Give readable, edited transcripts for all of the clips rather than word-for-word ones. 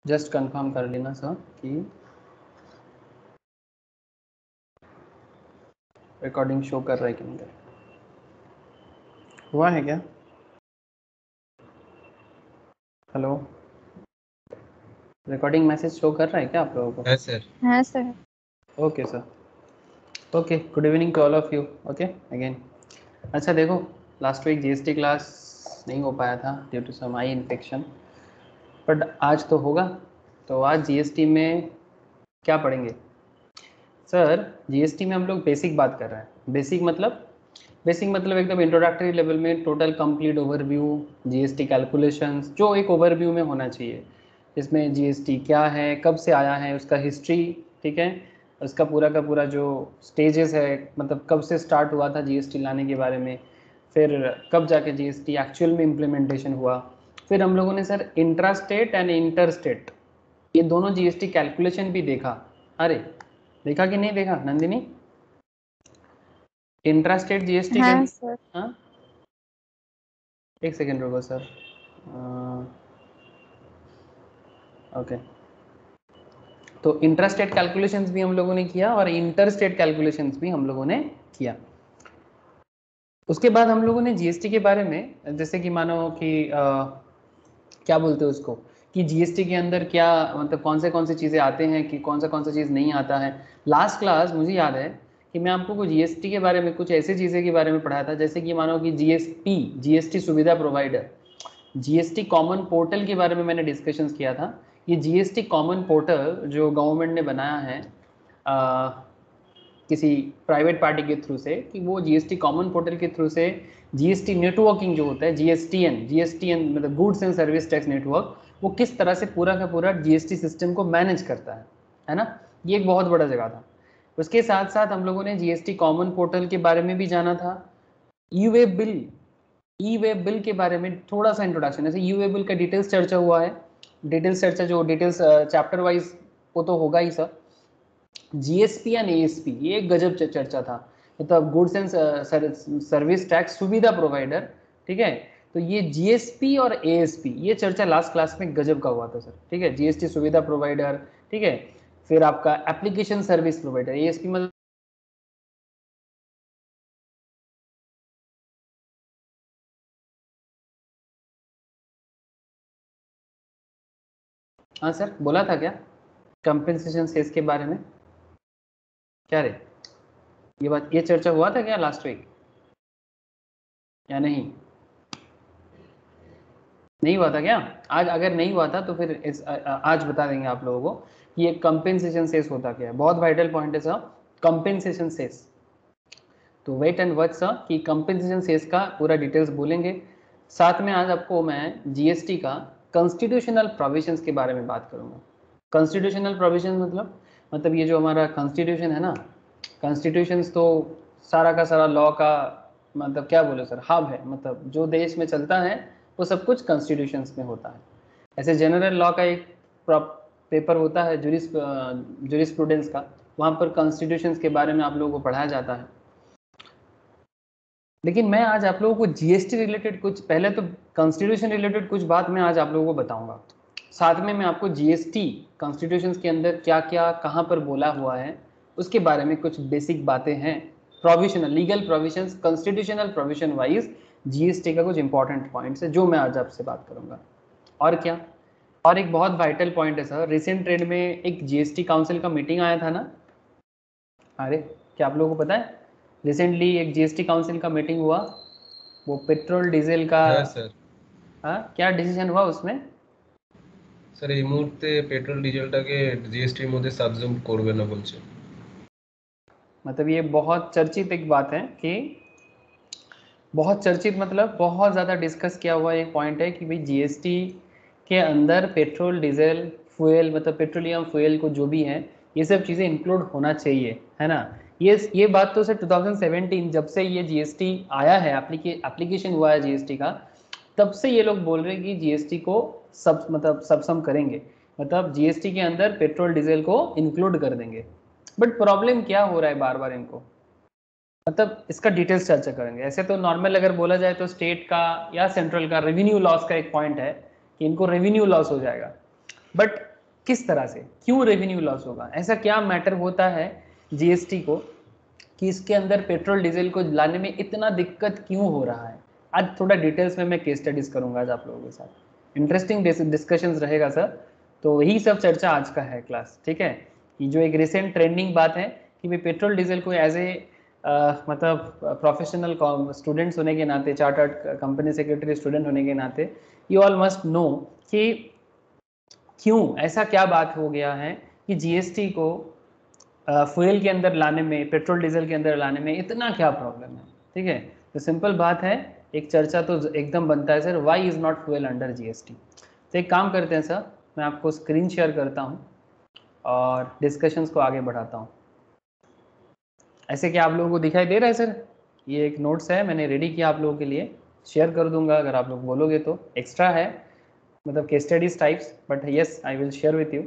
Just confirm कर लेना sir कि रिकॉर्डिंग शो कर रहा है कि नहीं हुआ है क्या? हेलो, रिकॉर्डिंग मैसेज शो कर रहा है क्या आप लोगों को? है सर। हाँ sir. Okay sir, okay, good evening to all of you. Okay again. अच्छा देखो, लास्ट वीक जीएसटी क्लास नहीं हो पाया था due to some eye infection, but आज तो होगा। तो आज जीएसटी में क्या पढ़ेंगे सर? जीएसटी में हम लोग बेसिक बात कर रहे हैं। बेसिक मतलब एकदम इंट्रोडक्टरी लेवल में total complete overview, GST calculations जो एक ओवरव्यू में होना चाहिए, इसमें जीएसटी क्या है, कब से आया है, उसका हिस्ट्री, ठीक है, उसका पूरा का पूरा जो स्टेजेस है, मतलब कब से स्टार्ट हुआ था जीएसटी लाने के बारे में, फिर कब जाके जीएसटी एक्चुअल में इम्प्लीमेंटेशन हुआ। फिर हम लोगों ने sir intra state and inter state ये दोनों जीएसटी कैलकुलेशन भी देखा। अरे देखा कि नहीं देखा नंदिनी? इंट्रा स्टेट जीएसटी के हाँ सर। हाँ, एक सेकेंड रुको सर। ओके, तो इंट्रा स्टेट कैलकुलेशंस भी हम लोगों ने किया और इंटर स्टेट कैलकुलेशंस भी हम लोगों ने किया। उसके बाद हम लोगों ने जीएसटी के बारे में, जैसे कि मानो कि क्या बोलते हैं उसको, कि जीएसटी के अंदर क्या मतलब कौन से चीज़ें आते हैं कि कौन सा चीज़ नहीं आता है। लास्ट क्लास मुझे याद है कि मैं आपको कुछ जीएसटी के बारे में कुछ ऐसी चीज़ें के बारे में पढ़ाया था, जैसे कि मानो कि जीएसटी सुविधा प्रोवाइडर, जीएसटी कॉमन पोर्टल के बारे में मैंने डिस्कशंस किया था। ये जीएसटी कॉमन पोर्टल जो गवर्नमेंट ने बनाया है किसी प्राइवेट पार्टी के थ्रू से, कि वो जीएसटी कॉमन पोर्टल के थ्रू से जीएसटी नेटवर्किंग जो होता है, जीएसटीएन मतलब goods and service tax network, वो किस तरह से पूरा का पूरा जीएसटी सिस्टम को मैनेज करता है ना। ये एक बहुत बड़ा जगह था। उसके साथ साथ हम लोगों ने जीएसटी कॉमन पोर्टल के बारे में भी जाना था। ई वे बिल के बारे में थोड़ा सा इंट्रोडक्शन, जैसे ई वे बिल का डिटेल्स चर्चा हुआ है। डिटेल्स चर्चा जो डिटेल्स चैप्टर वाइज वो तो होगा ही सर। जीएसपी एंड एएसपी ये एक गजब चर्चा था, मतलब गुड्स एंड सर्विस टैक्स सुविधा प्रोवाइडर, ठीक है। तो ये जीएसपी और एएसपी ये चर्चा लास्ट क्लास में गजब का हुआ था सर, ठीक है। जीएसटी सुविधा प्रोवाइडर, ठीक है, फिर आपका एप्लीकेशन सर्विस प्रोवाइडर, एएसपी मतलब हाँ सर बोला था क्या कंपेंसेशन सेस के बारे में? क्या रे, ये बात ये चर्चा हुआ था क्या लास्ट वीक या नहीं? नहीं हुआ था क्या? आज अगर नहीं हुआ था तो फिर आज बता देंगे आप लोगों को कि ये कंपेंसेशन सेस होता क्या है। बहुत वाइटल पॉइंट है सर कंपेंसेशन सेस। तो वेट एंड वॉच सर कि कंपेंसेशन सेस का पूरा डिटेल्स बोलेंगे। साथ में आज आपको मैं जीएसटी का कॉन्स्टिट्यूशनल प्रोविजंस के बारे में बात करूंगा। कॉन्स्टिट्यूशनल प्रोविजन मतलब ये जो हमारा कॉन्स्टिट्यूशन है ना, कॉन्स्टिट्यूशंस तो सारा का सारा लॉ का मतलब क्या बोले सर हब है, मतलब जो देश में चलता है वो सब कुछ कॉन्स्टिट्यूशंस में होता है। ऐसे जनरल लॉ का एक पेपर होता है जूरिस्प्रूडेंस का, वहाँ पर कॉन्स्टिट्यूशंस के बारे में आप लोगों को पढ़ाया जाता है। लेकिन मैं आज आप लोगों को जीएसटी रिलेटेड कुछ, पहले तो कॉन्स्टिट्यूशन रिलेटेड कुछ बात मैं आज आप लोगों को बताऊंगा, साथ में मैं आपको जीएसटी कॉन्स्टिट्यूशन के अंदर क्या क्या कहाँ पर बोला हुआ है उसके बारे में कुछ बेसिक बातें हैं। Provisional legal provisions constitutional provision wise GST का कुछ इंपॉर्टेंट पॉइंट्स है जो मैं आज आपसे बात करूंगा। और क्या, और एक बहुत वाइटल पॉइंट है सर, रिसेंट ट्रेंड में एक जीएसटी काउंसिल का मीटिंग आया था ना। अरे क्या आप लोगों को पता है रिसेंटली एक जीएसटी काउंसिल का मीटिंग हुआ, वो पेट्रोल डीजल का হ্যাঁ স্যার। क्या डिसीजन हुआ उसमें? স্যার এই মুহূর্তে পেট্রোল ডিজেলটাকে জিএসটির মধ্যে সাবজুম করবে না বলছে। मतलब ये बहुत चर्चित एक बात है कि बहुत चर्चित मतलब बहुत ज़्यादा डिस्कस किया हुआ एक पॉइंट है कि भाई जीएसटी के अंदर पेट्रोल डीजल फ्यूल मतलब पेट्रोलियम फ्यूल को जो भी है ये सब चीज़ें इंक्लूड होना चाहिए, है ना। ये बात तो सर 2017 जब से ये जीएसटी आया है, एप्लीकेशन हुआ है जीएसटी का, तब से ये लोग बोल रहे हैं कि जीएसटी को सब मतलब सबसम करेंगे, मतलब जीएसटी के अंदर पेट्रोल डीजल को इंक्लूड कर देंगे। बट प्रॉब्लम क्या हो रहा है बार बार इनको, मतलब इसका डिटेल्स चर्चा करेंगे। ऐसे तो नॉर्मल अगर बोला जाए तो स्टेट का या सेंट्रल का रेवेन्यू लॉस का एक पॉइंट है कि इनको रेवेन्यू लॉस हो जाएगा, बट किस तरह से, क्यों रेवेन्यू लॉस होगा, ऐसा क्या मैटर होता है जीएसटी को कि इसके अंदर पेट्रोल डीजल को लाने में इतना दिक्कत क्यों हो रहा है। आज थोड़ा डिटेल्स में मैं केस स्टडीज करूंगा आज आप लोगों के साथ, इंटरेस्टिंग डिस्कशंस रहेगा सर। तो वही सब चर्चा आज का है क्लास, ठीक है। कि जो एक रिसेंट ट्रेंडिंग बात है कि भाई पेट्रोल डीजल को एज ए मतलब प्रोफेशनल स्टूडेंट्स होने के नाते, चार्टर्ड कंपनी सेक्रेटरी स्टूडेंट होने के नाते, यू ऑल मस्ट नो कि क्यों ऐसा क्या बात हो गया है कि जीएसटी को फ्यूल के अंदर लाने में, पेट्रोल डीजल के अंदर लाने में इतना क्या प्रॉब्लम है, ठीक है। तो सिंपल बात है, एक चर्चा तो एकदम बनता है sir, why is not fuel under GST. तो एक काम करते हैं सर, मैं आपको स्क्रीन शेयर करता हूँ और डिस्कशंस को आगे बढ़ाता हूँ। ऐसे क्या आप लोगों को दिखाई दे रहा है सर? ये एक नोट्स है, मैंने रेडी किया आप लोगों के लिए, शेयर कर दूंगा अगर आप लोग बोलोगे तो। एक्स्ट्रा है, मतलब case studies types, but yes I will share with you.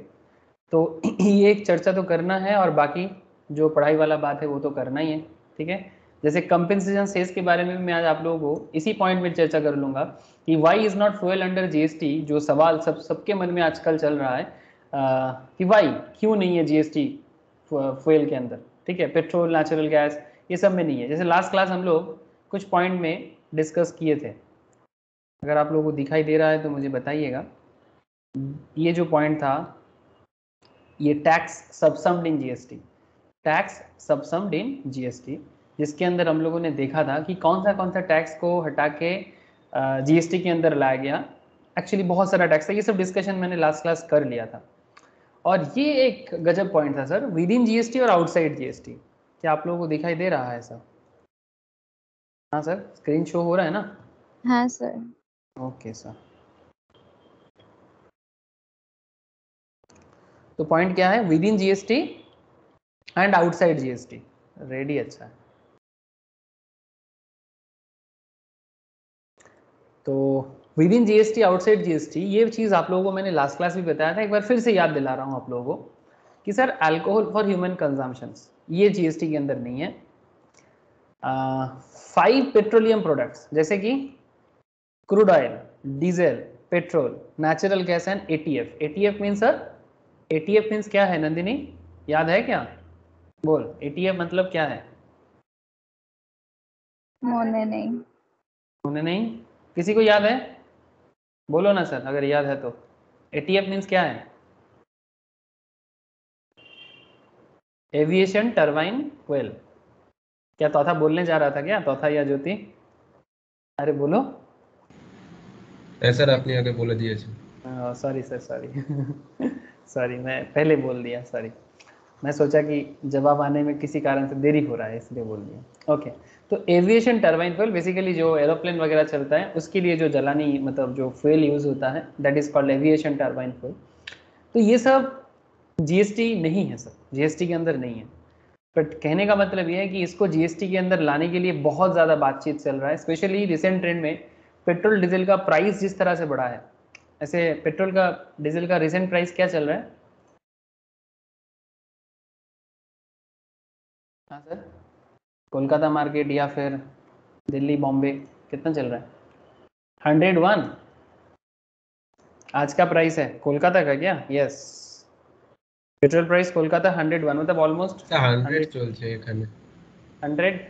तो ये एक चर्चा तो करना है और बाकी जो पढ़ाई वाला बात है वो तो करना ही है, ठीक है। जैसे कंपेंसेशन सेस के बारे में भी मैं आज आप लोगों को इसी पॉइंट में चर्चा कर लूँगा कि why is not fuel under GST. जो सवाल सबके मन में आजकल चल रहा है कि वाई, क्यों नहीं है जीएसटी फ्यूल के अंदर, ठीक है। पेट्रोल, नेचुरल गैस, ये सब में नहीं है। जैसे लास्ट क्लास हम लोग कुछ पॉइंट में डिस्कस किए थे, अगर आप लोगों को दिखाई दे रहा है तो मुझे बताइएगा। ये जो पॉइंट था, ये tax subsumed in GST, tax subsumed in GST, जिसके अंदर हम लोगों ने देखा था कि कौन सा टैक्स को हटा के जीएसटी के अंदर लाया गया। एक्चुअली बहुत सारा टैक्स था, ये सब डिस्कशन मैंने लास्ट क्लास कर लिया था। और ये एक गजब पॉइंट था सर, विद इन जीएसटी और आउटसाइड जीएसटी। क्या आप लोगों को दिखाई दे रहा है सर? हाँ सर, स्क्रीन शो हो रहा है ना? हाँ सर। Okay sir. तो पॉइंट क्या है, with in GST and outside GST. Ready, अच्छा है। तो with in GST, outside GST, ये चीज़ आप लोगों को मैंने लास्ट क्लास भी बताया था, एक बार फिर से याद दिला रहा हूँ आप लोगों को कि sir alcohol for human consumptions ये जीएसटी के अंदर नहीं है। 5 पेट्रोलियम प्रोडक्ट्स जैसे कि crude oil, diesel, petrol, natural gas and ETF. ETF means sir, ETF means क्या है नंदिनी, याद है क्या? बोल, एटीएफ मतलब क्या है? मोने नहीं। उन्हें नहीं, किसी को याद है? बोलो ना सर अगर याद है तो। एटीएफ मीन्स क्या है? Aviation turbine fuel. क्या तौथा बोलने जा रहा था क्या, तौथा या ज्योति? अरे बोलो। सर आपने आगे बोले दिए sir. Sorry sir, sorry sorry, मैं पहले बोल दिया, सॉरी। मैं सोचा कि जवाब आने में किसी कारण से देरी हो रहा है इसलिए बोल दिया। ओके, तो एविएशन टरबाइन फ्यूल बेसिकली जो एरोप्लेन वगैरह चलता है उसके लिए जो जलानी, मतलब जो फ्यूल यूज़ होता है, that is called aviation turbine fuel. तो ये सब जीएसटी नहीं है सर, जीएसटी के अंदर नहीं है। बट कहने का मतलब ये है कि इसको जीएसटी के अंदर लाने के लिए बहुत ज़्यादा बातचीत चल रहा है, स्पेशली रिसेंट ट्रेंड में पेट्रोल डीजल का प्राइस जिस तरह से बढ़ा है। ऐसे पेट्रोल का, डीजल का रिसेंट प्राइस क्या चल रहा है? हाँ सर, कोलकाता मार्केट या फिर दिल्ली, बॉम्बे, कितना चल रहा है? 101 आज का प्राइस है कोलकाता का क्या? यस, पेट्रोल प्राइस कोलकाता 101, मतलब ऑलमोस्ट 100 চলছে এখানে। 100,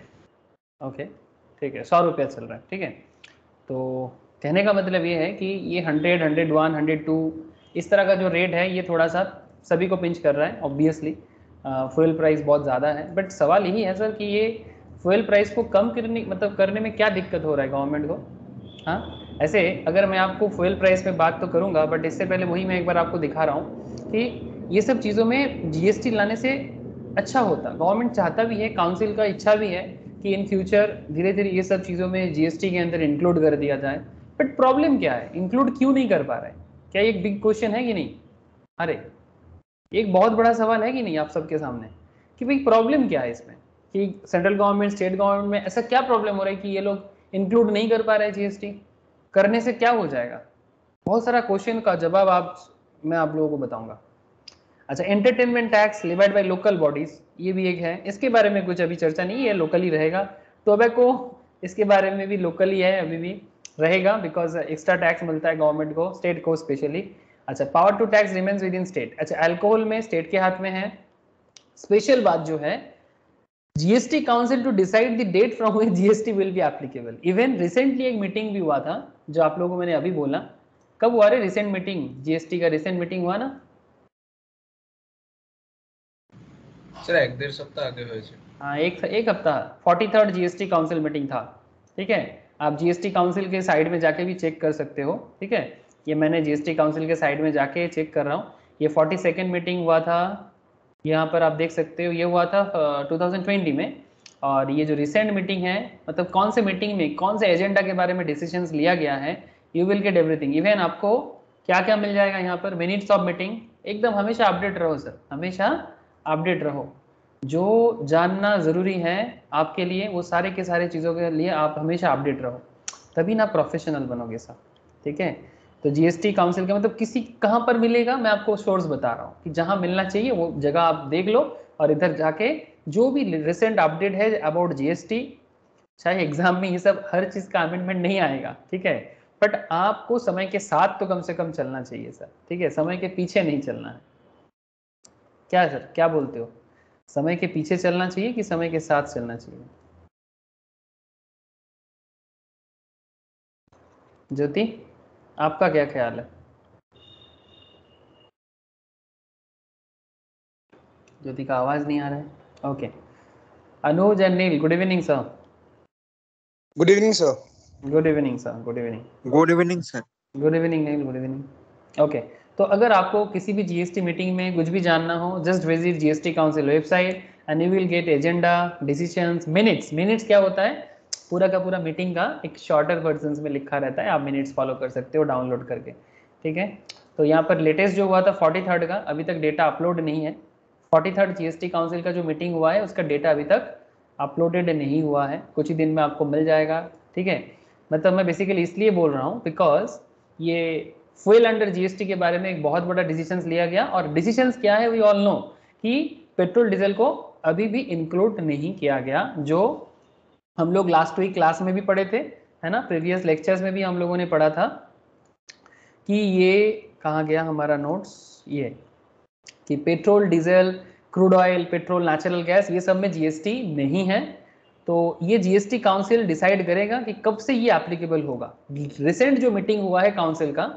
ओके ठीक है, 100 रुपया चल रहा है, ठीक है। तो कहने का मतलब ये है कि ये 100, 101, 102 इस तरह का जो रेट है ये थोड़ा सा सभी को पिंच कर रहा है ऑब्वियसली। फ्यूल प्राइस बहुत ज़्यादा है, बट सवाल यही है सर कि ये फ्यूल प्राइस को कम करने, मतलब करने में क्या दिक्कत हो रहा है गवर्नमेंट को? हाँ, ऐसे अगर मैं आपको फ्यूल प्राइस पे बात तो करूँगा, बट इससे पहले वही मैं एक बार आपको दिखा रहा हूँ कि ये सब चीज़ों में जीएसटी लाने से अच्छा होता, गवर्नमेंट चाहता भी है, काउंसिल का इच्छा भी है कि इन फ्यूचर धीरे धीरे ये सब चीज़ों में जीएसटी के अंदर इंक्लूड कर दिया जाए। बट प्रॉब्लम क्या है, इंक्लूड क्यों नहीं कर पा रहे हैं? क्या एक बिग क्वेश्चन है कि नहीं? अरे एक बहुत बड़ा सवाल है कि नहीं आप सबके सामने कि भाई प्रॉब्लम क्या है इसमें, कि सेंट्रल गवर्नमेंट, स्टेट गवर्नमेंट में ऐसा क्या प्रॉब्लम हो रहा है कि ये लोग इंक्लूड नहीं कर पा रहे हैं? जीएसटी करने से क्या हो जाएगा? बहुत सारा क्वेश्चन का जवाब मैं आप लोगों को बताऊंगा। अच्छा, entertainment tax levied by local bodies, ये भी एक है, इसके बारे में कुछ अभी चर्चा नहीं है, लोकली रहेगा। टोबैको, इसके बारे में भी लोकली है, अभी भी रहेगा, बिकॉज एक्स्ट्रा टैक्स मिलता है गवर्नमेंट को, स्टेट को स्पेशली। अच्छा, power to tax remains within state. अच्छा, अल्कोहल में स्टेट के हाथ में है। स्पेशल बात जो है, GST council to decide the date from which GST will be applicable. Even recently एक मीटिंग भी हुआ था, जो आप लोगों को मैंने अभी बोला। कब हुआ रे रिसेंट मीटिंग? जीएसटी का रिसेंट मीटिंग हुआ ना सर 1-1.5 सप्ताह आगे হয়েছে। हाँ, एक हफ्ता। 43rd जीएसटी काउंसिल मीटिंग था। ठीक है, आप जीएसटी काउंसिल के साइड में जाके भी चेक कर सकते हो। ठीक है, ये मैंने जीएसटी काउंसिल के साइड में जाके चेक कर रहा हूँ। ये 42nd मीटिंग हुआ था, यहाँ पर आप देख सकते हो, ये हुआ था 2020 में। और ये जो रिसेंट मीटिंग है, मतलब कौन से मीटिंग में कौन से एजेंडा के बारे में डिसीजंस लिया गया है, you will get everything. Even आपको क्या क्या मिल जाएगा यहाँ पर, मिनट्स ऑफ मीटिंग। एकदम हमेशा अपडेट रहो सर, हमेशा अपडेट रहो। जो जानना ज़रूरी है आपके लिए, वो सारे के सारे चीज़ों के लिए आप हमेशा अपडेट रहो, तभी ना प्रोफेशनल बनोगे सर। ठीक है, तो जीएसटी काउंसिल का मतलब किसी कहाँ पर मिलेगा, मैं आपको सोर्स बता रहा हूँ कि जहाँ मिलना चाहिए वो जगह आप देख लो, और इधर जाके जो भी रिसेंट अपडेट है अबाउट जीएसटी, चाहे एग्जाम में ये सब हर चीज़ का अमेंडमेंट नहीं आएगा। ठीक है, बट आपको समय के साथ तो कम से कम चलना चाहिए सर। ठीक है, समय के पीछे नहीं चलना है। क्या है सर, क्या बोलते हो? समय के पीछे चलना चाहिए कि समय के साथ चलना चाहिए? ज्योति, आपका क्या ख्याल है? ज्योति का आवाज नहीं आ रहा है। Okay, Anuj and Neel, good evening sir. Good evening sir. Good evening sir, good evening. Good evening sir. Good evening Neel, good evening. Okay, तो अगर आपको किसी भी जीएसटी मीटिंग में कुछ भी जानना हो, just visit GST council website and you will get agenda, decisions, minutes. Minutes क्या होता है? पूरा का पूरा मीटिंग का एक शॉर्टर वर्जन में लिखा रहता है, आप मिनट्स फॉलो कर सकते हो डाउनलोड करके। ठीक है, तो यहाँ पर लेटेस्ट जो हुआ था 43rd का, अभी तक डेटा अपलोड नहीं है। 43rd जीएसटी काउंसिल का जो मीटिंग हुआ है उसका डेटा अभी तक अपलोडेड नहीं हुआ है, कुछ ही दिन में आपको मिल जाएगा। ठीक है, मतलब मैं बेसिकली इसलिए बोल रहा हूँ बिकॉज ये फ्यूल अंडर जीएसटी के बारे में एक बहुत बड़ा डिसीजंस लिया गया, और डिसीजंस क्या है वी ऑल नो कि पेट्रोल डीजल को अभी भी इंक्लूड नहीं किया गया, जो हम लोग लास्ट वीक क्लास में भी पढ़े थे, है ना, प्रीवियस लेक्चर्स में भी हम लोगों ने पढ़ा था कि ये कहाँ गया हमारा नोट्स, ये कि petrol diesel, crude oil, petrol, natural gas, ये सब में जीएसटी नहीं है। तो ये जीएसटी काउंसिल डिसाइड करेगा कि कब से ये एप्लीकेबल होगा। रिसेंट जो मीटिंग हुआ है काउंसिल का,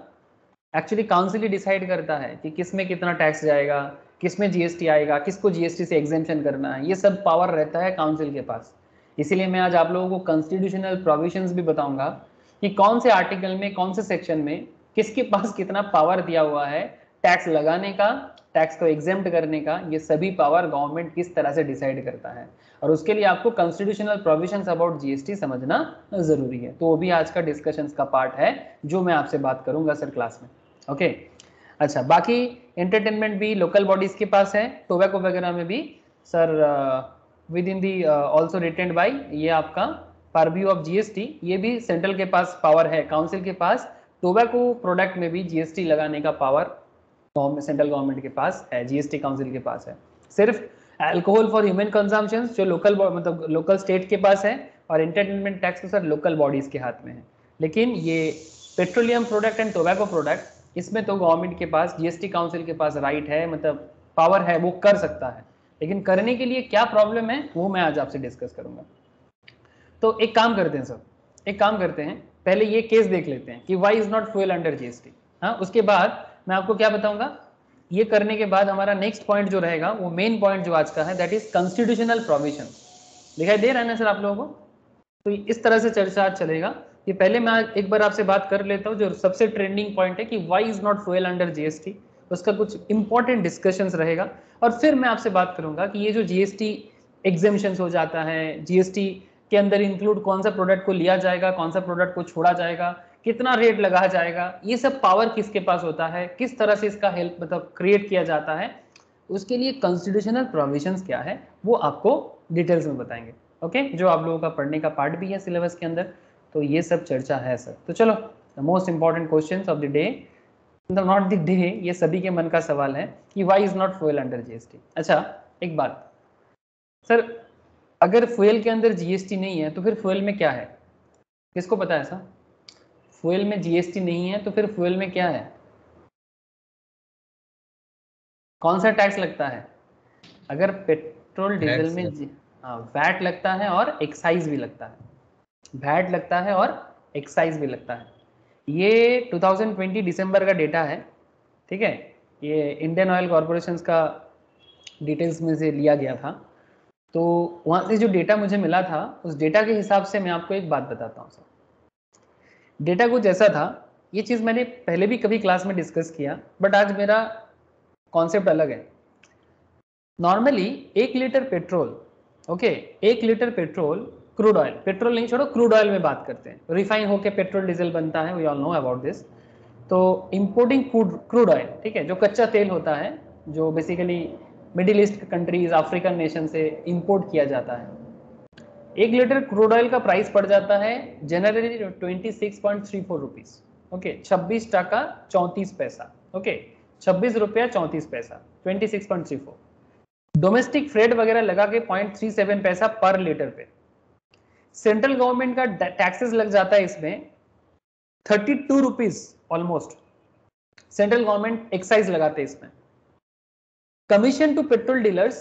एक्चुअली काउंसिल ही डिसाइड करता है कि किस में कितना टैक्स जाएगा, किस में जीएसटी आएगा, किसको जीएसटी से एग्जेम्पशन करना है, ये सब पावर रहता है काउंसिल के पास। इसीलिए मैं आज आप लोगों को कॉन्स्टिट्यूशनल प्रोविजंस भी बताऊंगा कि कौन से आर्टिकल में, कौन से सेक्शन में किसके पास कितना पावर दिया हुआ है टैक्स लगाने का, टैक्स को एग्जेम्प्ट करने का। ये सभी पावर गवर्नमेंट किस तरह से डिसाइड करता है, और उसके लिए आपको कॉन्स्टिट्यूशनल प्रोविजंस अबाउट जीएसटी समझना जरूरी है। तो वो भी आज का डिस्कशंस का पार्ट है, जो मैं आपसे बात करूंगा सर क्लास में। ओके, अच्छा, बाकी एंटरटेनमेंट भी लोकल बॉडीज के पास है, टोबैको वगैरह में भी sir with in the also retained by, ये आपका परव्यू ऑफ जीएसटी, ये भी सेंट्रल के पास पावर है, काउंसिल के पास टोबैको प्रोडक्ट में भी जीएसटी लगाने का पावर सेंट्रल गवर्नमेंट के पास है, जीएसटी काउंसिल के पास है। सिर्फ अल्कोहल फॉर ह्यूमन कंजम्पशन जो लोकल, मतलब लोकल स्टेट के पास है, और एंटरटेनमेंट टैक्स तो सर लोकल बॉडीज के हाथ में है। लेकिन ये petroleum product and tobacco product, इसमें तो गवर्नमेंट के पास, जीएसटी काउंसिल के पास राइट है, मतलब पावर है, वो कर सकता है। लेकिन करने के लिए क्या प्रॉब्लम है वो मैं आज आपसे डिस्कस करूंगा। तो एक काम करते हैं सर, एक काम करते हैं, पहले ये केस देख लेते हैं कि why is not fuel under GST. हाँ, उसके बाद मैं आपको क्या बताऊंगा। ये करने के बाद हमारा नेक्स्ट पॉइंट जो रहेगा, वो मेन पॉइंट जो आज का है, दैट इज कॉन्स्टिट्यूशनल प्रोविजन। दिखाई दे रहा है ना सर आप लोगों को? तो इस तरह से चर्चा आज चलेगा। ये पहले मैं एक बार आपसे बात कर लेता हूँ, जो सबसे ट्रेंडिंग पॉइंट है कि why is not fuel under GST, उसका कुछ इंपॉर्टेंट डिस्कशंस रहेगा। और फिर मैं आपसे बात करूंगा कि ये जो जीएसटी एग्जेम्पशंस हो जाता है, जीएसटी के अंदर इंक्लूड कौन सा प्रोडक्ट को लिया जाएगा, कौन सा प्रोडक्ट को छोड़ा जाएगा, कितना रेट लगाया जाएगा, ये सब पावर किसके पास होता है, किस तरह से इसका हेल्प मतलब क्रिएट किया जाता है, उसके लिए कॉन्स्टिट्यूशनल प्रोविजंस क्या है वो आपको डिटेल्स में बताएंगे। ओके, जो आप लोगों का पढ़ने का पार्ट भी है सिलेबस के अंदर। तो ये सब चर्चा है सर। तो चलो, the most important questions of the day, मतलब नॉट द डे, ये सभी के मन का सवाल है कि why is not fuel under GST. अच्छा, एक बात सर, अगर फ्यूल के अंदर जीएसटी नहीं है तो फिर फ्यूल में क्या है? किसको पता है सर? फ्यूल में जीएसटी नहीं है तो फिर फ्यूल में क्या है? कौन सा टैक्स लगता है? अगर पेट्रोल डीजल में वैट लगता है और एक्साइज भी लगता है, वैट लगता है और एक्साइज भी लगता है। ये 2020 दिसंबर का डेटा है, ठीक है, ये इंडियन ऑयल कॉरपोरेशन का डिटेल्स में से लिया गया था। तो वहाँ से जो डेटा मुझे मिला था, उस डेटा के हिसाब से मैं आपको एक बात बताता हूँ सर। डेटा कुछ ऐसा था, ये चीज़ मैंने पहले भी कभी क्लास में डिस्कस किया, बट आज मेरा कॉन्सेप्ट अलग है। Normally 1 litre petrol, okay, 1 litre petrol, crude oil, petrol नहीं छोड़ो, क्रूड ऑयल में बात करते हैं, रिफाइन होकर पेट्रोल डीजल बनता है, we all know about this. तो इंपोर्टिंग क्रूड ऑयल, ठीक है, जो कच्चा तेल होता है, जो basically Middle East countries, African nation से इंपोर्ट किया जाता है। 1 लीटर क्रूड ऑयल का प्राइस पड़ जाता है जनरली 26.34 रुपीज, ओके, 26 टका 34 पैसा, ओके, 26 रुपया 34 पैसा, 26.34। डोमेस्टिक फ्रेट वगैरह लगा के 0.37 पैसा पर लीटर पे। सेंट्रल गवर्नमेंट का टैक्सेस लग जाता है इसमें 32 rupees almost, central government excise लगाते हैं इसमें। Commission to petrol dealers,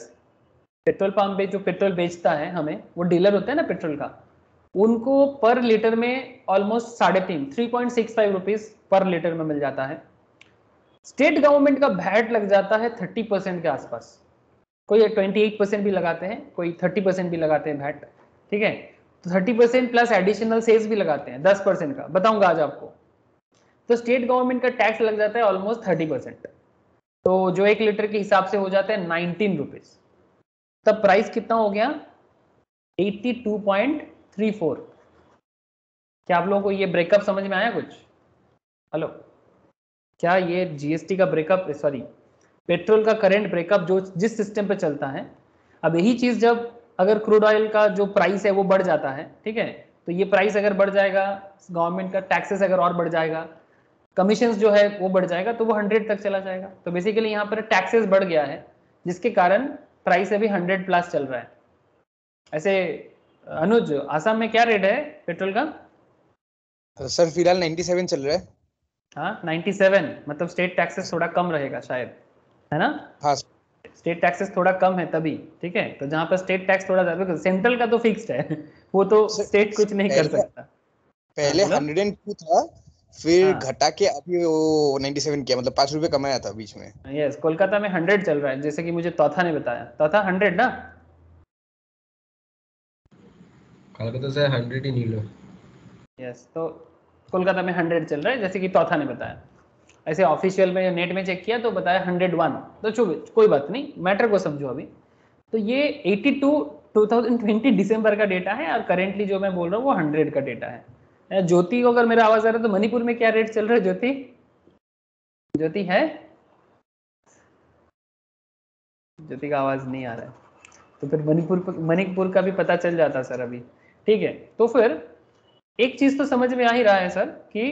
petrol pump पे जो पेट्रोल बेचता है हमें, वो डीलर होता है ना पेट्रोल का, उनको पर लीटर में ऑलमोस्ट 3.65 रुपीज पर लीटर में मिल जाता है। स्टेट गवर्नमेंट का वैट लग जाता है 30% के आसपास, कोई 28% भी लगाते हैं, कोई 30% भी लगाते हैं वैट, ठीक है। तो 30% प्लस एडिशनल सेल्स भी लगाते हैं 10% का, बताऊंगा आज आपको। तो स्टेट गवर्नमेंट का टैक्स लग जाता है ऑलमोस्ट 30%, तो जो 1 लीटर के हिसाब से हो जाता है 19 रुपीज। तब प्राइस कितना हो गया? 82.34। क्या आप लोगों को ये ब्रेकअप समझ में आया कुछ? हेलो, क्या ये जीएसटी का ब्रेकअप, सॉरी पेट्रोल का करंट ब्रेकअप जो जिस सिस्टम पे चलता है, अब यही चीज जब अगर क्रूड ऑयल का जो प्राइस है वो बढ़ जाता है, ठीक है, तो ये प्राइस अगर बढ़ जाएगा, गवर्नमेंट का टैक्सेस अगर और बढ़ जाएगा, कमीशंस जो है वो बढ़ जाएगा, तो वो 100 तक चला जाएगा। तो बेसिकली यहाँ पर टैक्सेस बढ़ गया है, जिसके कारण प्राइस अभी 100 प्लस चल रहा है। ऐसे अनुज, आसाम में क्या रेट है पेट्रोल का? सर फिलहाल 97 चल रहा है। हाँ 97, मतलब स्टेट टैक्सेस थोड़ा कम रहेगा शायद, है ना? हाँ स्टेट टैक्सेस थोड़ा कम है तभी, ठीक है। तो जहाँ पर स्टेट टैक्स थोड़ा ज्यादा, सेंट्रल का तो फिक्स्ड है, वो तो स्टेट कुछ नहीं कर सकता। पहले 102 था, फिर हाँ घटा के अभी वो 97 किया, मतलब 5 रुपए कमाया था बीच में। यस, कोलकाता में 100 चल रहा है, जैसे कि मुझे तौथा ने बताया। तौथा 100 ना? कलकत्ता से 100 ही नहीं लो। यस, तो कोलकाता में 100 चल रहा है, जैसे कि तौथा ने बताया। ऐसे ऑफिशियल में नेट में चेक किया तो बताया 101, तो कोई बात नहीं, मैटर को समझो अभी। तो ये 82 2020 दिसंबर का डेटा है, और करेंटली जो मैं बोल रहा हूँ वो 100 का डेटा है। ज्योति को अगर मेरा आवाज आ रहा है तो मणिपुर में क्या रेट चल रहा है? ज्योति, ज्योति है? ज्योति का आवाज नहीं आ रहा है, तो फिर मणिपुर का भी पता चल जाता सर अभी, ठीक है। तो फिर एक चीज तो समझ में आ ही रहा है सर कि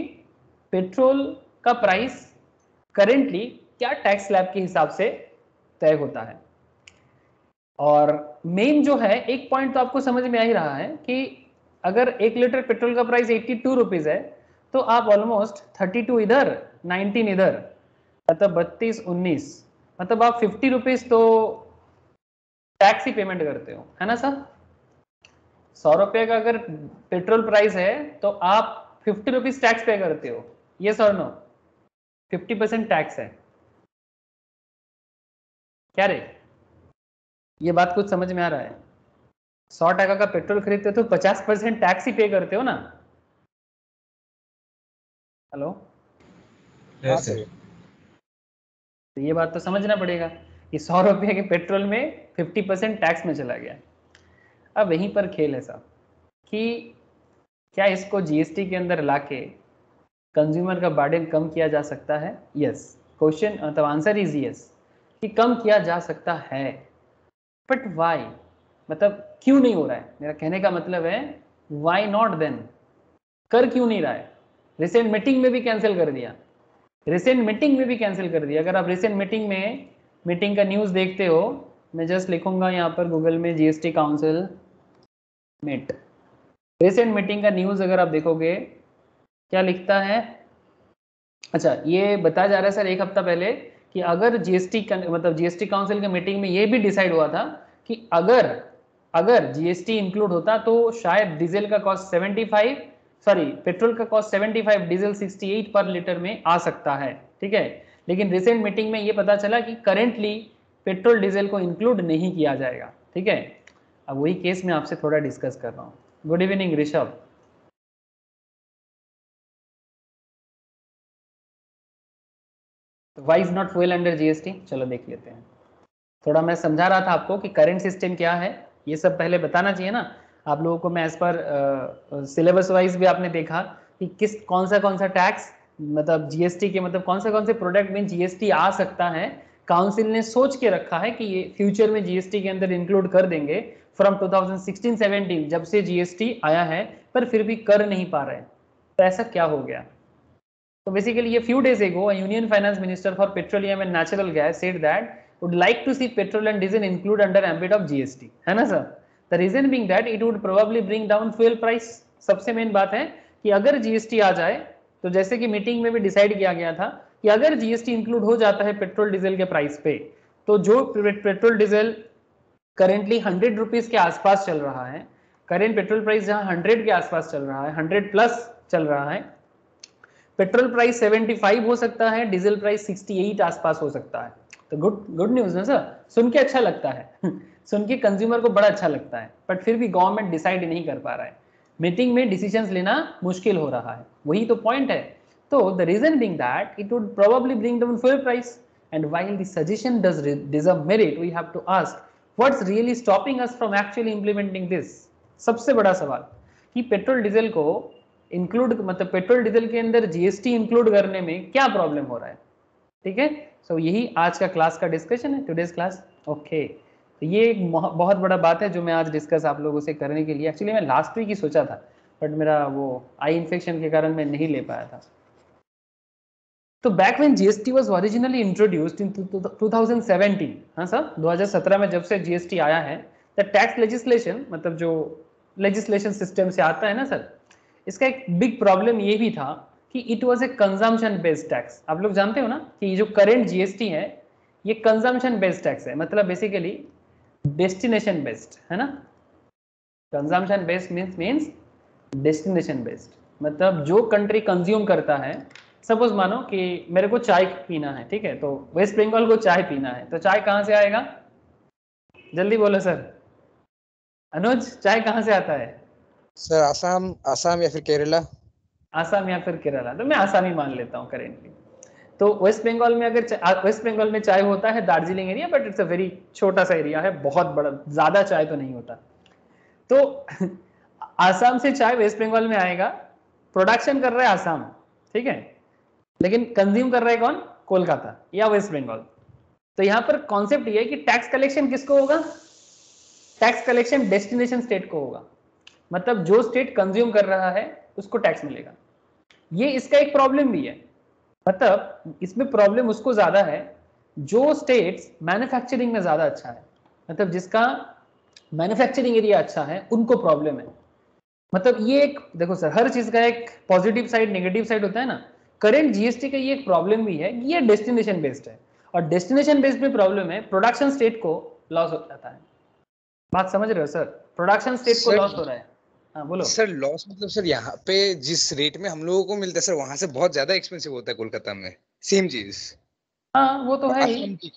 पेट्रोल का प्राइस करेंटली क्या टैक्स स्लैब के हिसाब से तय होता है। और मेन जो है एक पॉइंट तो आपको समझ में आ ही रहा है कि अगर 1 लीटर पेट्रोल का प्राइस 82 रुपीज है, तो आप ऑलमोस्ट 32 इधर 19 इधर, मतलब 32 19, मतलब आप 50 रुपीज तो टैक्स ही पेमेंट करते हो, है ना सर? 100 रुपये का अगर पेट्रोल प्राइस है तो आप 50 रुपीज टैक्स पे करते हो, ये सर नो? 50% टैक्स है क्या रे? ये बात कुछ समझ में आ रहा है? 100 टका का पेट्रोल खरीदते हो तो 50% टैक्स ही पे करते हो ना? हेलो, हाँ सर। तो ये बात तो समझना पड़ेगा कि 100 रुपये के पेट्रोल में 50% टैक्स में चला गया। अब यहीं पर खेल है साहब कि क्या इसको जीएसटी के अंदर लाके कंज्यूमर का बर्डन कम किया जा सकता है? यस, क्वेश्चन मतलब आंसर इज यस, कि कम किया जा सकता है, बट वाई, मतलब क्यों नहीं हो रहा है? मेरा कहने का मतलब है वाई नॉट देन, कर क्यों नहीं रहा है? रिसेंट मीटिंग में भी कैंसिल कर दिया, रिसेंट मीटिंग में भी कैंसिल कर दिया। अगर आप रिसेंट मीटिंग का न्यूज़ देखते हो, मैं जस्ट लिखूंगा यहाँ पर गूगल में GST council meet, recent meeting का न्यूज़ अगर आप देखोगे क्या लिखता है? अच्छा, ये बताया जा रहा है सर एक हफ्ता पहले कि अगर जीएसटी मतलब जीएसटी काउंसिल के मीटिंग में ये भी डिसाइड हुआ था कि अगर जीएसटी इंक्लूड होता तो शायद डीजल का कॉस्ट 75, सॉरी पेट्रोल का कॉस्ट 75, डीजल 68 पर लीटर में आ सकता है, ठीक है। लेकिन रिसेंट मीटिंग में ये पता चला कि करेंटली पेट्रोल डीजल को इंक्लूड नहीं किया जाएगा, ठीक है। अब वही केस मैं आपसे थोड़ा डिस्कस कर रहा हूँ। Good evening Rishabh. Why is not fuel under GST, चलो देख लेते हैं। थोड़ा मैं समझा रहा था आपको कि करंट सिस्टम क्या है, ये सब पहले बताना चाहिए ना आप लोगों को। मैं एज पर सिलेबस वाइज भी आपने देखा कि किस कौन सा टैक्स मतलब जीएसटी के मतलब कौन से प्रोडक्ट में जीएसटी आ सकता है। काउंसिल ने सोच के रखा है कि ये फ्यूचर में जीएसटी के अंदर इंक्लूड कर देंगे फ्रॉम 2016-17 जब से जीएसटी आया है, पर फिर भी कर नहीं पा रहे। तो ऐसा क्या हो गया? So basically, a few days ago, a Union Finance Minister for Petroleum and Natural Gas said that would like to see petrol and diesel include under ambit of GST, है ना sir? The reason being that it would probably bring down fuel price. सबसे main बात है कि अगर GST आ जाए तो जैसे कि मीटिंग में भी डिसाइड किया गया था कि अगर GST इंक्लूड हो जाता है पेट्रोल डीजल के प्राइस पे, तो जो पेट्रोल डीजल करेंटली 100 रुपीज के आसपास चल रहा है, करेंट पेट्रोल प्राइस जहां 100 के आसपास चल रहा है, 100 प्लस चल रहा है, पेट्रोल प्राइस 75 हो सकता है, डीजल प्राइस 68 आसपास हो सकता है। तो गुड न्यूज ना सर, सुन के अच्छा लगता है सुन के कंज्यूमर को बड़ा अच्छा लगता है, बट फिर भी गवर्नमेंट डिसाइड नहीं कर पा रहा है, मीटिंग में डिसीजंस लेना मुश्किल हो रहा है, वही तो पॉइंट है। तो the reason being that it would probably bring down fuel price, and while the suggestion does deserve merit, we have to ask what's really stopping us from actually implementing this. सबसे बड़ा सवाल कि petrol diesel को include मतलब petrol diesel के अंदर GST include करने में क्या प्रॉब्लम हो रहा है, ठीक है। सो यही आज का क्लास का डिस्कशन है, टुडेज क्लास। ओके, तो ये एक बहुत बड़ा बात है जो मैं आज डिस्कस आप लोगों से करने के लिए, एक्चुअली मैं लास्ट वीक ही सोचा था, बट मेरा वो आई इन्फेक्शन के कारण मैं नहीं ले पाया था। तो back when GST was originally introduced in 2017, हाँ सर 2017 में जब से जीएसटी आया है, द टैक्स लेजिस्लेशन मतलब जो लेजिस्लेशन सिस्टम से आता है ना सर, इसका एक बिग प्रॉब्लम ये भी था कि it was a consumption based tax. आप लोग जानते हो ना कि ये जो करेंट जीएसटी है ये कंजम्पशन बेस्ड टैक्स है, मतलब बेसिकली डेस्टिनेशन बेस्ड है ना। Consumption based means destination based, मतलब जो कंट्री कंज्यूम करता है, सपोज मानो कि मेरे को चाय पीना है, ठीक है, तो वेस्ट बंगाल को चाय पीना है, तो चाय कहां से आएगा? जल्दी बोलो सर। अनुज, चाय कहां से आता है? सर आसाम या फिर केरला। आसाम या फिर केरला, तो मैं आसाम ही मान लेता हूँ करेंटली। तो वेस्ट बंगाल में अगर वेस्ट बंगाल में चाय होता है Darjeeling area, but it's a very छोटा सा एरिया है, बहुत बड़ा ज्यादा चाय तो नहीं होता। तो आसाम से चाय वेस्ट बंगाल में आएगा, प्रोडक्शन कर रहा है आसाम, ठीक है, लेकिन कंज्यूम कर रहा है कौन? कोलकाता या वेस्ट बंगाल। तो यहाँ पर कॉन्सेप्ट ये है कि टैक्स कलेक्शन किसको होगा? टैक्स कलेक्शन डेस्टिनेशन स्टेट को होगा, मतलब जो स्टेट कंज्यूम कर रहा है उसको टैक्स मिलेगा। ये इसका एक प्रॉब्लम भी है, मतलब इसमें प्रॉब्लम उसको ज्यादा है जो स्टेट्स मैन्युफैक्चरिंग में ज्यादा अच्छा है, मतलब जिसका मैन्युफैक्चरिंग एरिया अच्छा है उनको प्रॉब्लम है। मतलब ये एक देखो सर, हर चीज का एक पॉजिटिव साइड नेगेटिव साइड होता है ना। करेंट जीएसटी का ये एक प्रॉब्लम भी है कि ये डेस्टिनेशन बेस्ड है, और डेस्टिनेशन बेस्ड में प्रॉब्लम है प्रोडक्शन स्टेट को लॉस हो जाता है। बात समझ रहे हो सर? प्रोडक्शन स्टेट को लॉस हो रहा है। हाँ बोलो सर लॉस मतलब सर यहाँ पे जिस रेट में हम लोगों को मिलता है सर वहां से बहुत ज्यादा एक्सपेंसिव होता है कोलकाता में सेम चीज। हाँ वो तो है ही। आसाम की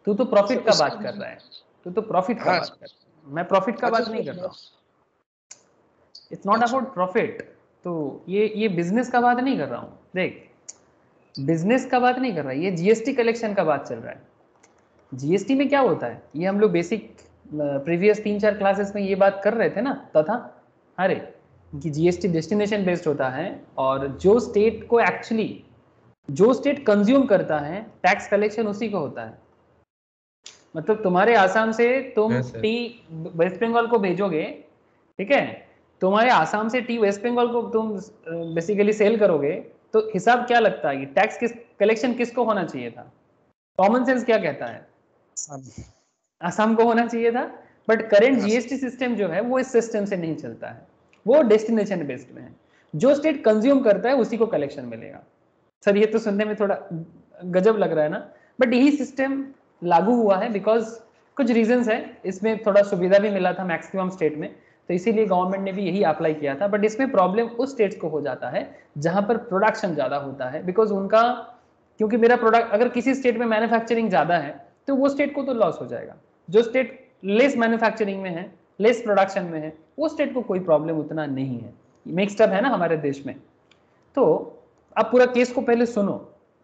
तू तो प्रॉफिट का उसका बात कर रहा है, तू तो प्रॉफिट का हाँ बात कर रहा है, मैं प्रॉफिट का बात नहीं कर रहा हूँ। It's not about profit. तो ये बिजनेस का बात नहीं कर रहा हूँ, देख बिजनेस का बात नहीं कर रहा है, ये जीएसटी कलेक्शन का बात चल रहा है। जीएसटी में क्या होता है, ये हम लोग बेसिक प्रीवियस 3-4 क्लासेस में ये बात कर रहे थे ना तथा, अरे कि जीएसटी डेस्टिनेशन बेस्ड होता है, और जो स्टेट को एक्चुअली जो स्टेट कंज्यूम करता है टैक्स कलेक्शन उसी को होता है। मतलब तुम्हारे आसाम से तुम हाँ सर। टी वेस्ट बंगाल को भेजोगे, ठीक है, तुम्हारे आसाम से टी वेस्ट बंगाल को तुम बेसिकली सेल करोगे, तो हिसाब क्या लगता है, टैक्स किस कलेक्शन किसको होना चाहिए था? कॉमन सेंस क्या कहता है? आसाम को होना चाहिए था, बट करेंट जीएसटी सिस्टम जो है वो इस सिस्टम से नहीं चलता है, वो डेस्टिनेशन बेस्ड में है। जो स्टेट कंज्यूम करता है उसी को कलेक्शन मिलेगा। सर ये तो सुनने में थोड़ा गजब लग रहा है ना, बट यही सिस्टम लागू हुआ है बिकॉज कुछ रीजंस है, इसमें थोड़ा सुविधा भी मिला था मैक्सिमम स्टेट में, तो इसीलिए गवर्नमेंट ने भी यही अप्लाई किया था। बट इसमें प्रॉब्लम उस स्टेट्स को हो जाता है जहां पर प्रोडक्शन ज्यादा होता है, बिकॉज उनका, क्योंकि मेरा प्रोडक्ट अगर किसी स्टेट में मैन्युफैक्चरिंग ज्यादा है तो वो स्टेट को तो लॉस हो जाएगा। जो स्टेट लेस मैन्युफैक्चरिंग में है, लेस प्रोडक्शन में है, वो स्टेट को कोई प्रॉब्लम उतना नहीं है। मिक्स्ड अप है ना हमारे देश में। तो अब पूरा केस को पहले सुनो,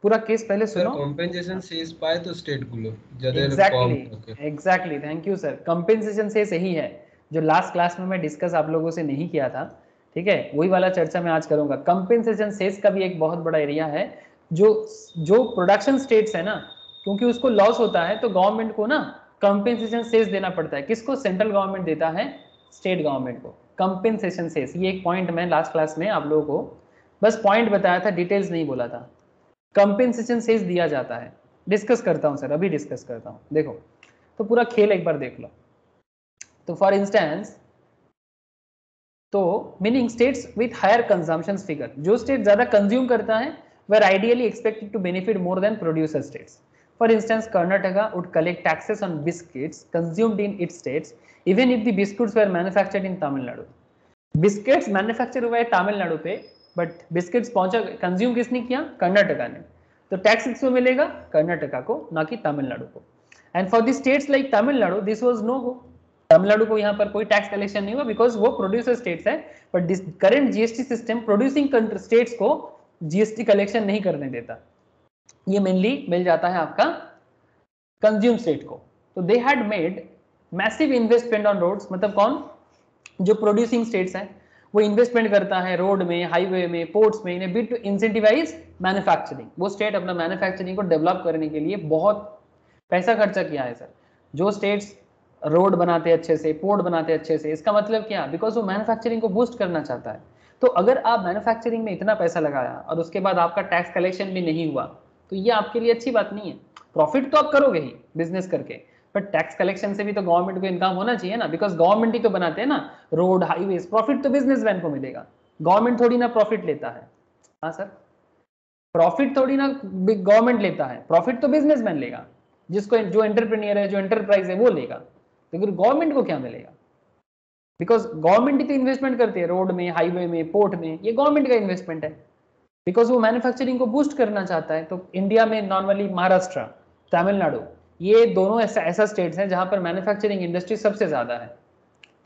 पूरा केस पहले স্যার सुनो। কম্পেনসেশন শেষ পায় তো স্টেটগুলো যাদের কম एग्जैक्टली থাকে। Exactly, thank you sir. Compensation से सही है, जो लास्ट क्लास में मैं डिस्कस आप लोगों से नहीं किया था, ठीक है, वही वाला चर्चा मैं आज करूंगा। कंपेंसेशन सेस का भी एक बहुत बड़ा एरिया है, जो जो प्रोडक्शन स्टेट्स है ना, क्योंकि उसको लॉस होता है तो गवर्नमेंट को ना कंपेंसेशन सेस देना पड़ता है। किसको? सेंट्रल गवर्नमेंट देता है स्टेट गवर्नमेंट को कंपेंसेशन सेस। ये एक पॉइंट मैं लास्ट क्लास में आप लोगों को बस पॉइंट बताया था, डिटेल्स नहीं बोला था। कंपेंसेशन सेस दिया जाता है। डिस्कस करता हूं सर, अभी डिस्कस करता हूं। देखो तो पूरा खेल एक बार देख लो। तो फॉर इंस्टेंस, तो meaning states with higher consumption figure, जो स्टेट ज्यादा कंज्यूम करता है were ideally expected to benefit more than producer states. For instance, Karnataka would collect taxes on biscuits consumed in its states even if the biscuits were manufactured in Tamil Nadu. Biscuits manufacture हुआ है तमिलनाडु पे, but biscuits पहुंचा, consume किसने किया? कर्नाटका ने। तो tax किसको मिलेगा? कर्नाटका को, ना कि तमिलनाडु को। And for the states like Tamil Nadu this was no go. Tamil Nadu को यहाँ पर कोई टैक्स कलेक्शन नहीं हुआ बिकॉज वो प्रोड्यूसर स्टेट्स है, but this current GST system producing states को जीएसटी कलेक्शन नहीं करने देता। ये मेनली मिल जाता है आपका कंज्यूम स्टेट को। तो they had made massive investment on roads, मतलब कौन? जो प्रोड्यूसिंग स्टेट्स हैं वो इन्वेस्टमेंट करता है रोड में, हाईवे में, पोर्ट्स में, इन बिट टू इंसेंटिवाइज मैन्युफैक्चरिंग। वो स्टेट अपना मैन्युफैक्चरिंग को डेवलप करने के लिए बहुत पैसा खर्चा किया है सर। जो स्टेट्स रोड बनाते हैं अच्छे से, पोर्ट बनाते हैं अच्छे से, इसका मतलब क्या? बिकॉज वो मैन्युफैक्चरिंग को बूस्ट करना चाहता है। तो अगर आप मैन्युफैक्चरिंग में इतना पैसा लगाया और उसके बाद आपका टैक्स कलेक्शन भी नहीं हुआ, तो ये आपके लिए अच्छी बात नहीं है। प्रॉफिट तो आप करोगे ही बिजनेस करके, बट टैक्स कलेक्शन से भी तो गवर्नमेंट को इनकम होना चाहिए ना, बिकॉज गवर्नमेंट ही तो बनाते हैं ना रोड, हाईवेज। प्रॉफिट तो बिजनेसमैन को मिलेगा, गवर्नमेंट थोड़ी ना प्रॉफिट लेता है। हाँ सर, प्रॉफिट थोड़ी ना गवर्नमेंट लेता है, प्रॉफिट तो बिजनेसमैन लेगा, जिसको जो एंटरप्रेन्योर है, जो एंटरप्राइज है, वो लेगा। लेकिन गवर्नमेंट को क्या मिलेगा? बिकॉज गवर्नमेंट ही तो इन्वेस्टमेंट करती है रोड में, हाईवे में, पोर्ट में, ये गवर्नमेंट का इन्वेस्टमेंट है, बिकॉज वो मैन्युफैक्चरिंग को बूस्ट करना चाहता है। तो इंडिया में नॉर्मली महाराष्ट्र, तमिलनाडु, ये दोनों ऐसा स्टेट्स हैं जहां पर मैन्युफैक्चरिंग इंडस्ट्री सबसे ज्यादा है,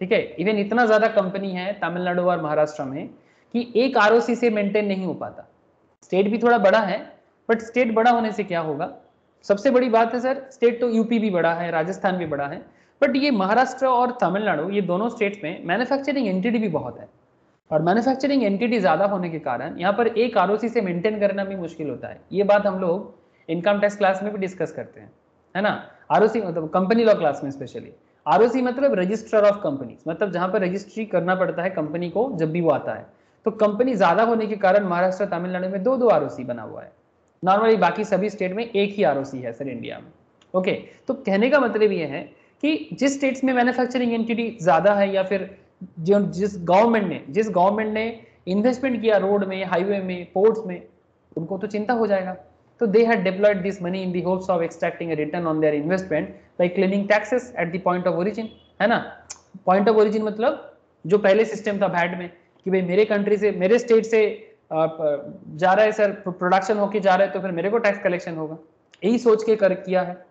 ठीक है। इवन इतना ज्यादा कंपनी है तमिलनाडु और महाराष्ट्र में कि एक आरओसी से मेंटेन नहीं हो पाता। स्टेट भी थोड़ा बड़ा है, बट स्टेट बड़ा होने से क्या होगा? सबसे बड़ी बात है सर, स्टेट तो यूपी भी बड़ा है, राजस्थान भी बड़ा है, बट ये महाराष्ट्र और तमिलनाडु, ये दोनों स्टेट्स में मैन्युफैक्चरिंग एंटिटी भी बहुत है। और मैन्युफैक्चरिंग एंटिटी ज्यादा होने के कारण यहाँ पर एक आरओसी से मेंटेन करना भी मुश्किल होता है। ये बात हम लोग इनकम टैक्स क्लास में भी डिस्कस करते हैं, है ना। आरओसी मतलब कंपनी लॉ क्लास में स्पेशली। आरओसी मतलब रजिस्ट्रार ऑफ कंपनीज, मतलब जहां पर रजिस्ट्री करना पड़ता है कंपनी को जब भी वो आता है। तो कंपनी ज्यादा होने के कारण महाराष्ट्र, तमिलनाडु में दो आरओसी बना हुआ है। नॉर्मली बाकी सभी स्टेट में एक ही आरओसी है सर इंडिया में। ओके, तो कहने का मतलब ये है कि जिस स्टेट्स में मैन्युफैक्चरिंग एंटिटी ज्यादा है, या फिर जिस गवर्नमेंट ने इन्वेस्टमेंट किया रोड में, हाईवे में, पोर्ट्स में, उनको तो चिंता हो जाएगा। तो they had deployed this money in the hopes of extracting a return on their investment by claiming taxes at the point of origin, है ना। पॉइंट ऑफ ओरिजिन मतलब जो पहले सिस्टम था वैट में, कि भाई मेरे कंट्री से, मेरे स्टेट से जा रहा है सर, प्रोडक्शन होके जा रहा है, तो फिर मेरे को टैक्स कलेक्शन होगा। यही सोच के कर किया है।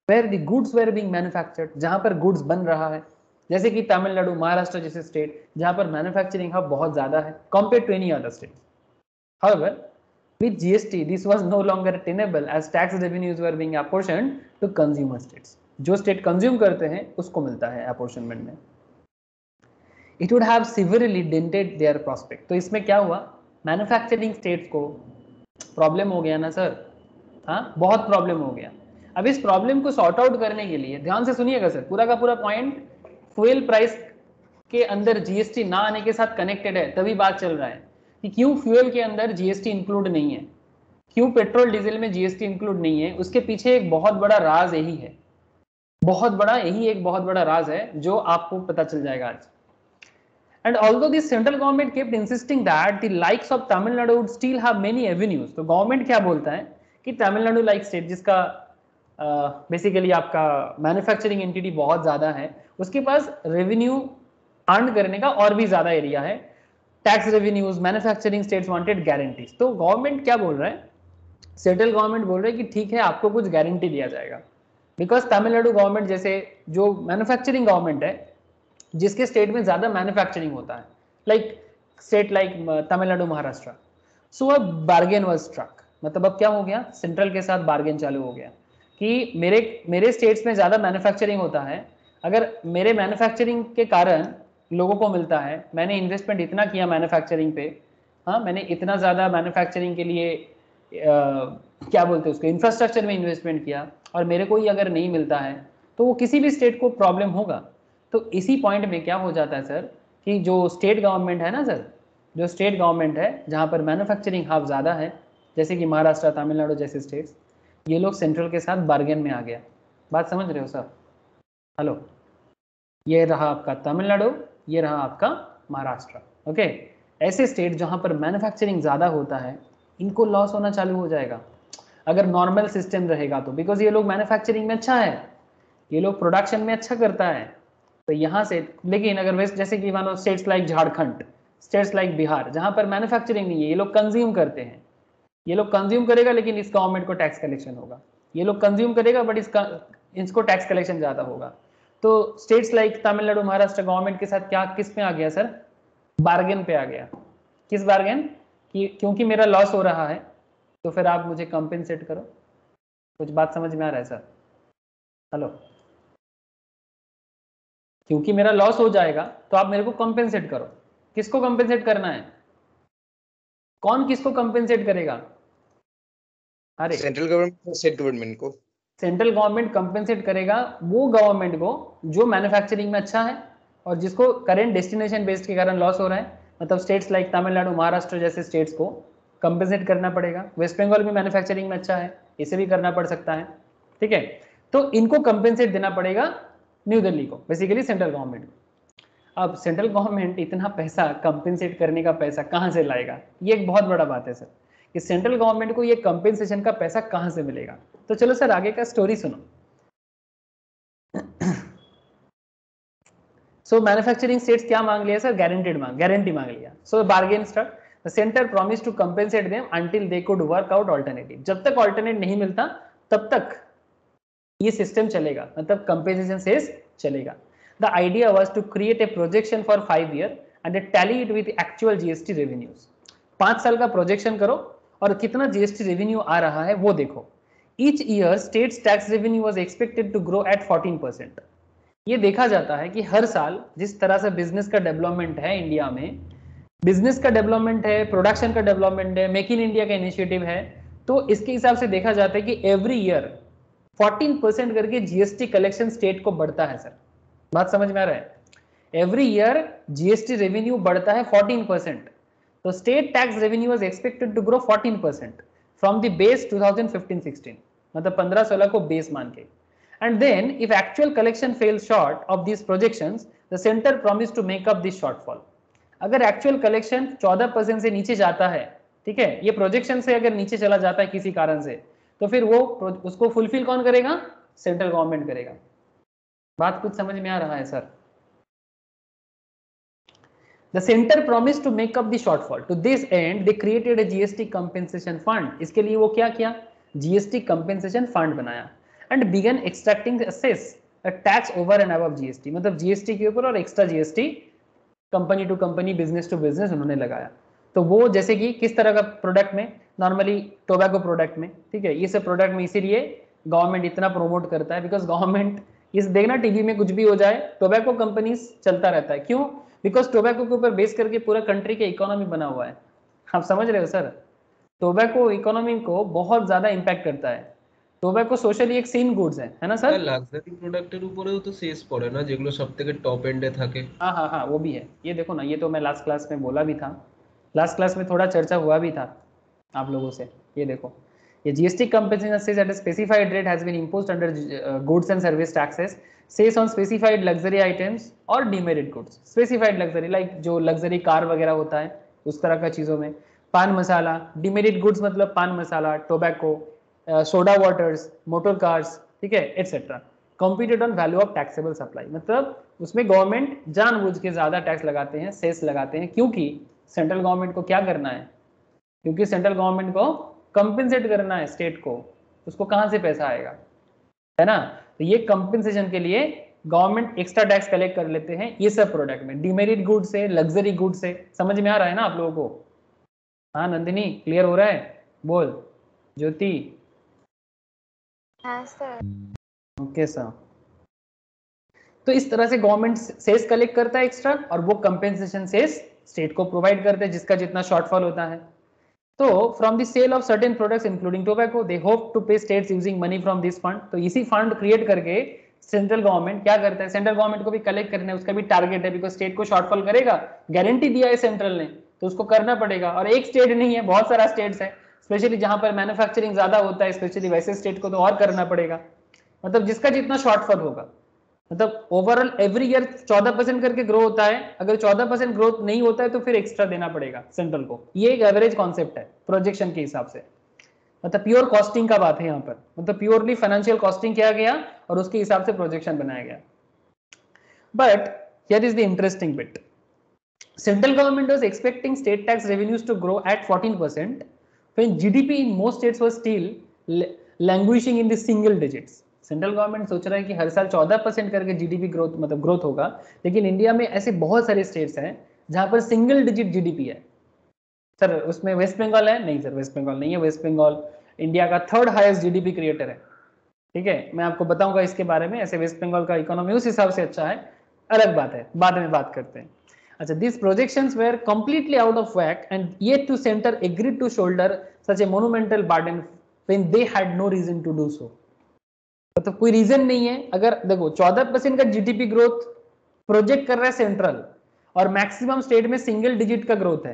Where the goods were being manufactured, जहां पर गुड्स बन रहा है, जैसे कि तमिलनाडु, महाराष्ट्र जैसे स्टेट जहां पर मैन्युफैक्चरिंग हब बहुत ज्यादा है compare to any other state. However, with GST, this was no longer tenable as tax revenues were being apportioned to consumer states. जो स्टेट कंज्यूम करते हैं उसको मिलता है apportionment में। It would have severely dented their prospect. तो इसमें क्या हुआ? मैन्युफैक्चरिंग स्टेट्स को प्रॉब्लम हो गया ना सर, हाँ बहुत प्रॉब्लम हो गया। अब इस प्रॉब्लम को सॉर्ट आउट करने के लिए ध्यान से सुनिएगा सर, पूरा का पूरा पॉइंट फ्यूल प्राइस के अंदर जीएसटी ना आने के साथ कनेक्टेड है, तभी बात चल रहा है कि क्यों फ्यूल के अंदर जीएसटी इंक्लूड नहीं है, क्यों पेट्रोल डीजल में जीएसटी इंक्लूड नहीं है। उसके पीछे एक बहुत बड़ा राज यही है, एक बहुत बड़ा राज है जो आपको पता चल जाएगा आज। And although the central government kept insisting that the likes of Tamil Nadu would still have many avenues, तो गवर्नमेंट क्या बोलता है कि तमिलनाडु लाइक स्टेट जिसका बेसिकली आपका मैन्युफैक्चरिंग एंटिटी बहुत ज़्यादा है, उसके पास रेवेन्यू अर्न करने का और भी ज़्यादा एरिया है, tax revenues, manufacturing states wanted guarantees. तो गवर्नमेंट क्या बोल रहा है, सेंट्रल गवर्नमेंट बोल रहा है कि ठीक है आपको कुछ गारंटी दिया जाएगा, बिकॉज तमिलनाडु गवर्नमेंट जैसे जो मैन्युफैक्चरिंग गवर्नमेंट है, जिसके स्टेट में ज़्यादा मैन्युफैक्चरिंग होता है, like state like Tamil Nadu, Maharashtra, so a bargain was struck. मतलब अब क्या हो गया, सेंट्रल के साथ बार्गेन चालू हो गया कि मेरे स्टेट्स में ज़्यादा मैन्युफैक्चरिंग होता है, अगर मेरे मैन्युफैक्चरिंग के कारण लोगों को मिलता है, मैंने इन्वेस्टमेंट इतना किया मैन्युफैक्चरिंग पे, हाँ मैंने इतना ज़्यादा मैन्युफैक्चरिंग के लिए क्या बोलते हैं उसको, इंफ्रास्ट्रक्चर में इन्वेस्टमेंट किया, और मेरे को ही अगर नहीं मिलता है तो वो किसी भी स्टेट को प्रॉब्लम होगा। तो इसी पॉइंट में क्या हो जाता है सर, कि जो स्टेट गवर्नमेंट है ना सर, जो स्टेट गवर्नमेंट है जहाँ पर मैन्युफैक्चरिंग हब ज़्यादा है, जैसे कि महाराष्ट्र, तमिलनाडु जैसे स्टेट्स, ये लोग सेंट्रल के साथ बार्गेन में आ गया। बात समझ रहे हो सर? हेलो, ये रहा आपका तमिलनाडु, ये रहा आपका महाराष्ट्र, ओके। ऐसे स्टेट जहाँ पर मैन्युफैक्चरिंग ज़्यादा होता है, इनको लॉस होना चालू हो जाएगा अगर नॉर्मल सिस्टम रहेगा तो, बिकॉज ये लोग मैन्युफैक्चरिंग में अच्छा है, ये लोग प्रोडक्शन में अच्छा करता है, तो यहाँ से। लेकिन अगर वेस्ट जैसे कि मानो states like Jharkhand, states like Bihar, जहाँ पर मैन्युफैक्चरिंग नहीं है, ये लोग कंज्यूम करते हैं, ये लोग कंज्यूम करेगा लेकिन इस गवर्नमेंट को टैक्स कलेक्शन होगा, ये लोग कंज्यूम करेगा बट इसको टैक्स कलेक्शन ज़्यादा होगा। तो states like Tamil Nadu, Maharashtra government के साथ क्या किस पे आ गया सर, बार्गेन पे आ गया। किस बार्गेन? कि क्योंकि मेरा लॉस हो रहा है तो फिर आप मुझे कंपेंसेट करो। कुछ बात समझ में आ रहा है सर? हेलो, क्योंकि मेरा लॉस हो जाएगा तो आप मेरे को कंपेंसेट करो। किसको कंपेंसेट करना है? कौन किसको कंपेंसेट करेगा? अरे सेंट्रल गवर्नमेंट, स्टेट गवर्नमेंट को। सेंट्रल गवर्नमेंट कंपेंसेट करेगा वो गवर्नमेंट को जो मैन्युफैक्चरिंग में अच्छा है और जिसको करेंट डेस्टिनेशन बेस्ड के कारण लॉस हो रहा है। मतलब स्टेट्स लाइक तमिलनाडु, महाराष्ट्र जैसे स्टेट्स को कंपेंसेट करना पड़ेगा। वेस्ट बंगाल भी मैन्युफैक्चरिंग में अच्छा है, इसे भी करना पड़ सकता है, ठीक है। तो इनको कंपेंसेट देना पड़ेगा न्यू दिल्ली को, बेसिकली सेंट्रल गवर्नमेंट को। अब सेंट्रल गवर्नमेंट इतना पैसा कंपेंसेट करने का पैसा कहाँ से लाएगा, ये एक बहुत बड़ा बात है सर, कि सेंट्रल गवर्नमेंट को ये कंपेंसेशन का पैसा कहाँ से मिलेगा। तो चलो सर आगे का स्टोरी सुनो। सो मैन्युफैक्चरिंग स्टेट्स क्या मांग लिया सर? गारंटी मांग लिया। So bargain start, the centre promise to compensate them until they could work out alternative. जब तक अल्टरनेट नहीं मिलता तब तक ये सिस्टम चलेगा, मतलब कंपेंसेशन सेस चलेगा। The idea was to create a projection for 5 year and tally it with actual GST revenues. 5 साल का प्रोजेक्शन करो और कितना जीएसटी रेवेन्यू आ रहा है वो देखो। Each year states tax revenue was expected to grow at 14%। ये देखा जाता है कि हर साल जिस तरह से बिजनेस का डेवलपमेंट है इंडिया में, बिजनेस का डेवलपमेंट है, प्रोडक्शन का डेवलपमेंट है, मेक इन इंडिया का इनिशिएटिव है, तो इसके हिसाब से देखा जाता है कि एवरी ईयर 14% करके जीएसटी कलेक्शन स्टेट को बढ़ता है सर। बात समझ में आ रहा है? एवरी ईयर जीएसटी रेवेन्यू बढ़ता है 14%। तो state tax revenue was expected to grow 14% from the base 2015-16, मतलब 15-16 को बेस मान के। And then if actual collection fails short of these projections, the center promised to make up this shortfall. अगर actual collection 14% से नीचे जाता है, ठीक है, ये प्रोजेक्शन से अगर नीचे चला जाता है किसी कारण से, तो फिर वो उसको फुलफिल कौन करेगा? सेंट्रल गवर्नमेंट करेगा। बात कुछ समझ में आ रहा है sir? The center promised to make up the shortfall. To this end, they created a GST compensation fund. इसके लिए वो क्या किया? GST compensation fund बनाया and began extracting assess a tax over and above GST. मतलब GST के ऊपर और extra GST company to company, business to business उन्होंने लगाया। तो वो जैसे कि किस तरह का प्रोडक्ट में, नॉर्मली टोबैको प्रोडक्ट में, ठीक है, ये सब प्रोडक्ट में इसीलिए गवर्नमेंट इतना प्रोमोट करता है, बिकॉज गवर्नमेंट इस देखना टीवी में कुछ भी हो जाए, टोबैको कंपनीज चलता रहता है। क्यों? बिकॉज टोबैको के ऊपर बेस करके पूरा कंट्री का इकोनॉमी बना हुआ है। आप समझ रहे हो सर? टोबैको इकोनॉमी को बहुत ज्यादा इम्पैक्ट करता है। टोबैको सोशली एक सीन गुड्स है ना सर? লাক্সারি প্রোডাক্টের উপরেও তো সেস পড়ে না, যেগুলো সবথেকে টপ এন্ডে থাকে। हाँ हाँ हाँ, वो भी है। ये देखो ना, ये तो मैं लास्ट क्लास में बोला भी था, लास्ट क्लास में थोड़ा चर्चा हुआ भी था आप लोगों से। ये देखो, ये GST compensation cess at a specified rate has been imposed under goods and service taxes cess on specified luxury items और demerit goods. Specified luxury like जो लग्जरी कार वगैरह होता है उस तरह का चीज़ों में। पान मसाला, डिमेरिट गुड्स मतलब paan masala, tobacco, soda waters, motor cars, ठीक है, etcetera, computed on value of taxable supply. मतलब उसमें गवर्नमेंट जानबूझ के ज्यादा टैक्स लगाते हैं, सेस लगाते हैं, क्योंकि सेंट्रल गवर्नमेंट को क्या करना है, क्योंकि सेंट्रल गवर्नमेंट को कंपेंसेट करना है स्टेट को, उसको कहां से पैसा आएगा, है ना। तो ये कंपेंसेशन के लिए गवर्नमेंट एक्स्ट्रा टैक्स कलेक्ट कर लेते हैं ये सब प्रोडक्ट में, डिमेरिट गुड से, लग्जरी गुड से। समझ में आ रहा है ना आप लोगों को? हाँ नंदिनी, क्लियर हो रहा है? बोल ज्योति। हाँ सर। Okay sir. तो इस तरह से गवर्नमेंट सेस कलेक्ट करता है एक्स्ट्रा, और वो कंपेंसेशन सेस स्टेट को प्रोवाइड करते हैं जिसका जितना शॉर्टफॉल होता है। तो from the sale of certain products including tobacco they hope to pay states using money from this fund. तो इसी फंड क्रिएट करके सेंट्रल गवर्नमेंट क्या करता है, सेंट्रल गवर्नमेंट को भी कलेक्ट करना है, उसका भी टारगेट है, बिकॉज स्टेट को शॉर्टफॉल करेगा, गारंटी दिया है सेंट्रल ने, तो उसको करना पड़ेगा। और एक स्टेट नहीं है, बहुत सारा स्टेट्स है, स्पेशली जहां पर मैन्युफैक्चरिंग ज्यादा होता है, स्पेशली वैसे स्टेट को तो और करना पड़ेगा। मतलब जिसका जितना शॉर्टफॉल होगा, मतलब ओवरऑल एवरी ईयर 14% करके ग्रो होता है, अगर 14% ग्रोथ नहीं होता है तो फिर एक्स्ट्रा देना पड़ेगा सेंट्रल को। ये एक एवरेज कॉन्सेप्ट है प्रोजेक्शन के हिसाब से, मतलब प्योर कॉस्टिंग का बात है यहाँ पर, मतलब प्योरली फाइनेंशियल कॉस्टिंग किया गया और उसके हिसाब से प्रोजेक्शन बनाया गया। But here is the interesting bit, central government was expecting state tax revenues to grow at 14% when GDP in most states was still languishing in the single digits। Central government सोच रहा है कि हर साल 14% करके GDP growth, मतलब growth होगा, लेकिन India में ऐसे बहुत सारे स्टेट्स हैं जहां पर सिंगल डिजिट जीडीपी है। सर उसमें वेस्ट बंगाल है? नहीं सर, वेस्ट बंगाल नहीं है। वेस्ट बंगाल इंडिया का 3rd हाईएस्ट जीडीपी क्रिएटर है, ठीक है, मैं आपको बताऊंगा इसके बारे में। ऐसे वेस्ट बंगाल का इकोनॉमी उस हिसाब से अच्छा है, अलग बात है, बाद में बात करते हैं। अच्छा, these projections were completely out of whack and yet to center agreed to shoulder such a monumental burden when they had no reason to do so। तो कोई रीजन नहीं है। अगर देखो 14% का जीडीपी ग्रोथ प्रोजेक्ट कर रहा है सेंट्रल, और मैक्सिमम स्टेट में सिंगल डिजिट का ग्रोथ है,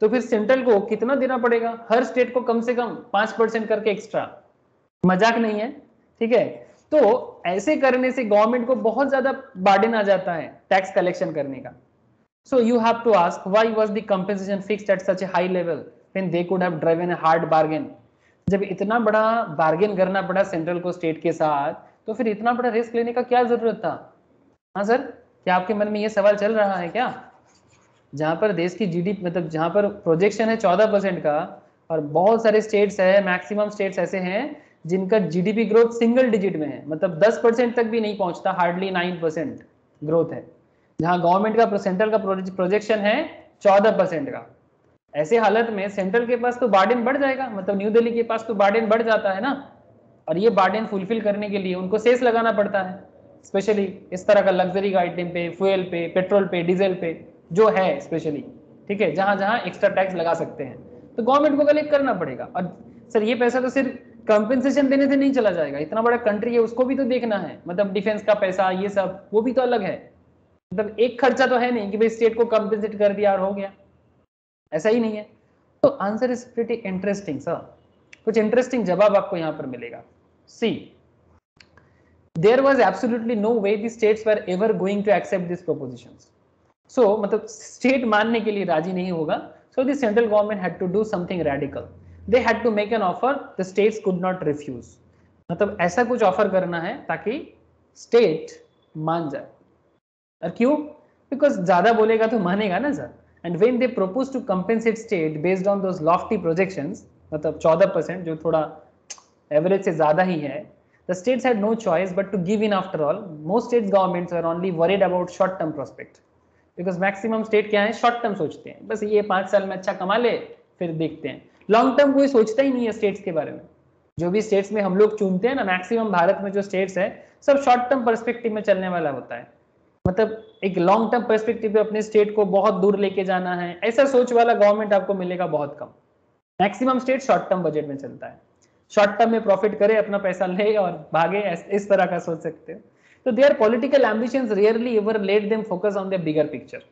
तो फिर सेंट्रल को कितना देना पड़ेगा? हर स्टेट को कम से कम 5% करके एक्स्ट्रा, मजाक नहीं है, ठीक है। तो ऐसे करने से गवर्नमेंट को बहुत ज्यादा बर्डन आ जाता है टैक्स कलेक्शन करने का। So you have to ask, why was the compensation fixed at such a high level when they could have driven a hard bargain? जब इतना बड़ा बार्गेन करना पड़ा सेंट्रल को स्टेट के साथ, तो फिर इतना बड़ा रिस्क लेने का क्या जरूरत था? हाँ सर, क्या आपके मन में ये सवाल चल रहा है क्या? जहां पर देश की जीडीपी, मतलब जहां पर प्रोजेक्शन है 14% का, और बहुत सारे स्टेट्स है, मैक्सिमम स्टेट्स ऐसे हैं जिनका जीडीपी ग्रोथ सिंगल डिजिट में है, मतलब 10% तक भी नहीं पहुंचता, हार्डली 9% ग्रोथ है, जहां गवर्नमेंट का सेंट्रल का प्रोजेक्शन है 14% का। ऐसे हालत में सेंट्रल के पास तो बार्डन बढ़ जाएगा, मतलब न्यू दिल्ली के पास तो बार्डन बढ़ जाता है ना, और ये बार्डन फुलफिल करने के लिए उनको सेस लगाना पड़ता है, स्पेशली इस तरह का लग्जरी का आइटम पे, फ्यूल पे, पेट्रोल पे, डीजल पे जो है स्पेशली, ठीक है, जहां जहां एक्स्ट्रा टैक्स लगा सकते हैं, तो गवर्नमेंट को कलेक्ट करना पड़ेगा। और सर ये पैसा तो सिर्फ कंपेंसेशन देने से नहीं चला जाएगा, इतना बड़ा कंट्री है उसको भी तो देखना है, मतलब डिफेंस का पैसा ये सब वो भी तो अलग है, मतलब एक खर्चा तो है नहीं कि भाई स्टेट को कंपेंसेट कर दिया और हो गया, ऐसा ही नहीं है। तो answer is pretty interesting sir, कुछ इंटरेस्टिंग जवाब आपको यहां पर मिलेगा। See, there was absolutely no way the states were ever going to accept this propositions. So मतलब स्टेट मानने के लिए राजी नहीं होगा, so the central government had to do something radical, they had to make an offer the states could not refuse. मतलब ऐसा कुछ ऑफर करना है ताकि स्टेट मान जाए। और क्यों? बिकॉज ज्यादा बोलेगा तो मानेगा ना sir. And when they propose to compensate state based on those lofty projections, मतलब 14% जो थोड़ा एवरेज से ज्यादा ही है, the states had no choice but to give in. After all, most states governments were only worried about short term prospect, because maximum state क्या है, short term सोचते हैं, बस ये 5 साल में अच्छा कमा ले फिर देखते हैं, लॉन्ग टर्म कोई सोचता ही नहीं है स्टेट्स के बारे में। जो भी स्टेट्स में हम लोग चुनते हैं ना, मैक्सिमम भारत में जो स्टेट्स है सब शॉर्ट टर्म पर्सपेक्टिव में चलने वाला होता है, मतलब एक लॉन्ग टर्म पर्सपेक्टिव पे अपने स्टेट को बहुत दूर लेके जाना है, ऐसा सोच वाला गवर्नमेंट आपको मिलेगा बहुत कम। Maximum state short term budget में चलता है, शॉर्ट टर्म में प्रॉफिट करे, अपना पैसा ले और भागे, इस तरह का सोच सकते हो। तो there political ambitions rarely ever let them focus on the bigger picture.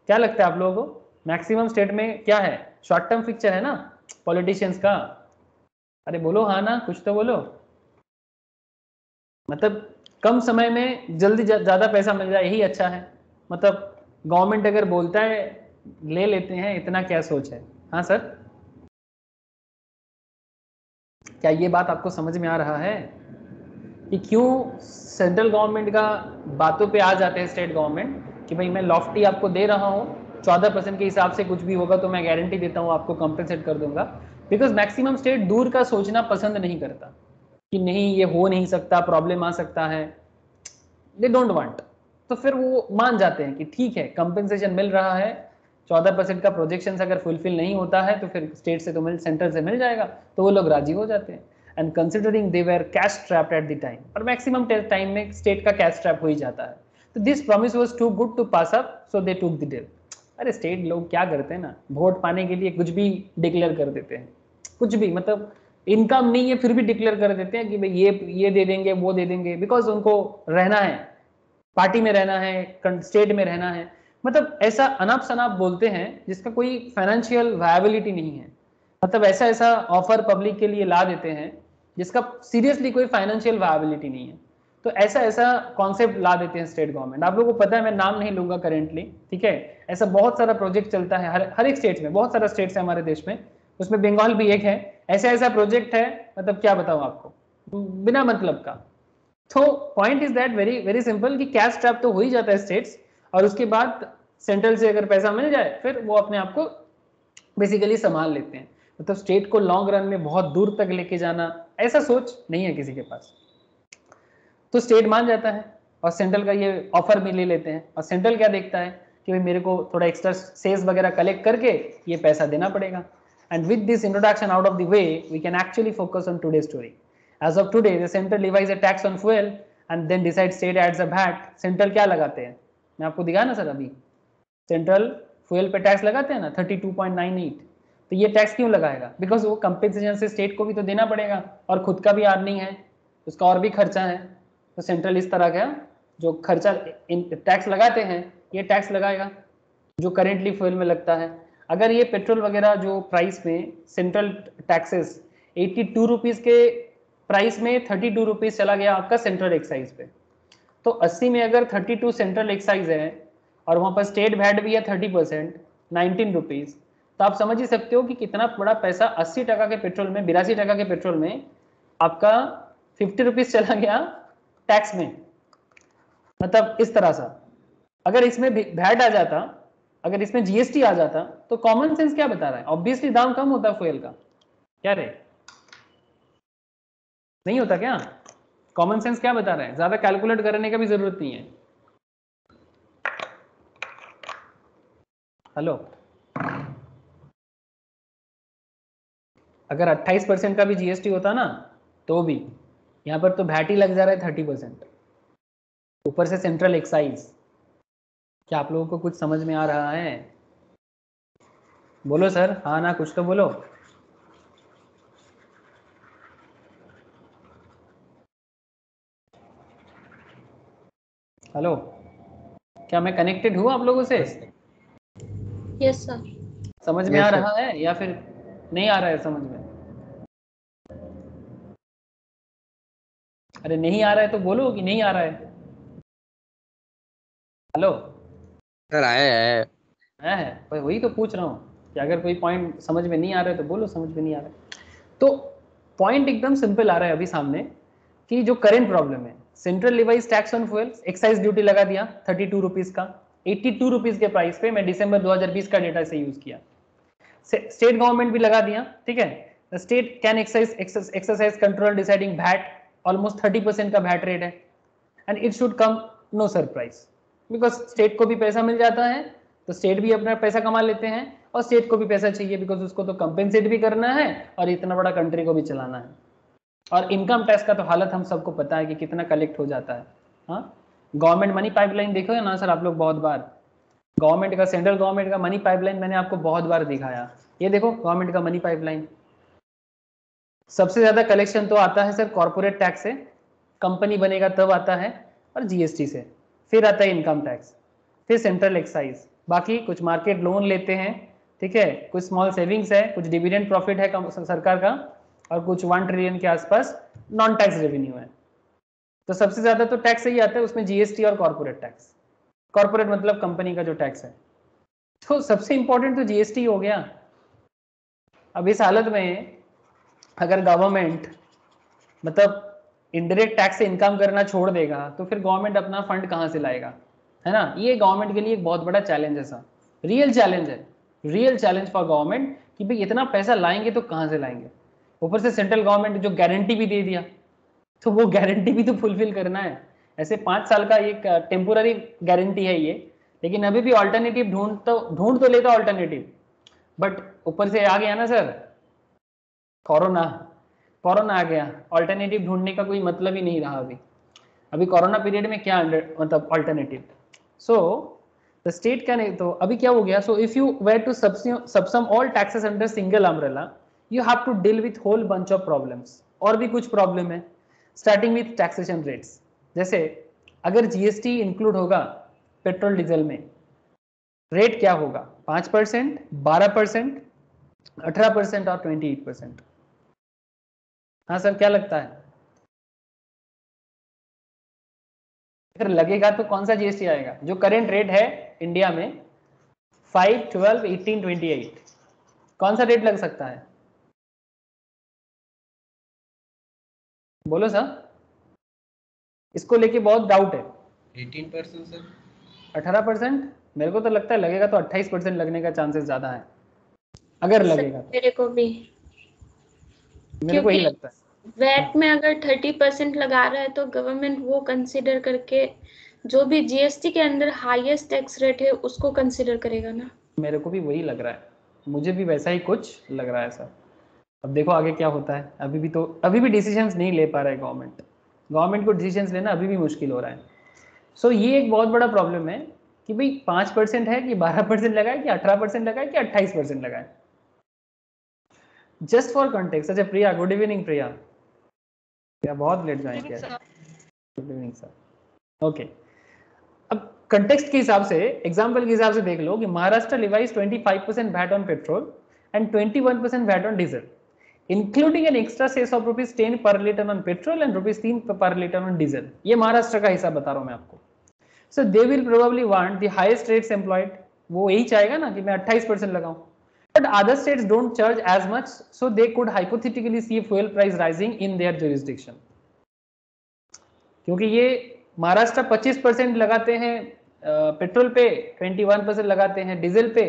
क्या लगता है आप लोगों को, मैक्सिमम स्टेट में क्या है, शॉर्ट टर्म पिक्चर है ना पॉलिटिशियंस का? अरे बोलो हाँ ना, कुछ तो बोलो। मतलब कम समय में जल्दी ज्यादा पैसा मिल जाए, यही अच्छा है, मतलब गवर्नमेंट अगर बोलता है ले लेते हैं, इतना क्या सोच है? हाँ सर, क्या ये बात आपको समझ में आ रहा है कि क्यों सेंट्रल गवर्नमेंट का बातों पे आ जाते हैं स्टेट गवर्नमेंट कि भाई मैं लॉफ्टी आपको दे रहा हूँ, 14% के हिसाब से कुछ भी होगा तो मैं गारंटी देता हूँ आपको कंपेंसेट कर दूंगा। बिकॉज मैक्सिमम स्टेट दूर का सोचना पसंद नहीं करता कि नहीं ये हो नहीं सकता, प्रॉब्लम आ सकता है, दे डोंट वांट। तो फिर वो मान जाते हैं कि ठीक है कंपेंसेशन मिल रहा है, 14% का प्रोजेक्शन अगर फुलफिल नहीं होता है तो फिर स्टेट से तो मिल, सेंटर से मिल जाएगा, तो वो लोग राजी हो जाते हैं। And considering they were cash trapped at the time, और मैक्सिमम टाइम में स्टेट का कैश ट्रैप हो ही जाता है, तो this promise was too good to pass up, so they took the deal. अरे स्टेट लोग क्या करते हैं ना, वोट पाने के लिए कुछ भी डिक्लेयर कर देते हैं, कुछ भी, मतलब इनकम नहीं है फिर भी डिक्लेयर कर देते हैं कि भाई ये दे देंगे वो दे देंगे, बिकॉज उनको रहना है, पार्टी में रहना है, स्टेट में रहना है। मतलब ऐसा अनाप शनाप बोलते हैं जिसका कोई फाइनेंशियल वायबिलिटी नहीं है, मतलब ऐसा ऐसा ऑफर पब्लिक के लिए ला देते हैं जिसका सीरियसली कोई फाइनेंशियल वायबिलिटी नहीं है। तो ऐसा ऐसा कॉन्सेप्ट ला देते हैं स्टेट गवर्नमेंट। आप लोगों को पता है, मैं नाम नहीं लूंगा करेंटली, ठीक है, ऐसा बहुत सारा प्रोजेक्ट चलता है हर एक स्टेट में, बहुत सारा स्टेट्स है हमारे देश में, उसमें बंगाल भी एक है। ऐसा ऐसा प्रोजेक्ट है, मतलब क्या बताऊं आपको, बिना मतलब का। तो point is that very very simple कि कैश ट्रैप तो हो ही जाता है स्टेट्स, और उसके बाद सेंट्रल से अगर पैसा मिल जाए फिर वो अपने आप को बेसिकली संभाल लेते हैं। मतलब स्टेट को लॉन्ग रन में बहुत दूर तक लेके जाना, ऐसा सोच नहीं है किसी के पास। तो स्टेट मान जाता है और सेंट्रल का ये ऑफर भी ले लेते हैं, और सेंट्रल क्या देखता है कि भाई मेरे को थोड़ा एक्स्ट्रा सेल्स वगैरह कलेक्ट करके ये पैसा देना पड़ेगा। And with this introduction out of the way we can actually focus on today story. As of today, the central levies a tax on fuel and then decides state adds a VAT. Central क्या लगाते हैं, मैं आपको दिखाया ना sir अभी, central fuel पे tax लगाते हैं ना 32.98। तो ये टैक्स क्यों लगाएगा, बिकॉज वो कंपेंसेशन से स्टेट को भी तो देना पड़ेगा, और खुद का भी अर्निंग है, उसका और भी खर्चा है। तो सेंट्रल इस तरह का जो खर्चा टैक्स लगाते हैं ये टैक्स लगाएगा जो करेंटली फ्यूल में लगता है। अगर ये पेट्रोल वगैरह जो प्राइस में सेंट्रल टैक्सेस 82 रुपीज़ के प्राइस में 32 रुपीज़ चला गया आपका सेंट्रल एक्साइज पे, तो 80 में अगर 32 सेंट्रल एक्साइज है और वहाँ पर स्टेट वैट भी है 30%, 19 रुपीज़, तो आप समझ ही सकते हो कि कितना बड़ा पैसा 80% के पेट्रोल में, 82% के पेट्रोल में आपका 50 रुपीज़ चला गया टैक्स में। मतलब इस तरह सा अगर इसमें वैट आ जाता, अगर इसमें जीएसटी आ जाता, तो कॉमन सेंस क्या बता रहा है, ऑब्वियसली दाम कम होता फ्यूल का, क्या रे नहीं होता क्या? कॉमन सेंस क्या बता रहे हैं, ज्यादा कैलकुलेट करने का भी जरूरत नहीं है। हेलो, अगर 28% का भी जीएसटी होता ना तो भी यहाँ पर तो वैट ही लग जा रहा है 30%, ऊपर से सेंट्रल एक्साइज। क्या आप लोगों को कुछ समझ में आ रहा है? बोलो सर, हाँ ना, कुछ तो बोलो। हेलो, क्या मैं कनेक्टेड हूँ आप लोगों से? Yes sir. समझ में आ रहा है या फिर नहीं आ रहा है समझ में? अरे नहीं आ रहा है तो बोलो कि नहीं आ रहा है। हेलो, सर आया है वही तो पूछ रहा हूँ कि अगर कोई पॉइंट समझ में नहीं आ रहा है तो बोलो समझ में नहीं आ रहा है। तो पॉइंट एकदम सिंपल आ रहा है अभी सामने कि जो करेंट प्रॉब्लम है, central levies tax on fuel, excise duty लगा दिया 32 रुपीज का, 82 रुपीज के प्राइस पे, मैं दिसंबर 2020 का डेटा से यूज किया। स्टेट गवर्नमेंट भी लगा दिया, ठीक है, the state can exercise control deciding VAT, almost 30% का वैट रेट है, and it should come no surprise, because state को भी पैसा मिल जाता है तो स्टेट भी अपना पैसा कमा लेते हैं, और स्टेट को भी पैसा चाहिए बिकॉज उसको तो कंपेंसेट भी करना है और इतना बड़ा कंट्री को भी चलाना है। और इनकम टैक्स का तो हालत हम सबको पता है कि कितना कलेक्ट हो जाता है। हाँ, गवर्नमेंट मनी पाइपलाइन देखो ना सर आप लोग बहुत बार, गवर्नमेंट का, सेंट्रल गवर्नमेंट का मनी पाइपलाइन मैंने आपको बहुत बार दिखाया। ये देखो गवर्नमेंट का मनी पाइपलाइन, सबसे ज्यादा कलेक्शन तो आता है सर कॉर्पोरेट टैक्स से, कंपनी बनेगा तब आता है, और जीएसटी से, फिर आता है इनकम टैक्स, फिर सेंट्रल एक्साइज, बाकी कुछ मार्केट लोन लेते हैं, ठीक है, कुछ स्मॉल सेविंग्स है, कुछ डिविडेंड प्रॉफिट है सरकार का, और कुछ 1 ट्रिलियन के आसपास नॉन टैक्स रेवेन्यू है। तो सबसे ज्यादा तो टैक्स यही आता है, उसमें जीएसटी और कॉर्पोरेट टैक्स, कॉर्पोरेट मतलब कंपनी का जो टैक्स है। तो सबसे इंपॉर्टेंट तो जीएसटी हो गया। अब इस हालत में अगर गवर्नमेंट मतलब इनडायरेक्ट टैक्स से इनकम करना छोड़ देगा तो फिर गवर्नमेंट अपना फंड कहाँ से लाएगा, है ना। ये गवर्नमेंट के लिए एक बहुत बड़ा चैलेंज है सर, रियल चैलेंज है, रियल चैलेंज फॉर गवर्नमेंट कि भाई इतना पैसा लाएंगे तो कहाँ से लाएंगे। ऊपर से सेंट्रल गवर्नमेंट जो गारंटी भी दे दिया तो वो गारंटी भी तो फुलफिल करना है। ऐसे 5 साल का एक टेम्पोररी गारंटी है ये, लेकिन अभी भी ऑल्टरनेटिव ढूंढ तो लेता ऑल्टरनेटिव, बट ऊपर से आ गया ना सर कोरोना, कोरोना आ गया, ऑल्टरनेटिव ढूंढने का कोई मतलब ही नहीं रहा अभी कोरोना पीरियड में क्या मतलब alternative. So the state can, तो अभी क्या हो गया, so if you were to subsume all taxes under single umbrella you have to deal with whole bunch of problems. और भी कुछ प्रॉब्लम है, स्टार्टिंग विथ टैक्सेशन रेट्स। जैसे अगर जीएसटी इंक्लूड होगा पेट्रोल डीजल में, रेट क्या होगा, 5%, 12%, 18% और 28%। हाँ सर क्या लगता है, अगर लगेगा तो कौन सा जीएसटी आएगा, जो करेंट रेट है इंडिया में 5, 12, 18, 28, कौन सा रेट लग सकता है, बोलो सर। इसको लेके बहुत डाउट है। 18% सर। 18%, मेरे को तो लगता है लगेगा तो 28% लगने का चांसेस ज्यादा है, अगर लगेगा तो। मेरे को भी, मेरे को यही लगता है। वैट में अगर 30% लगा रहा है तो गवर्नमेंट वो कंसिडर करके जो भी जीएसटी के अंदर हाईएस्ट टैक्स रेट है उसको कंसिडर करेगा ना। मेरे को भी वही लग रहा है, मुझे भी वैसा ही कुछ लग रहा है सर। अब देखो आगे क्या होता है, अभी भी डिसीजंस नहीं ले पा रहा है गवर्नमेंट को डिसीजंस लेना अभी भी मुश्किल हो रहा है। सो ये एक बहुत बड़ा प्रॉब्लम है कि भाई 5% है कि 12% लगाए कि 18% लगाए कि 28% लगाए। Just for context. अच्छा प्रिया, गुड इवनिंग प्रिया, बहुत लेट ज्वाइन किया। Good evening sir. ओके, अब कंटेक्स्ट के हिसाब से, एग्जाम्पल के हिसाब से देख लो कि Maharashtra levies 25% VAT on petrol and 21% VAT on diesel, including an extra cess of ₹10 per litre on petrol and ₹3 पर लीटर ऑन डीजल। ये महाराष्ट्र का हिसाब बता रहा हूं मैं आपको। So they will probably want the highest rates employed, वो यही चाहेगा ना कि मैं 28% लगाऊं, but other states don't charge as much, so they could hypothetically see fuel price rising in their jurisdiction. क्योंकि ये महाराष्ट्र 25% लगाते हैं पेट्रोल पे, 21% लगाते हैं डीजल पे,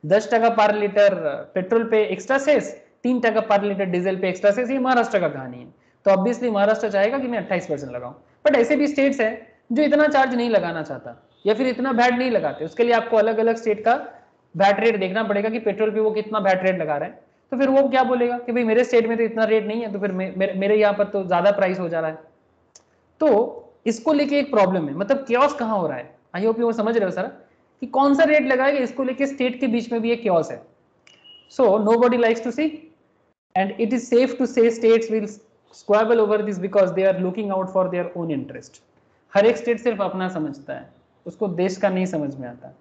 10% पर लीटर पेट्रोल पे एक्स्ट्रा सेस, 3% पर लीटर डीजल पे एक्स्ट्रा सेस, ये महाराष्ट्र का कहानी है। तो ऑब्वियसली महाराष्ट्र चाहेगा कि मैं 28% लगाऊं, बट ऐसे भी स्टेट्स हैं जो इतना चार्ज नहीं लगाना चाहता या फिर इतना वैट नहीं लगाते। उसके लिए आपको अलग अलग स्टेट का वैट रेट देखना पड़ेगा कि पेट्रोल पे वो कितना वैट रेट लगा रहे हैं। तो फिर वो क्या बोलेगा कि भाई मेरे स्टेट में तो इतना रेट नहीं है, तो फिर मेरे यहाँ पर तो ज्यादा प्राइस हो जा रहा है। तो इसको लेके एक प्रॉब्लम है, मतलब क्योस कहां हो रहा है। आई होप ये वो समझ रहे हो सर कि कौन सा रेट लगाएगा, इसको लेके स्टेट के बीच में भी एक क्योस है। So nobody likes to see and it is safe to say states will squabble over this because they are looking out for their own interest. हर एक स्टेट सिर्फ अपना समझता है, उसको देश का नहीं समझ में आता।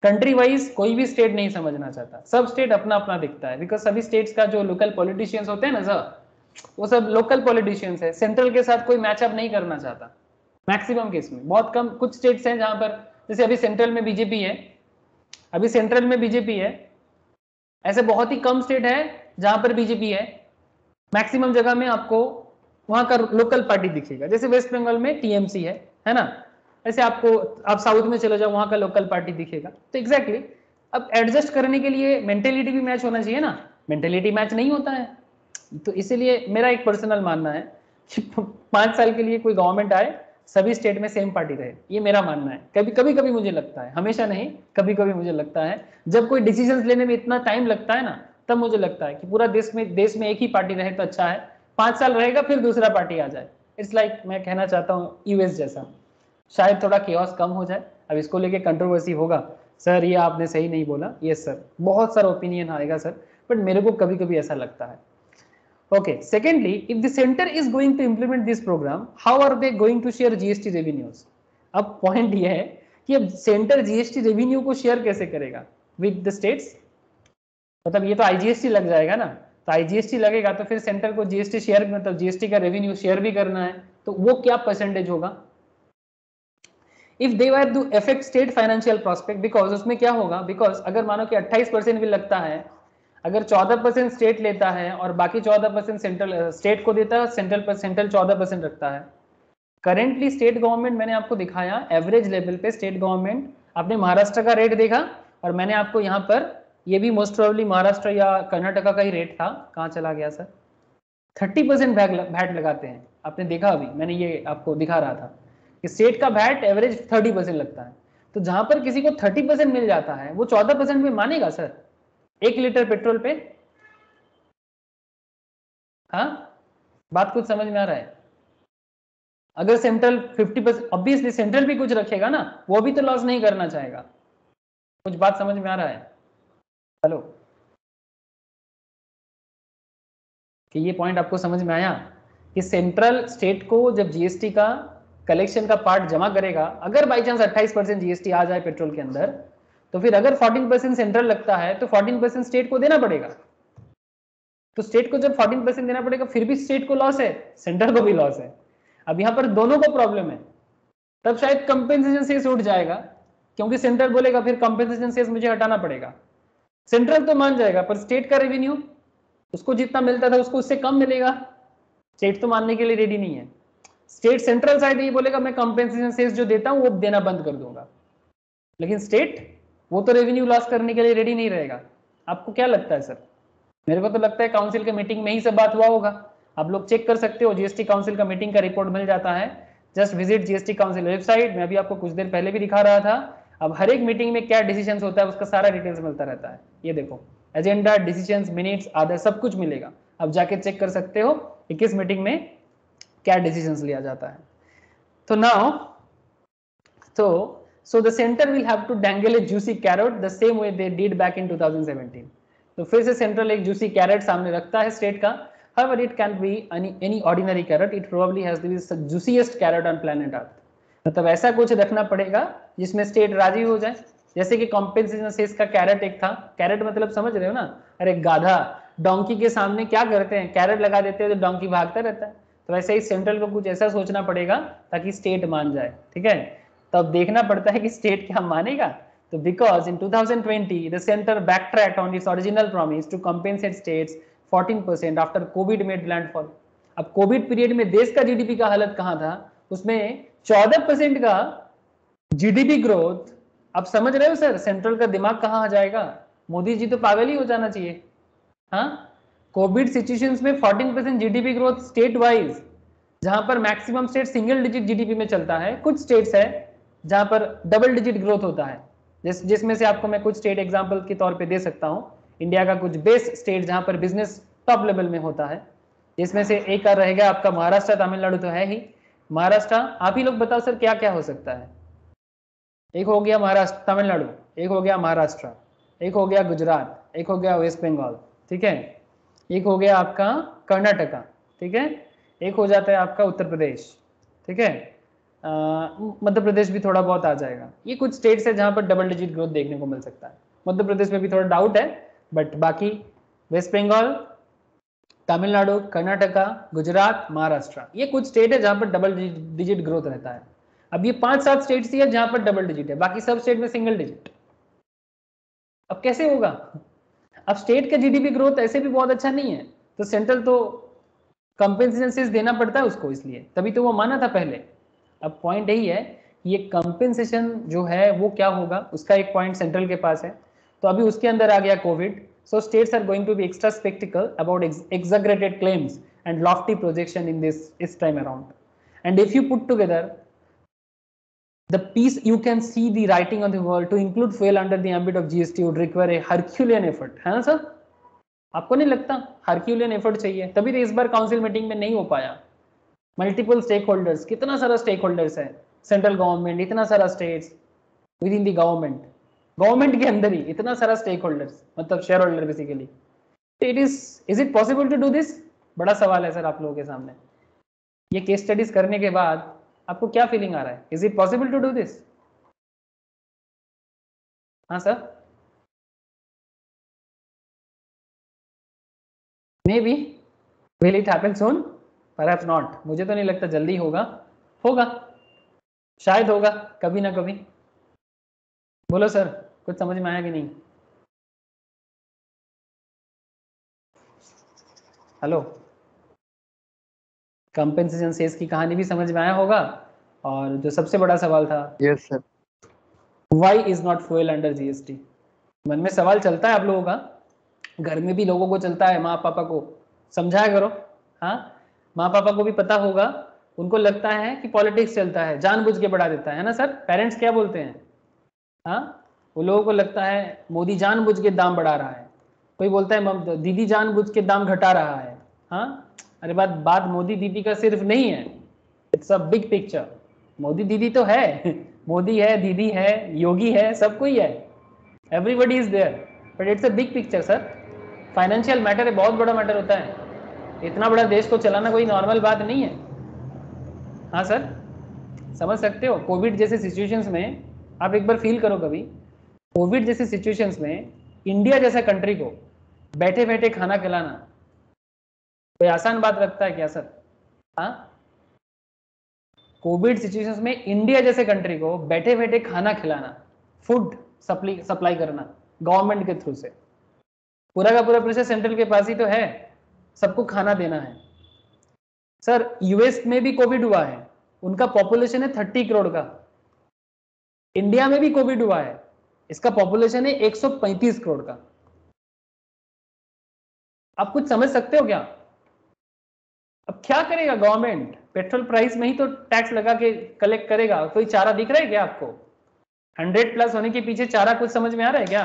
कंट्री वाइज कोई भी स्टेट नहीं समझना चाहता, सब स्टेट अपना अपना दिखता है, बिकॉज सभी स्टेट्स का जो लोकल पॉलिटिशियंस होते हैं ना सर, वो सब लोकल पॉलिटिशियंस है, सेंट्रल के साथ कोई मैचअप नहीं करना चाहता मैक्सिमम केस में। बहुत कम कुछ स्टेट्स हैं जहां पर, जैसे अभी सेंट्रल में बीजेपी है, अभी सेंट्रल में बीजेपी है, ऐसे बहुत ही कम स्टेट है जहां पर बीजेपी है। मैक्सिमम जगह में आपको वहां का लोकल पार्टी दिखेगा, जैसे वेस्ट बंगाल में टीएमसी है ना, ऐसे आपको आप साउथ में चले जाओ वहां का लोकल पार्टी दिखेगा। तो एग्जैक्टली अब एडजस्ट करने के लिए मेंटेलिटी भी मैच होना चाहिए ना, मेंटेलिटी मैच नहीं होता है। तो इसीलिए मेरा एक पर्सनल मानना है कि 5 साल के लिए कोई गवर्नमेंट आए, सभी स्टेट में सेम पार्टी रहे, ये मेरा मानना है। कभी मुझे लगता है, हमेशा नहीं, कभी मुझे लगता है जब कोई डिसीजंस लेने में इतना टाइम लगता है ना, तब मुझे लगता है कि पूरा देश में एक ही पार्टी रहे तो अच्छा है। 5 साल रहेगा फिर दूसरा पार्टी आ जाए। इट्स लाइक मैं कहना चाहता हूँ यूएस जैसा, शायद थोड़ा केओस कम हो जाए। अब इसको लेके कंट्रोवर्सी होगा, सर ये आपने सही नहीं बोला, यस सर, बहुत सारा ओपिनियन आएगा सर, बट मेरे को कभी ऐसा लगता है। Okay, secondly, if the center is going to implement this program, how are they going to share GST revenues? अब पॉइंट ये है कि अब सेंटर जीएसटी रेवेन्यू को शेयर कैसे करेगा विद द स्टेट्स। मतलब ये तो आईजीएसटी लग जाएगा ना, तो आईजीएसटी लगेगा तो फिर सेंटर को जीएसटी शेयर, मतलब जीएसटी का रेवेन्यू शेयर भी करना है, तो वो क्या परसेंटेज होगा। If they were to affect state financial prospect, because उसमें क्या होगा, बिकॉज अगर मानो कि 28% भी लगता है, अगर 14% स्टेट लेता है और बाकी 14% सेंट्रल स्टेट को देता है, सेंट्रल 14% रखता है। करेंटली स्टेट गवर्नमेंट मैंने आपको दिखाया एवरेज लेवल पे स्टेट गवर्नमेंट, आपने महाराष्ट्र का रेट देखा और मैंने आपको यहाँ पर ये भी मोस्ट प्रोबेबली महाराष्ट्र या कर्नाटका का ही रेट था, कहाँ चला गया सर, 30% वैट लगाते हैं, आपने देखा अभी मैंने ये आपको दिखा रहा था कि स्टेट का वैट एवरेज 30% लगता है। तो जहां पर किसी को 30% मिल जाता है वो 14% में मानेगा सर 1 लीटर पेट्रोल पे? हाँ, बात कुछ समझ में आ रहा है? अगर सेंट्रल 50%, ऑब्वियसली सेंट्रल भी कुछ रखेगा ना, वो भी तो लॉस नहीं करना चाहेगा। कुछ बात समझ में आ रहा है? हेलो, कि ये पॉइंट आपको समझ में आया कि सेंट्रल स्टेट को जब जीएसटी का कलेक्शन का पार्ट जमा करेगा, अगर बाई चांस 28% जीएसटी आ जाए पेट्रोल के अंदर, तो फिर अगर 14% सेंट्रल लगता है तो 14% स्टेट को देना पड़ेगा। तो स्टेट को जब 14% देना पड़ेगा फिर भी स्टेट को लॉस है, सेंट्रल को भी लॉस है। अब यहाँ पर दोनों को प्रॉब्लम है, तब शायद कंपेंसेशन सेस उठ जाएगा, क्योंकि सेंट्रल बोलेगा फिर कंपेंसेशन सेस मुझे हटाना पड़ेगा। सेंट्रल तो मान जाएगा पर स्टेट का रेवेन्यू, उसको जितना मिलता था उसको उससे कम मिलेगा, स्टेट तो मानने के लिए रेडी नहीं है। स्टेट सेंट्रल साइड ये बोलेगा मैं कंपेंसेशन सेस जो देता हूं वो देना बंद कर दूंगा, लेकिन स्टेट वो तो रेवेन्यू लॉस करने के लिए रेडी नहीं रहेगा। आपको क्या लगता है सर? मेरे को तो लगता है काउंसिल के मीटिंग में ही सब बात हुआ होगा, आप लोग चेक कर सकते हो, जीएसटी काउंसिल का मीटिंग का रिपोर्ट मिल जाता है, just visit GST council website. मैं अभी आपको कुछ देर पहले भी दिखा रहा था। अब हर एक मीटिंग में क्या डिसीजंस होता है उसका सारा डिटेल्स मिलता रहता है, ये देखो एजेंडा, डिसीजंस, मिनट्स, आदर सब कुछ मिलेगा, अब जाके चेक कर सकते हो कि किस मीटिंग में क्या डिसीजंस लिया जाता है। तो now so the center will have to dangle a juicy carrot the same way they did back in 2017। तो फिर से सेंट्रल एक जूसी कैरेट सामने रखता है स्टेट का। however it can't be any ordinary carrot, it probably has to be the juiciest carrot on planet earth। मतलब ऐसा कुछ रखना पड़ेगा जिसमें स्टेट राजी हो जाए, जैसे कि कॉम्पेंसेशन सेस का कैरेट एक था। कैरेट मतलब समझ रहे हो ना, अरे गाधा डोंकी के सामने क्या करते हैं, कैरेट लगा देते हैं तो डोंकी भागता रहता है। तो वैसे ही सेंट्रल को कुछ ऐसा सोचना पड़ेगा ताकि स्टेट मान जाए, ठीक है। तो अब देखना पड़ता है कि स्टेट क्या मानेगा। तो because in 2020 the centre backtracked on its original promise to compensate states 14% after Covid made landfall. अब कोविड पीरियड में देश का जीडीपी का हालत कहां था, उसमें 14% का जीडीपी ग्रोथ। अब समझ रहे हो सर सेंट्रल का दिमाग कहां आ जाएगा? मोदी जी तो पागल ही हो जाना चाहिए। हाँ, कोविड सिचुएशंस में 14% जीडीपी ग्रोथ स्टेट वाइज, जहां पर maximum state single digit GDP में चलता है, कुछ स्टेट्स है जहां पर डबल डिजिट ग्रोथ होता है, जिसमें से आपको मैं कुछ स्टेट एग्जांपल के तौर पे दे सकता हूं। इंडिया का कुछ बेस्ट स्टेट जहां पर बिजनेस टॉप लेवल में होता है, जिसमें से एक का रहेगा आपका महाराष्ट्र, तमिलनाडु तो है ही। महाराष्ट्र, आप ही लोग बताओ सर क्या क्या हो सकता है? एक हो गया महाराष्ट्र तमिलनाडु, एक हो गया महाराष्ट्र, एक हो गया गुजरात, एक हो गया वेस्ट बंगाल, ठीक है, एक हो गया आपका कर्नाटका, ठीक है, एक हो जाता है आपका उत्तर प्रदेश, ठीक है, मध्य प्रदेश भी थोड़ा बहुत आ जाएगा। ये कुछ स्टेट्स है जहां पर डबल डिजिट ग्रोथ देखने को मिल सकता है। मध्य प्रदेश में भी थोड़ा डाउट है, बट बाकी वेस्ट बंगाल, तमिलनाडु, कर्नाटका, गुजरात, महाराष्ट्र, ये कुछ स्टेट है जहां पर डबल डिजिट ग्रोथ रहता है। अब ये 5-7 स्टेट्स ही है जहां पर डबल डिजिट है, बाकी सब स्टेट में सिंगल डिजिट। अब कैसे होगा? अब स्टेट का जीडीपी ग्रोथ ऐसे भी बहुत अच्छा नहीं है, तो सेंट्रल तो कंपेंसेशन सेस देना पड़ता है उसको, इसलिए तभी तो वो माना था पहले। अब पॉइंट यही है, ये कंपेंसेशन जो है वो क्या होगा, उसका एक पॉइंट सेंट्रल के पास है। तो अभी उसके अंदर आ गया Covid, so states are going to be extra skeptical about exaggerated claims and lofty projection in this time around, and if you put together the piece you can see the writing on the wall to include fuel under the ambit of GST would require a Herculean effort, है ना sir? आपको नहीं लगता Herculean effort चाहिए? तभी तो इस bar council meeting में नहीं हो पाया। मल्टीपल स्टेक होल्डर्स, कितना सारा स्टेक होल्डर्स है, सेंट्रल गवर्नमेंट, इतना सारा states within the government, government के अंदर ही इतना सारा स्टेक होल्डर्स, मतलब share holder basically. Is it possible to do this? बड़ा सवाल है सर आप लोगों के सामने। ये केस स्टडीज करने के बाद आपको क्या फीलिंग आ रहा है? Is it possible to do this? हाँ sir, maybe, will it happen soon, perhaps not. मुझे तो नहीं लगता जल्दी होगा, होगा शायद, होगा कभी ना कभी। बोलो सर, कुछ समझ में आया कि नहीं? हेलो, कंपेंसेशन सेस की कहानी भी समझ में आया होगा। और जो सबसे बड़ा सवाल था, yes sir, why is not fuel under GST. मन में सवाल चलता है आप लोगों का, घर में भी लोगों को चलता है, माँ पापा को समझाया करो। हाँ, माँ पापा को भी पता होगा, उनको लगता है कि पॉलिटिक्स चलता है, जानबूझ के बढ़ा देता है ना सर। पेरेंट्स क्या बोलते हैं, हाँ, वो लोगों को लगता है मोदी जानबूझ के दाम बढ़ा रहा है, कोई बोलता है दीदी जानबूझ के दाम घटा रहा है। हाँ, अरे बात मोदी दीदी का सिर्फ नहीं है, it's a big picture. Modi दीदी तो है मोदी है, दीदी है, योगी है, सब कोई है, everybody is there, but it's a big picture sir. Financial matter है, बहुत बड़ा मैटर होता है। इतना बड़ा देश को चलाना कोई नॉर्मल बात नहीं है। हाँ सर, समझ सकते हो। कोविड जैसे सिचुएशंस में आप एक बार फील करो कभी, कोविड जैसे सिचुएशंस में इंडिया जैसा कंट्री को बैठे बैठे खाना खिलाना कोई आसान बात लगता है क्या सर? हाँ, कोविड सिचुएशंस में इंडिया जैसे कंट्री को बैठे बैठे खाना खिलाना, फूड सप्लाई करना गवर्नमेंट के थ्रू से, पूरा का पूरा प्रेशर सेंट्रल के पास ही तो है, सबको खाना देना है। सर यूएस में भी कोविड हुआ है, उनका पॉपुलेशन है 30 करोड़ का। इंडिया में भी कोविड हुआ है, इसका पॉपुलेशन है 135 करोड़ का। आप कुछ समझ सकते हो क्या? अब क्या करेगा गवर्नमेंट? पेट्रोल प्राइस में ही तो टैक्स लगा के कलेक्ट करेगा, कोई चारा दिख रहा है क्या आपको? 100 प्लस होने के पीछे चारा कुछ समझ में आ रहा है क्या?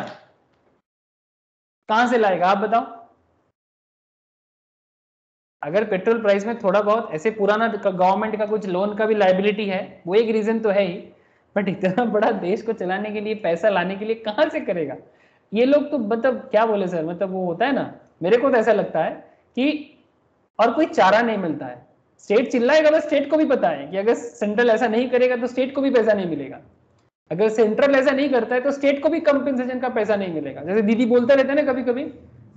कहां से लाएगा आप बताओ? अगर पेट्रोल प्राइस में थोड़ा बहुत ऐसे पुराना गवर्नमेंट का कुछ लोन का भी लायबिलिटी है, वो एक रीजन तो है ही, बट इतना बड़ा देश को चलाने के लिए, पैसा लाने के लिए कहां से करेगा ये लोग? तो मतलब क्या बोले सर, मतलब वो होता है ना, मेरे को तो ऐसा लगता है कि और कोई चारा नहीं मिलता है। स्टेट चिल्लाएगा, बस स्टेट को भी पता है कि अगर सेंट्रल ऐसा नहीं करेगा तो स्टेट को भी पैसा नहीं मिलेगा, अगर सेंट्रल ऐसा नहीं करता है तो स्टेट को भी कंपेंसेशन का पैसा नहीं मिलेगा। जैसे दीदी बोलते रहते हैं ना कभी कभी,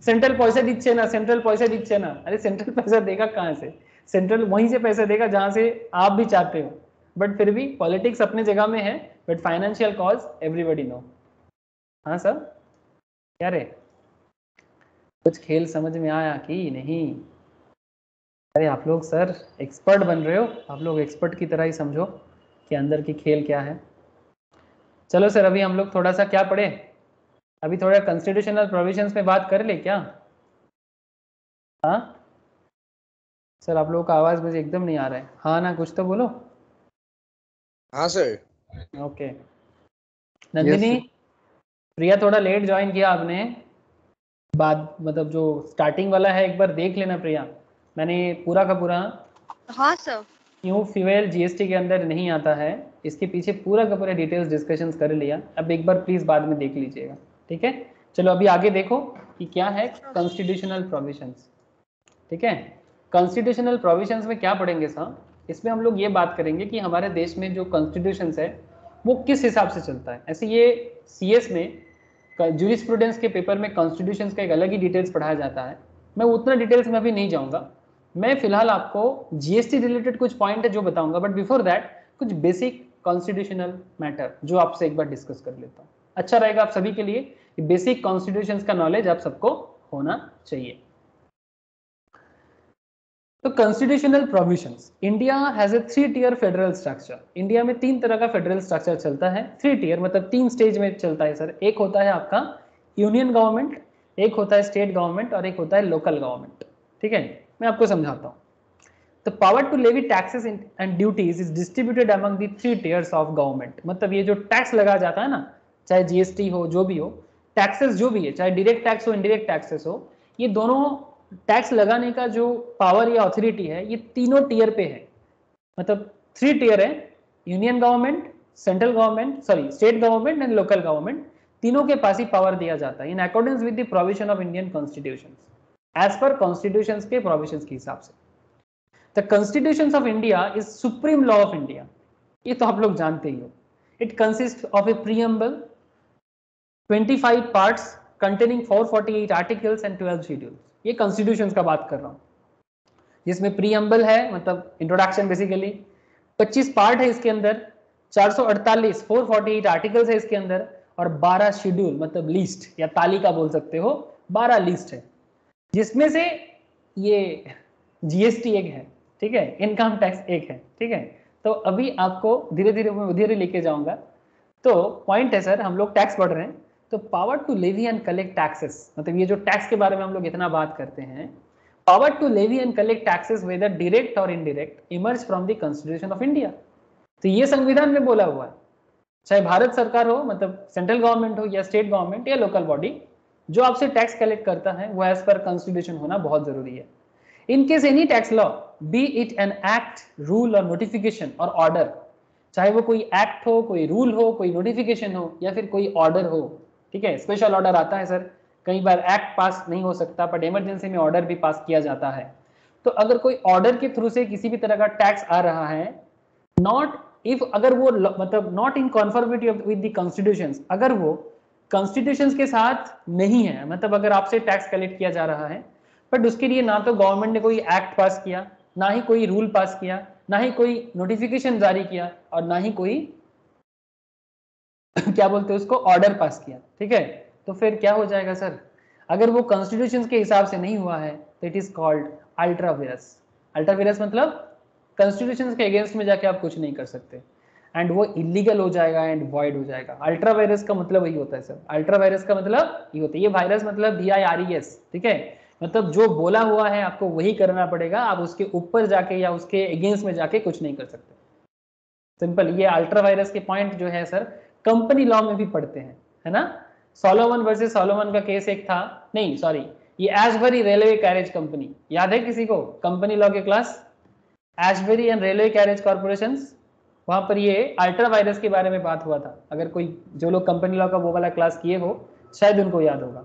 सेंट्रल पैसा दीजिए ना, सेंट्रल पैसा दीजिए ना। अरे सेंट्रल पैसा देगा कहां से? सेंट्रल वहीं से पैसा देगा जहां से आप भी चाहते हो, बट फिर भी पॉलिटिक्स अपने जगह में है, but financial cause everybody know. हाँ सर, क्या रे, कुछ खेल समझ में आया कि नहीं? अरे आप लोग सर एक्सपर्ट बन रहे हो, आप लोग एक्सपर्ट की तरह ही समझो कि अंदर की खेल क्या है। चलो सर, अभी हम लोग थोड़ा सा क्या पढ़े, अभी थोड़ा कॉन्स्टिट्यूशनल प्रोविजंस में बात कर ले क्या? हाँ सर, आप लोगों का आवाज मुझे एकदम नहीं आ रहा है। हाँ ना, कुछ तो बोलो। हाँ सर। ओके नंदिनी, प्रिया थोड़ा लेट ज्वाइन किया आपने, बाद मतलब जो स्टार्टिंग वाला है एक बार देख लेना प्रिया, मैंने पूरा का पूरा हाँ सर। क्यों फ्यूएल जीएसटी के अंदर नहीं आता है, इसके पीछे पूरा का पूरा डिटेल्स डिस्कशंस कर लिया। अब एक बार प्लीज बाद में देख लीजिएगा, ठीक है? चलो अभी आगे देखो कि क्या है कॉन्स्टिट्यूशनल प्रोविजंस। ठीक है, कॉन्स्टिट्यूशनल प्रोविजंस में क्या पढ़ेंगे सर? इसमें हम लोग ये बात करेंगे कि हमारे देश में जो कॉन्स्टिट्यूशंस है वो किस हिसाब से चलता है। ऐसे ये सीएस में जूरिस्प्रूडेंस के पेपर में कॉन्स्टिट्यूशंस का एक अलग ही डिटेल्स पढ़ाया जाता है, मैं उतना डिटेल्स में अभी नहीं जाऊंगा। मैं फिलहाल आपको जीएसटी रिलेटेड कुछ पॉइंट है जो बताऊंगा, बट बिफोर दैट कुछ बेसिक कॉन्स्टिट्यूशनल मैटर जो आपसे एक बार डिस्कस कर लेता हूँ। अच्छा रहेगा आप सभी के लिए कि बेसिक कॉन्स्टिट्यूशंस का नॉलेज आप सबको होना चाहिए। तो constitutional provisions, India has a 3-tier federal structure. India में 3 तरह का फेडरल स्ट्रक्चर चलता है। 3 tier मतलब 3 स्टेज में चलता है सर। एक होता है आपका यूनियन गवर्नमेंट, एक होता है स्टेट गवर्नमेंट और एक होता है लोकल गवर्नमेंट। ठीक है, मैं आपको समझाता हूँ। The power to levy taxes and duties is distributed among the 3 tiers of government। मतलब ये जो टैक्स लगा जाता है ना, चाहे जीएसटी हो, जो भी हो, टैक्सेस जो भी है, चाहे डायरेक्ट टैक्स हो, इनडायरेक्ट टैक्सेस हो, ये दोनों टैक्स लगाने का जो पावर या अथॉरिटी है ये तीनों टीयर पे है। मतलब 3 tier है, union government, central government, sorry state government and local government, तीनों के पास ही पावर दिया जाता है in accordance with the provision of Indian constitution, as per constitution के प्रोविजन के हिसाब से। The Constitution of India is supreme law of India, ये तो आप लोग जानते ही हो। It consists of a preamble, 25 parts containing 448 articles and 12 schedules। ये कॉन्स्टिट्यूशन का बात कर रहा हूँ, जिसमें प्रीएम्बल है मतलब इंट्रोडक्शन बेसिकली, 25 पार्ट है इसके अंदर, 448 448 आर्टिकल्स है इसके अंदर, और 12 शेड्यूल मतलब लिस्ट या तालिका बोल सकते हो, 12 लिस्ट है, जिसमें से ये जीएसटी एक है, ठीक है, इनकम टैक्स एक है, ठीक है। तो अभी आपको धीरे धीरे मैं उधर लेके जाऊंगा। तो पॉइंट है सर, हम लोग टैक्स पढ़ रहे हैं, तो power to levy and collect taxes, मतलब ये जो टैक्स के बारे में हम लोग इतना बात करते हैं, power to levy and collect taxes whether direct और indirect emerge from the constitution of India. तो ये संविधान में बोला हुआ है, चाहे भारत सरकार हो, मतलब सेंट्रल गवर्नमेंट हो, या स्टेट गवर्नमेंट या लोकल बॉडी, जो आपसे टैक्स कलेक्ट करता है वो एज पर कॉन्स्टिट्यूशन होना बहुत जरूरी है। In case any tax law, B it an act, rule और नोटिफिकेशन और ऑर्डर, चाहे वो कोई एक्ट हो, कोई रूल हो, कोई नोटिफिकेशन हो, या फिर कोई ऑर्डर हो, ठीक है। स्पेशल ऑर्डर आता है सर, कई बार एक्ट पास नहीं हो सकता, बट इमरजेंसी में ऑर्डर भी पास किया जाता है। तो अगर कोई ऑर्डर के थ्रू से किसी भी तरह का टैक्स आ रहा है, नॉट इफ, अगर वो मतलब not in conformity with the constitutions, अगर वो कॉन्स्टिट्यूशंस के साथ नहीं है, मतलब अगर आपसे टैक्स कलेक्ट किया जा रहा है, बट उसके लिए ना तो गवर्नमेंट ने कोई एक्ट पास किया, ना ही कोई रूल पास किया, ना ही कोई नोटिफिकेशन जारी किया, और ना ही कोई क्या बोलते हैं उसको, ऑर्डर पास किया, ठीक है। तो फिर क्या हो जाएगा सर, अगर वो कॉन्स्टिट्यूशन के हिसाब से नहीं हुआ है तो it is called ultra vires. Ultra vires मतलब कॉन्स्टिट्यूशन के अगेंस्ट में जाके आप कुछ नहीं कर सकते, एंड वो इलीगल हो जाएगा एंड वॉइड हो जाएगा। अल्ट्रा वायरस का मतलब यही होता है सर, अल्ट्रा वायरस का मतलब ये होता है, ये वायरस मतलब VIRES, ठीक है, मतलब जो बोला हुआ है आपको वही करना पड़ेगा, आप उसके ऊपर जाके या उसके अगेंस्ट में जाके कुछ नहीं कर सकते। सिंपल, ये अल्ट्रा वायरस के पॉइंट जो है सर कंपनी लॉ में भी पढ़ते हैं, है ना। सोलोमन वर्सेस सोलोमन का केस एक था, नहीं सॉरी, ये एशबरी रेलवे कैरेज कंपनी, याद है किसी को कंपनी लॉ के class, Ashbery and railway carriage corporation, वहां पर ये अल्ट्रा वायरस के बारे में बात हुआ था। अगर कोई जो लोग कंपनी लॉ का वो वाला क्लास किए हो शायद उनको याद होगा।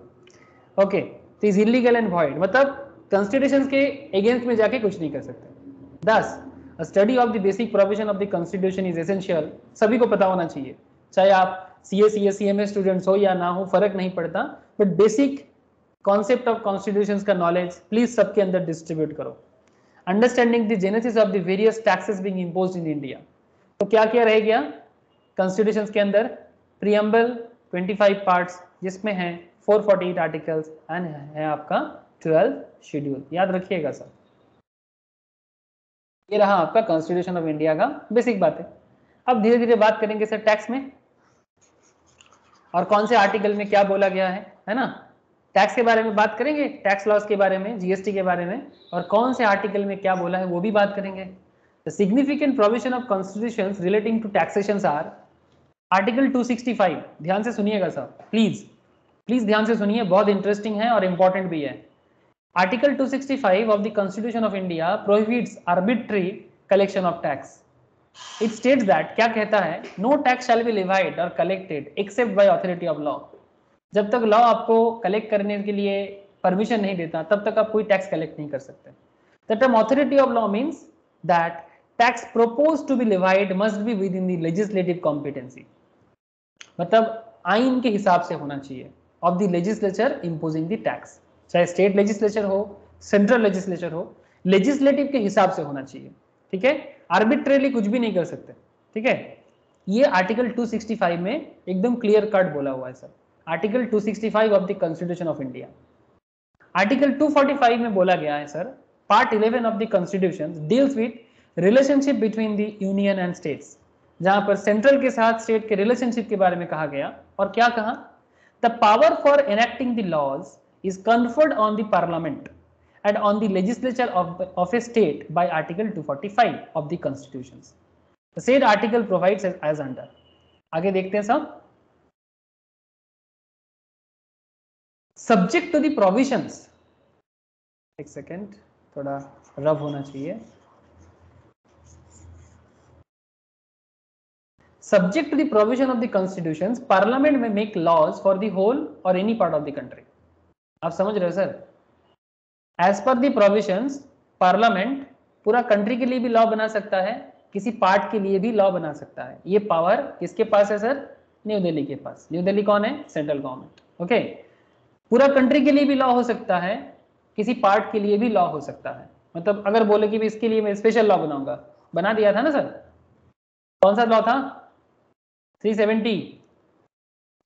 ओके, तो इज इलीगल एंड वॉइड मतलब कॉन्स्टिट्यूशन के अगेंस्ट में जाके कुछ नहीं कर सकते। 10 study of the basic provision of the constitution is essential, सभी को पता होना चाहिए, चाहे आप CA CMA स्टूडेंट्स हो या ना हो, फर्क नहीं पड़ता, but basic concept of constitution का नॉलेज प्लीज सबके अंदर डिस्ट्रीब्यूट करो। Understanding the genesis of the various taxes being imposed in India, तो क्या क्या रह गया कॉन्स्टिट्यूशन के अंदर, प्रीएम्बल 25 पार्ट्स जिसमें है 448 आर्टिकल्स एंड है आपका 12 शेड्यूल, याद रखिएगा सर। ये रहा आपका कॉन्स्टिट्यूशन ऑफ इंडिया का बेसिक बात है। अब धीरे धीरे बात करेंगे सर टैक्स में, और कौन से आर्टिकल में क्या बोला गया है ना, टैक्स के बारे में बात करेंगे, टैक्स लॉस के बारे में, GST के बारे में, और कौन से आर्टिकल में क्या बोला है वो भी बात करेंगे। The significant provision of constitutions relating to taxations are article 265, ध्यान से सुनिएगा सर, प्लीज प्लीज ध्यान से सुनिए, बहुत इंटरेस्टिंग है और इंपॉर्टेंट भी है। Article 265 of the constitution of India prohibits arbitrary collection of tax. It states that, क्या कहता है, no tax shall be levied और collected except by authority of law. जब तक लॉ आपको कलेक्ट करने के लिए परमिशन नहीं देता तब तक आप कोई टैक्स कलेक्ट नहीं कर सकते। The term authority of law means that tax proposed to be levied must be within the legislative competency, मतलब आइन के हिसाब से होना चाहिए, of the legislature imposing the tax, चाहे स्टेट लेजिस्लेचर हो, सेंट्रल लेजिस्लेचर हो, लेजिस्लेटिव के हिसाब से होना चाहिए, ठीक है, आर्बिट्रेरली कुछ भी नहीं कर सकते, ठीक है। ये आर्टिकल 265 में एकदम क्लियर कट बोला हुआ है sir, article 265 of the constitution of India. Article 245 में बोला गया है sir, part 11 of the constitution deals with relationship between the union and states, जहां पर सेंट्रल के साथ स्टेट के रिलेशनशिप के बारे में कहा गया, और क्या कहा, the power for enacting the laws is conferred on the parliament and on the legislature of a state by article 245 of the constitution. The said article provides as under. आगे देखते हैं सब, सब्जेक्ट टू द प्रोविजंस, एक second थोड़ा rough होना चाहिए, subject to the provision of the constitutions, parliament may make laws for the whole or any part of the country। आप समझ रहे हो sir, as per the provisions parliament पूरा country के लिए भी लॉ बना सकता है, किसी पार्ट के लिए भी लॉ बना सकता है। ये पावर किसके पास है सर, न्यू दिल्ली के पास। न्यू दिल्ली कौन है, सेंट्रल गवर्नमेंट, ओके। पूरा कंट्री के लिए भी लॉ हो सकता है, किसी पार्ट के लिए भी लॉ हो सकता है, मतलब अगर बोले कि इसके लिए मैं स्पेशल लॉ बनाऊंगा, बना दिया था ना सर, कौन सा लॉ था, 370,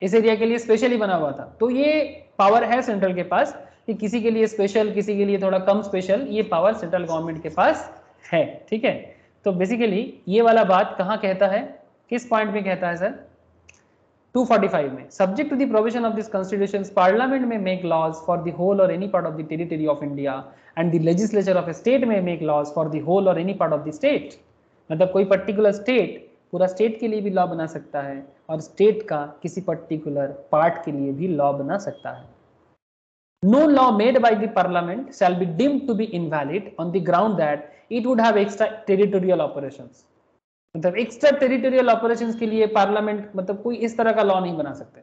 इस एरिया के लिए स्पेशली बना हुआ था। तो ये पावर है सेंट्रल के पास कि किसी के लिए स्पेशल, किसी के लिए थोड़ा कम स्पेशल, ये पावर सेंट्रल गवर्नमेंट के पास है, ठीक है। तो बेसिकली ये वाला बात कहाँ कहता है, किस पॉइंट में कहता है सर, 245 में, subject to the provision of this constitution parliament may make laws for the whole और any part of the territory of India and the legislature of a state may make laws for the whole और any part of the state. मतलब कोई particular state पूरा state के लिए भी law बना सकता है और स्टेट का किसी पर्टिकुलर पार्ट के लिए भी लॉ बना सकता है। No law made by the parliament shall be deemed to be invalid on the ground that it would have extra territorial operations। मतलब एक्स्ट्रा टेरिटोरियल ऑपरेशंस के लिए पार्लियामेंट मतलब कोई इस तरह का लॉ नहीं बना सकते।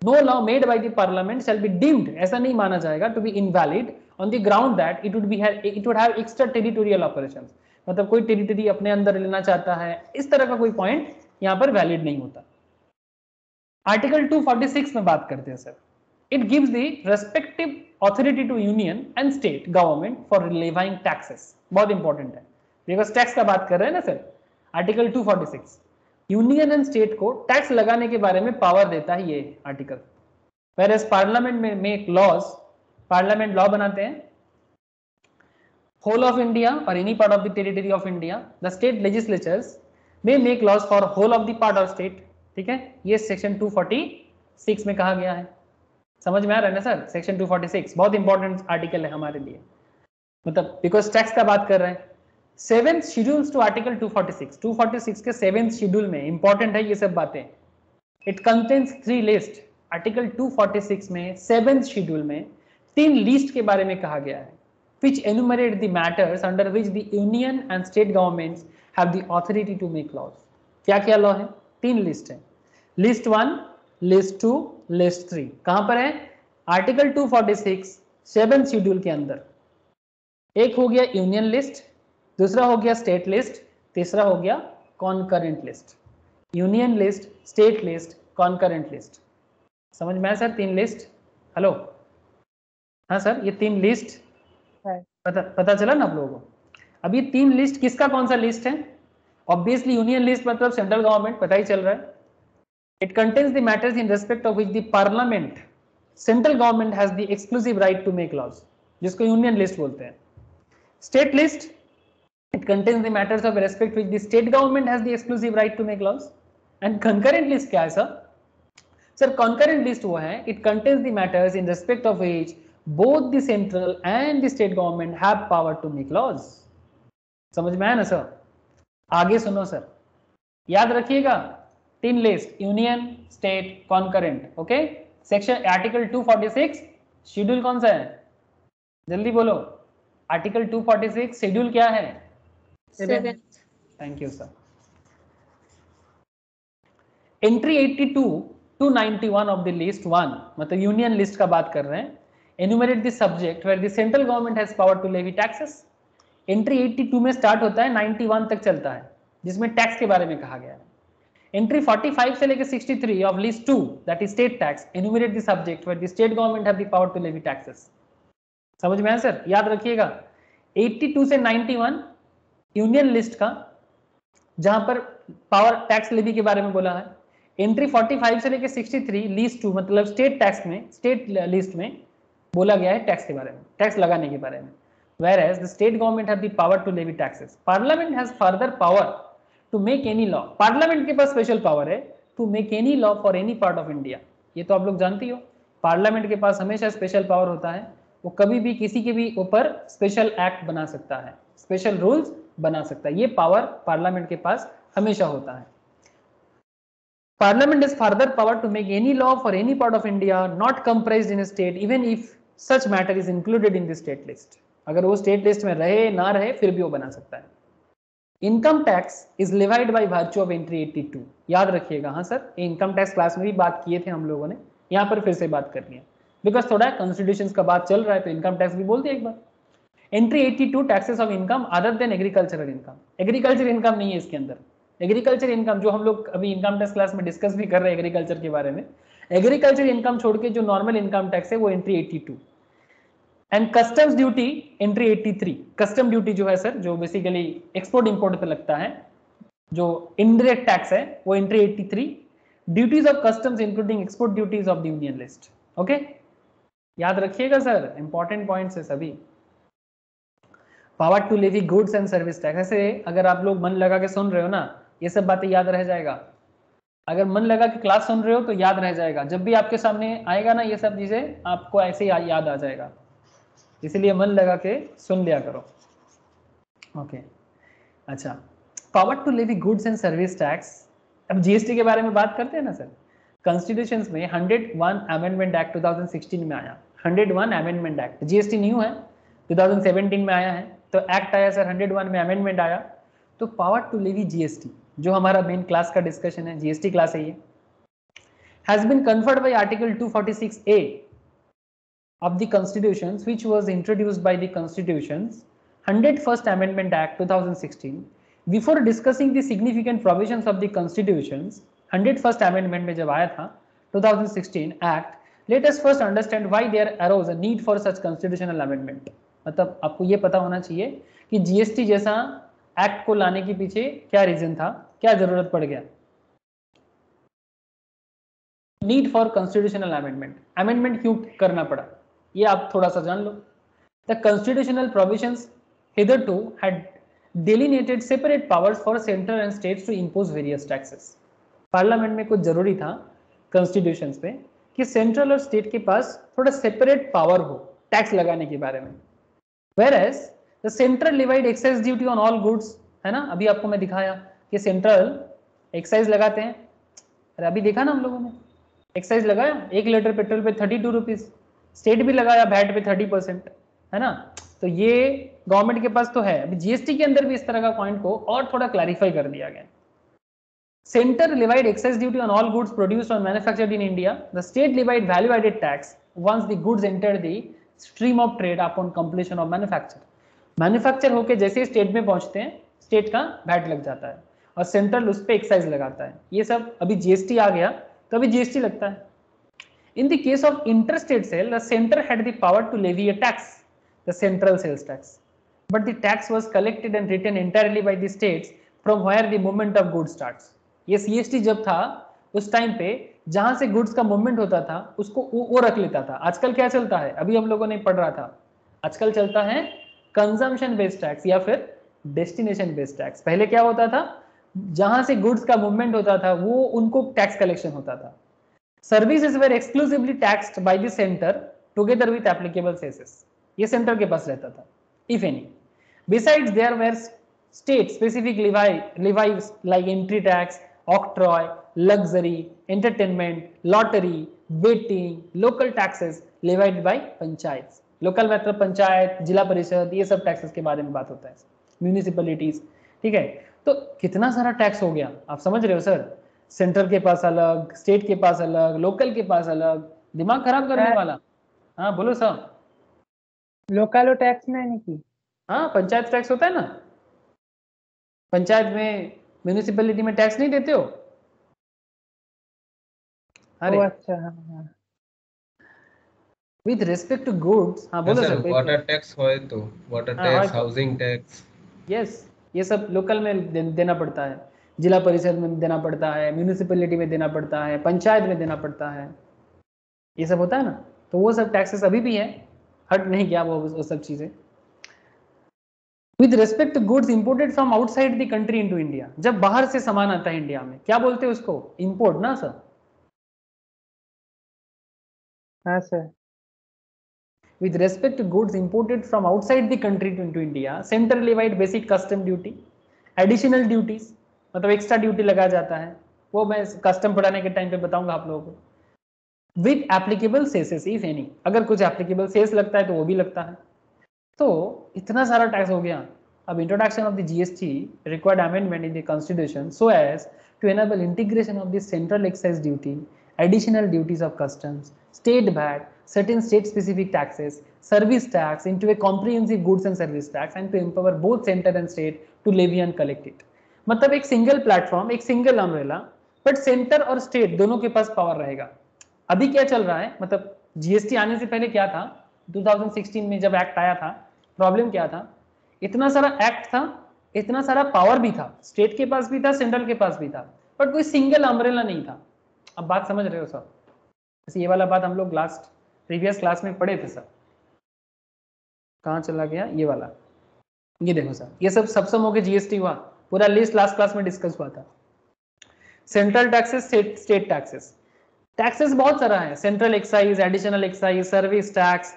No law made by the parliament shall be deemed, ऐसा नहीं माना जाएगा, to be invalid on the ground that it would have extra territorial operations. मतलब कोई टेरिटरी अपने अंदर लेना चाहता है, इस तरह का कोई पॉइंट यहाँ पर वैलिड नहीं होता। आर्टिकल 246 में बात करते हैं sir, it gives the respective authority to union and state government for levying taxes. बहुत इंपॉर्टेंट है बिकॉज टैक्स का बात कर रहे हैं ना sir. Article 246 union and state को टैक्स लगाने के बारे में पावर देता है ये article. Whereas parliament may make laws, parliament law बनाते हैं होल ऑफ इंडिया और any part of the territory of India, the state legislatures में make laws for whole of the part of state, ठीक है। ये सेक्शन 246 में कहा गया है, समझ में आ रहा है ना सर। सेक्शन 246 बहुत इंपॉर्टेंट आर्टिकल है हमारे लिए, मतलब बिकॉज टैक्स का बात कर रहे हैं। 7th शेड्यूल्स टू आर्टिकल 246 के 7th शेड्यूल में इंपॉर्टेंट है ये सब बातें। It contains 3 list. आर्टिकल 246 में 7th शेड्यूल में 3 लिस्ट के बारे में कहा गया है, which enumerate the matters under which the union and state governments have the authority to make laws। क्या क्या लॉ है? 3 लिस्ट है, लिस्ट 1, लिस्ट 2, लिस्ट 3। कहां पर है? आर्टिकल 246 7th शेड्यूल के अंदर। एक हो गया यूनियन लिस्ट, दूसरा हो गया स्टेट लिस्ट, तीसरा हो गया concurrent list. Union list, state list, concurrent list. समझ में आया सर? 3 लिस्ट। हेलो, हाँ सर, ये 3 लिस्ट पता चला ना आप लोगों को? अब ये 3 लिस्ट किसका कौन सा लिस्ट है? ऑब्वियसली यूनियन लिस्ट मतलब सेंट्रल गवर्नमेंट, पता ही चल रहा है। It contains the matters in respect of which the parliament, central government has the exclusive right to make laws, जिसको यूनियन लिस्ट बोलते हैं। State list, it contains the matters of respect which the state government has the exclusive right to make laws। and concurrent list क्या है sir? Sir concurrent list वो है, it contains the matters in respect of which both the central and the state government have power to make laws। समझ में आया ना sir? आगे सुनो सर, याद रखिएगा 3 list, union, state, concurrent. Okay, section article 246 schedule कौन सा है? जल्दी बोलो, आर्टिकल 246 शेड्यूल क्या है? 7। Thank you sir. Entry 82 to 91 of the list 1, मतलब यूनियन लिस्ट का बात कर रहे हैं। Enumerate the subject where the central government has power to levy taxes. Entry 82 में स्टार्ट होता है, 91 तक चलता है, जिसमें टैक्स के बारे में कहा गया है। एंट्री 45 से लेकर 63 of list 2 that is state tax, enumerate the subject where the state government have the power to levy taxes. समझ में आया सर? याद रखिएगा 82 से 91 यूनियन लिस्ट का, जहां पर पावर टैक्स लेवी के बारे में बोला है। एंट्री 45 से लेकर 63 लिस्ट 2 मतलब स्टेट टैक्स में, स्टेट लिस्ट में बोला गया है टैक्स के बारे में, टैक्स लगाने के बारे में। whereas the state government have the power to levy taxes। parliament has further power to make any law। Parliament के पास स्पेशल पावर है to make any law for any part of India। ये तो आप लोग जानते हो, पार्लियामेंट के पास हमेशा स्पेशल पावर होता है, वो कभी भी किसी के भी ऊपर स्पेशल एक्ट बना सकता है, स्पेशल रूल्स बना सकता है। ये पावर पार्लियामेंट के पास हमेशा होता है। Parliament has further power to make any law for any part of India not comprised in a state even if such matter is included in the state list। अगर वो स्टेट लिस्ट में रहे ना रहे फिर भी वो बना सकता है। Income tax is levied by virtue of entry 82। याद रखिएगा, हाँ सर, इनकम टैक्स क्लास में भी बात किए थे हम लोगों ने, यहाँ पर फिर से बात करनी है बिकॉज थोड़ा कॉन्स्टिट्यूशन का बात चल रहा है तो इनकम टैक्स भी बोल दिया एक बार। Entry 82 taxes of income other than agricultural income. Agriculture income नहीं है इसके अंदर। एग्रीकल्चर इनकम जो हम लोग अभी इनकम टैक्स क्लास में डिस्कस भी कर रहे हैं एग्रीकल्चर के बारे में, एग्रीकल्चर इनकम छोड़ के जो नॉर्मल इनकम टैक्स है वो entry 82। And customs duty entry 83। Custom duty जो है सर, जो बेसिकली एक्सपोर्ट इंपोर्ट पे लगता है, जो इनडायरेक्ट टैक्स है, वो entry 83। Duties of customs including export duties of the union list. Okay, याद रखिएगा सर, इंपॉर्टेंट पॉइंट्स है सभी। Power to levy goods and service tax, ऐसे अगर आप लोग मन लगा के सुन रहे हो ना, ये सब बातें याद रह जाएगा। अगर मन लगा के क्लास सुन रहे हो तो याद रह जाएगा, जब भी आपके सामने आएगा ना ये सब चीजें आपको ऐसे ही याद आ जाएगा, इसीलिए मन लगा के सुन लिया करो। ओके अच्छा, power to levy goods and service tax. अब जीएसटी के बारे में बात करते हैं ना सर, कॉन्स्टिट्यूशंस में 101 अमेंडमेंट एक्ट 2016 में आया। 101 अमेंडमेंट एक्ट, जीएसटी न्यू है, 2017 में आया है, तो एक्ट आया सर, 101 में अमेंडमेंट आया। तो पावर टू लेवी जीएसटी, जो हमारा मेन क्लास का डिस्कशन है, जीएसटी क्लास है ये, has been conferred by article 246A of the constitutions, which was introduced by the constitutions 101st amendment act 2016. Before discussing the significant provisions of the constitutions, 101st amendment में जब आया था 2016 act, let us first understand why there arose a need for such constitutional amendment. मतलब आपको ये पता होना चाहिए कि जीएसटी जैसा एक्ट को लाने के पीछे क्या रीजन था, क्या जरूरत पड़ गया। Need for constitutional amendment, amendment क्यों करना पड़ा ये आप थोड़ा सा जान लो। The constitutional provisions hitherto had delineated separate powers for central and states to impose various taxes. Parliament में कुछ जरूरी था कॉन्स्टिट्यूशंस पे कि सेंट्रल और स्टेट के पास थोड़ा सेपरेट पावर हो टैक्स लगाने के बारे में। Whereas the central levied excise duty on all goods, है ना, अभी आपको मैं दिखाया कि सेंट्रल एक्साइज लगाते हैं, अरे अभी देखा ना हम लोगों ने, एक्साइज लगाया 1 लीटर पेट्रोल पे 32 रुपीज, स्टेट भी लगाया वैट पे 30%, है ना। तो ये गवर्नमेंट के पास तो है। अभी जीएसटी के अंदर भी इस तरह का पॉइंट को और थोड़ा क्लैरिफाई कर दिया गया। Centre levied excise duty on all goods produced or manufactured in India. The state levied value added tax once the goods enter the stream of trade upon completion of manufacture. Manufacture होके जैसे ही state में पहुंचते हैं state का VAT लग जाता है और सेंट्रल उस पर एक्साइज लगाता है। ये सब अभी जीएसटी आ गया तो अभी जीएसटी लगता है। In the case of interstate sale, the center had the power to levy a tax, the central sales tax, but the tax was collected and retained entirely by the states from where the movement of goods starts. ये CST जब था उस time पे जहां से goods का movement होता था उसको वो रख लेता था। आजकल क्या चलता है, अभी हम लोगों ने पढ़ रहा था, आजकल चलता है कंजम्पशन बेस्ड टैक्स या फिर डेस्टिनेशन बेस्ड टैक्स। पहले क्या होता था, जहां से गुड्स का मूवमेंट होता था वो उनको टैक्स कलेक्शन होता था। Services were exclusively taxed by the centre together with applicable cesses, ये सेंटर के पास रहता था if any. Besides there were state specific levies like entry tax, octroi, luxury, entertainment, lottery, betting, local taxes levied by panchayat. Local मतलब पंचायत, जिला परिषद, ये सब टैक्सेस के बारे में बात होता है, म्यूनिसिपैलिटीज, ठीक है। तो कितना सारा टैक्स हो गया, आप समझ रहे हो सर, सेंट्रल के पास अलग, स्टेट के पास अलग, लोकल के पास अलग, दिमाग खराब करने वाला। हाँ बोलो सर। लोकल टैक्स नहीं की, हाँ पंचायत टैक्स होता है ना, पंचायत में म्यूनिसिपैलिटी में टैक्स नहीं देते हो। अरे अच्छा हाँ। विद रिस्पेक्ट टू गुड्स, हाँ बोलो सर। वाटर टैक्स होए तो water tax, housing tax, yes ये सब लोकल में देना पड़ता है, जिला परिषद में देना पड़ता है, म्यूनिसिपैलिटी में देना पड़ता है, पंचायत में देना पड़ता है, ये सब होता है ना। तो वो सब टैक्सेस अभी भी है, हट नहीं किया वो सब चीजें। With respect to goods imported from outside the country into India, जब बाहर से सामान आता है इंडिया में क्या बोलते हैं उसको, इंपोर्ट ना सर। हाँ sir. With respect to goods imported from outside the country into India, center levied basic custom duty, additional duties, मतलब एक्स्ट्रा ड्यूटी लगाया जाता है, वो मैं कस्टम पढ़ाने के टाइम पे बताऊंगा आप लोगों को। विद एप्लीकेबल सेसेस इफ एनी, अगर कुछ एप्लीकेबल सेस लगता है तो वो भी लगता है। तो इतना सारा टैक्स हो गया। अब introduction of the GST required amendment in the constitution so as to enable integration of the central excise duty, additional duties of customs, state VAT, certain state specific taxes, service tax into a comprehensive goods and service tax, and to empower both center and state to levy and collect it. मतलब एक single platform, एक single umbrella, but centre और state दोनों के पास power रहेगा। अभी क्या चल रहा है, मतलब जीएसटी आने से पहले क्या था, 2016 में जब एक्ट आया था, प्रॉब्लम क्या था, इतना सारा एक्ट था, इतना सारा पावर भी था, स्टेट के पास भी था, सेंट्रल के पास भी था, बट कोई सिंगल अम्ब्रेला नहीं था। अब बात समझ रहे हो सब। ये वाला बात हम लोग लास्ट प्रीवियस क्लास में पढ़े थे सर। कहाँ चला गया ये वाला, ये देखो सर, ये सब सबसम होके जीएसटी हुआ, पूरा लिस्ट लास्ट क्लास में डिस्कस हुआ था। Central taxes, state taxes, taxes बहुत सारा है, central excise, additional excise, service tax,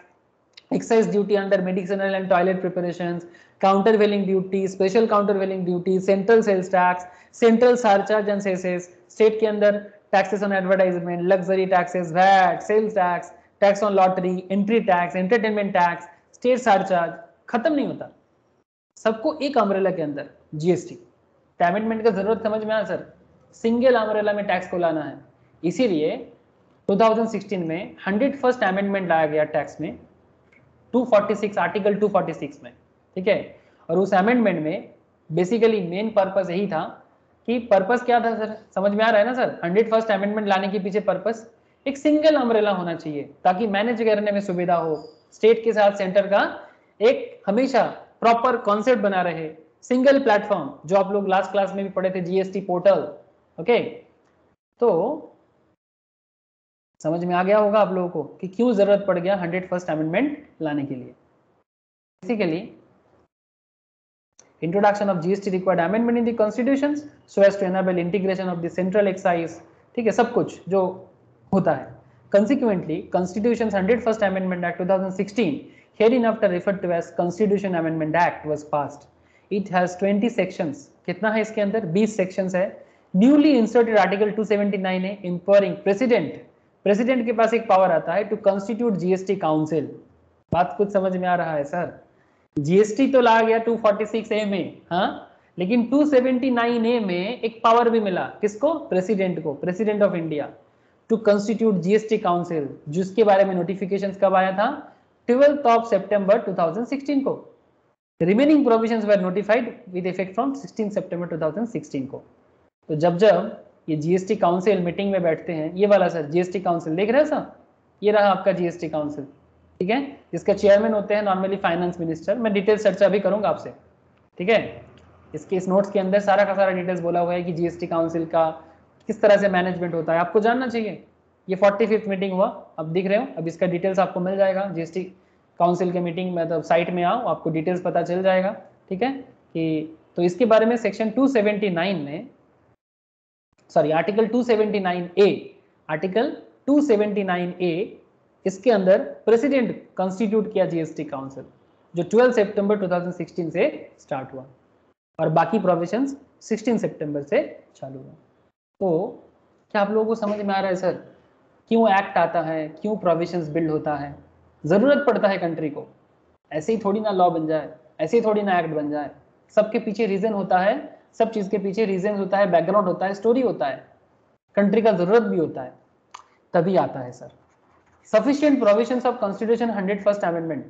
excise duty under medicinal and toilet preparations, countervailing duty, special countervailing duty, central sales tax, central surcharge and cesses, state के अंदर taxes on advertisement, luxury taxes, VAT, sales tax, tax on lottery, entry tax, entertainment tax, state surcharge, खत्म नहीं होता, सबको एक umbrella के अंदर GST. Amendment का जरूरत समझ में आया सर, सिंगल अम्ब्रेला में टैक्स को लाना है, इसीलिए 2016 में 101st अमेंडमेंट लाया गया टैक्स में 246 आर्टिकल 246 में, ठीक है। और उस अमेंडमेंट में बेसिकली मेन पर्पस यही था कि पर्पस क्या था सर, समझ में आ रहा है ना सर, 101st अमेंडमेंट लाने के पीछे पर्पस एक सिंगल अम्ब्रेला होना चाहिए ताकि मैनेज करने में सुविधा हो, स्टेट के साथ सेंटर का एक हमेशा प्रॉपर कॉन्सेप्ट बना रहे, सिंगल प्लेटफॉर्म, जो आप लोग लास्ट क्लास में भी पढ़े थे, जीएसटी पोर्टल। ओके, तो समझ में आ गया होगा आप लोगों को कि क्यों जरूरत पड़ गया 101st अमेंडमेंट लाने के लिए। Basically introduction of GST required amendment in the constitution so as to enable integration of the central excise, ठीक है, सब कुछ जो होता है। Consequently, Constitution's 101st Amendment Act 2016, hereinafter referred to as Constitution Amendment Act, was passed. It has 20 sections. कितना है इसके अंदर? 20 sections है। Newly inserted Article 279 है, empowering प्रेसिडेंट के पास एक पावर आता है टू कंस्टिट्यूट जीएसटी काउंसिल। बात कुछ समझ में आ रहा है सर? जीएसटी तो ला गया 246A में, हाँ, लेकिन 279A में एक पावर भी मिला, किसको? प्रेसिडेंट को, president of India, to constitute GST council, जिसके बारे में नोटिफिकेशन कब आया था? 12 सितंबर 2016 को। Remaining provisions were notified with effect from 16 सितंबर 2016 को। तो जब ये जीएसटी काउंसिल मीटिंग में बैठते हैं, ये वाला सर जीएसटी काउंसिल देख रहे हैं सर, ये रहा आपका जीएसटी काउंसिल, ठीक है, जिसका चेयरमैन होते हैं नॉर्मली फाइनेंस मिनिस्टर। मैं डिटेल चर्चा भी करूंगा आपसे, ठीक है। इसके इस नोट्स के अंदर सारा का सारा डिटेल्स बोला हुआ है कि जीएसटी काउंसिल का किस तरह से मैनेजमेंट होता है, आपको जानना चाहिए। ये 45th मीटिंग हुआ, अब दिख रहे हो, अब इसका डिटेल्स आपको मिल जाएगा। जीएसटी काउंसिल के मीटिंग मतलब साइट में आओ, आपको डिटेल्स पता चल जाएगा, ठीक है। कि तो इसके बारे में सेक्शन 279 में, sorry article 279A, article 279A, इसके अंदर प्रेसिडेंट कंस्टिट्यूट किया जीएसटी काउंसिल, जो 12 सितंबर 2016 से स्टार्ट हुआ, और बाकी प्रोविजंस 16 सितंबर से चालू हुआ। तो क्या आप लोगों को समझ में आ रहा है सर, क्यों एक्ट आता है, क्यों प्रोविजंस बिल्ड होता है? जरूरत पड़ता है कंट्री को, ऐसे ही थोड़ी ना लॉ बन जाए, ऐसे ही थोड़ी ना एक्ट बन जाए, सबके पीछे रीजन होता है, सब चीज के पीछे रीजन होता है, बैकग्राउंड होता है, स्टोरी होता है, कंट्री का जरूरत भी होता है, तभी आता है sir. Sufficient provisions of Constitution 101st Amendment,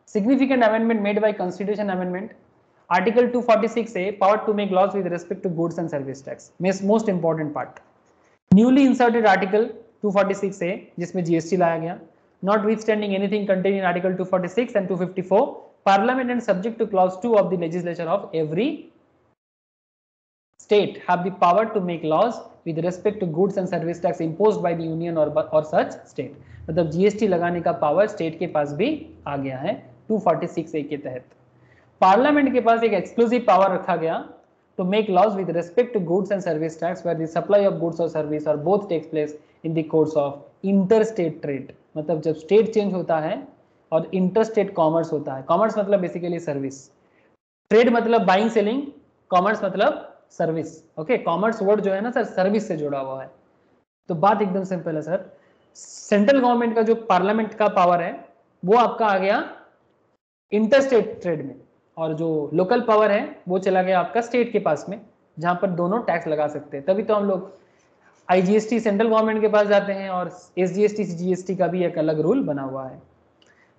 significant amendment made by Constitution Amendment, Article 246A, power to make laws with respect to goods and service tax, most important part. Newly inserted Article 246A, जिसमें GST लाया गया, notwithstanding anything contained in Article 246 and 254, Parliament and subject to Clause 2 of the legislature of every state have the power to make laws with respect to goods and service tax imposed by the union or such state. मतलब GST लगाने का power state के पास भी आ गया है 246A के तहत। Parliament के पास एक एक्सक्लूसिव पावर रखा गया to make laws with respect to goods and service tax where the supply of goods और सर्विस और both takes place in the course of interstate trade. मतलब जब स्टेट चेंज होता है और इंटरस्टेट कॉमर्स होता है, कॉमर्स मतलब बेसिकली सर्विस, ट्रेड मतलब बाइंग सेलिंग, कॉमर्स मतलब सर्विस। ओके, कॉमर्स वर्ड जो है ना सर सर्विस से जुड़ा हुआ है। तो बात एकदम सिंपल है सर, सेंट्रल गवर्नमेंट का जो पार्लियामेंट का पावर है वो आपका आ गया इंटरस्टेट ट्रेड में, और जो लोकल पावर है वो चला गया आपका स्टेट के पास में, जहां पर दोनों टैक्स लगा सकते हैं। तभी तो हम लोग आईजीएसटी सेंट्रल गवर्नमेंट के पास जाते हैं और एसजीएसटी सीजीएसटी का भी एक अलग रूल बना हुआ है।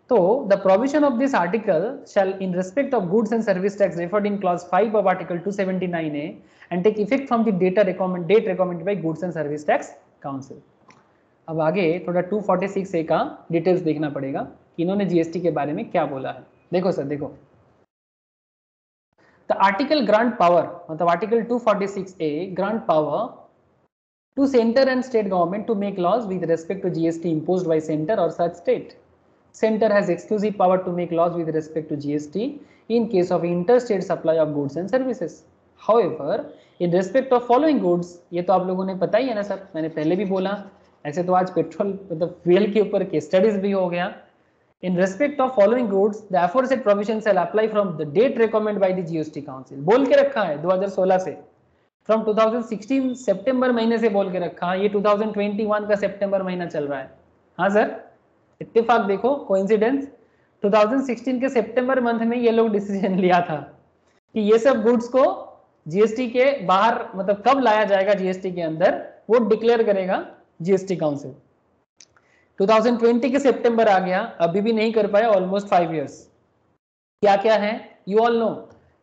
तो the provision of this article shall in respect of goods and service tax referred in clause 5 of article 279A and take effect from the date recommended by goods and service tax council। अब आगे थोड़ा 246A का details देखना पड़ेगा कि इन्होंने GST के बारे में क्या बोला है। देखो सर, देखो, the article grant power, मतलब article 246A grant power to center and state government to make laws with respect to GST imposed by center or such state. Center has exclusive power to make laws with respect to GST in case of interstate supply of goods and services. However, in respect of following goods, ये तो आप लोगों ने पता ही है ना sir, मैंने पहले भी बोला, ऐसे तो आज पेट्रोल मतलब फ्यूल के ऊपर केस स्टडीज भी हो गया. In respect of following goods, the aforesaid provision shall apply from the date recommended by the GST Council. बोल के रखा है 2016 से, फ्रॉम 2016 सितंबर महीने से बोल के रखा है, ये 2021 का सितंबर महीना चल रहा है. हाँ सर, इत्तेफाक देखो, कोइंसिडेंस, 2016 के सितंबर मंथ में ये लोग डिसीजन लिया था कि ये सब गुड्स को जीएसटी के बाहर मतलब कब लाया जाएगा जीएसटी के अंदर, वो डिक्लेयर करेगा जीएसटी काउंसिल. 2020 के सितंबर आ गया, अभी भी नहीं कर पाया, ऑलमोस्ट 5 इयर्स. क्या क्या है you all know,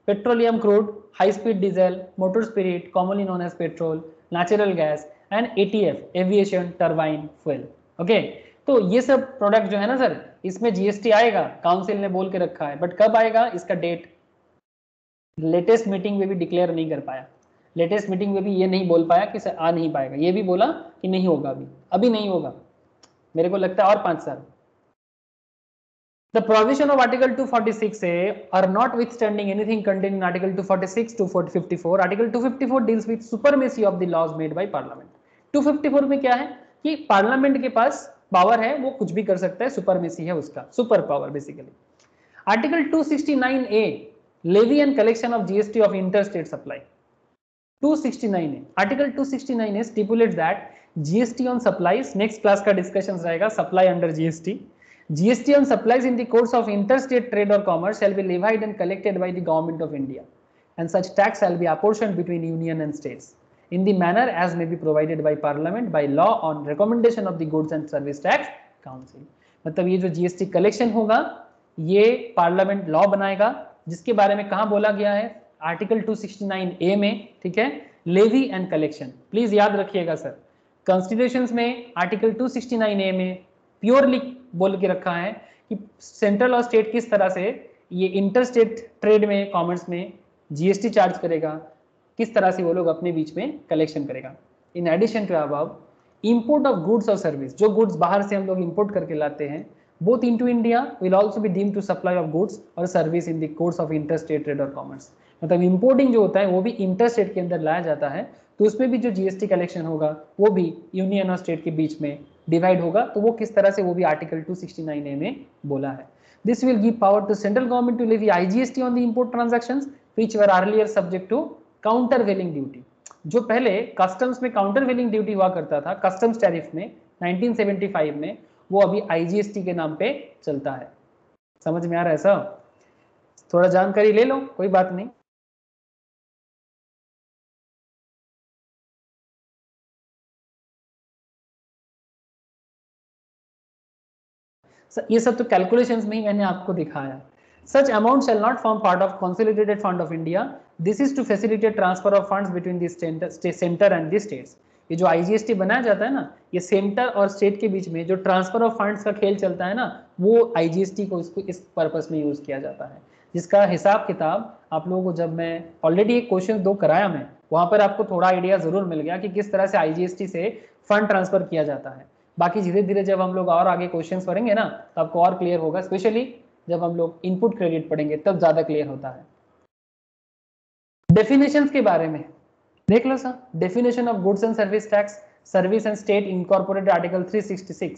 petroleum crude, high speed diesel, motor spirit commonly known as petrol, natural gas and ATF aviation turbine fuel. Okay, तो ये सब प्रोडक्ट जो है ना सर, इसमें जीएसटी आएगा, काउंसिल ने बोल के रखा है, बट कब आएगा इसका डेट लेटेस्ट मीटिंग में भी डिक्लेयर नहीं कर पाया. लेटेस्ट मीटिंग में भी ये नहीं बोल पाया कि सर आ नहीं पाएगा, ये भी बोला कि नहीं होगा, अभी नहीं होगा, मेरे को लगता है और 5 साल. The provision of Article 246A are notwithstanding anything contained in Article 246 to 254. Article 254 deals with supremacy of the laws made by Parliament. 254 में क्या है कि पार्लियामेंट के पास पावर है, वो कुछ भी कर सकता है, सुपरमेसी है उसका, super power basically. Article 269A levy and collection of GST of interstate supply. 269A, article 269A stipulates that GST on supplies, next class का डिस्कशन रहेगा, supply under GST. GST on supplies in the course of interstate trade or commerce shall be levied and collected by the government of India, and such tax shall be apportioned between union and states in the manner as may be provided by Parliament by law on recommendation of the Goods and Service Tax Council. मतलब ये जो GST collection होगा ये parliament law बनाएगा, जिसके बारे में कहाँ बोला गया है, आर्टिकल 269A में, ठीक है, लेवी एंड कलेक्शन. प्लीज याद रखिएगा सर, कॉन्स्टिट्यूशंस में आर्टिकल 269A में प्योरली बोल के रखा है कि सेंट्रल और स्टेट किस तरह से ये इंटरस्टेट ट्रेड में, कॉमर्स में जीएसटी चार्ज करेगा, किस तरह से वो लोग अपने बीच में कलेक्शन करेगा. In addition to above, import of goods और सर्विस, जो गुड्स बाहर से हम लोग इंपोर्ट करके लाते हैं, both into India will also be deemed to supply of goods और service in the course of interstate trade और कॉमर्स. मतलब इंपोर्टिंग जो होता है वो भी इंटरस्टेट के अंदर लाया जाता है, तो उसमें भी जो जीएसटी कलेक्शन होगा वो भी यूनियन और स्टेट के बीच में डिवाइड होगा. तो वो किस तरह से, वो भी आर्टिकल 269A में बोला है. This will give power to central government to levy IGST on the import transactions which were earlier subject to countervailing duty. जो पहले कस्टम्स में काउंटर वेलिंग ड्यूटी हुआ करता था कस्टम्स टैरिफ में 1975 में, वो अभी आईजीएसटी के नाम पे चलता है. समझ में आ रहा है सर? थोड़ा जानकारी ले लो, कोई बात नहीं. ये सब तो कैलकुलेशंस में ही मैंने आपको दिखाया. Such amount shall not form part of consolidated fund of India. This is to facilitate transfer of funds between the center and the states. ये जो IGST बनाया जाता है ना, ये सेंटर और स्टेट के बीच में जो ट्रांसफर ऑफ फंड्स का खेल चलता है ना, वो IGST को इसको इस पर्पस में यूज किया जाता है, जिसका हिसाब किताब आप लोगों को जब मैं ऑलरेडी एक क्वेश्चन 2 कराया मैं, वहां पर आपको थोड़ा आइडिया जरूर मिल गया कि किस तरह से IGST से फंड ट्रांसफर किया जाता है. बाकी धीरे धीरे जब हम लोग और आगे क्वेश्चंस पढ़ेंगे ना, तो आपको और क्लियर होगा, स्पेशली जब हम लोग इनपुट क्रेडिट पढ़ेंगे तब ज्यादा क्लियर होता है. डेफिनेशंस के बारे में देख लो sir. Definition of goods and service tax, service and state incorporated article 366.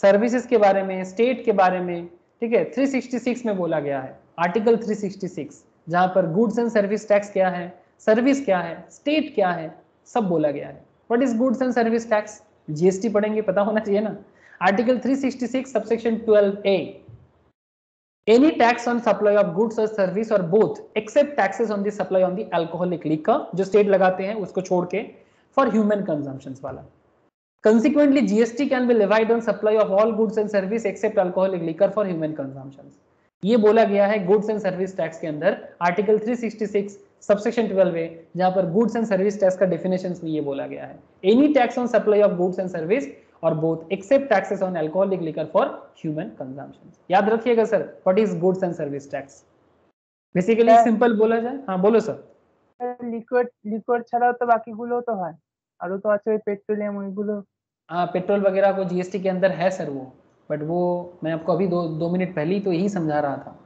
Services के बारे में, स्टेट के बारे में, ठीक है, 366 में बोला गया है, आर्टिकल 366, जहां पर गुड्स एंड सर्विस टैक्स क्या है, सर्विस क्या है, स्टेट क्या है, सब बोला गया है. What is goods and service tax? GST पढ़ेंगे, पता होना चाहिए ना. Article 366 subsection 12A, any tax on supply of goods और सर्विस और both except taxes on the supply on the alcoholic liquor, जो स्टेट लगाते हैं उसको छोड़ के, फॉर ह्यूमन कंजम्पशंस वाला. Consequently, GST can be levied on supply of all goods and service except alcoholic liquor for human consumption. ये बोला गया है गुड्स एंड सर्विस टैक्स के अंदर, आर्टिकल 366 सबसेक्शन 12A, जहां पर गुड्स एंड सर्विस टैक्स का डेफिनेशंस में ये बोला गया है, any tax on supply of goods and service और both except taxes on alcoholic liquor for human consumption. याद रखिएगा sir, what is goods and service tax. Basically simple बोला जाए, हाँ बोलो सर. लिक्विड ছাড়াও তো বাকিগুলো তো হয়. আরো তো আছে ওই পেট্রোলিয়াম ওইগুলো। हाँ पेट्रोल वगैरह को जीएसटी के अंदर है सर वो, बट वो मैं आपको अभी 2 मिनट पहले ही तो यही समझा रहा था।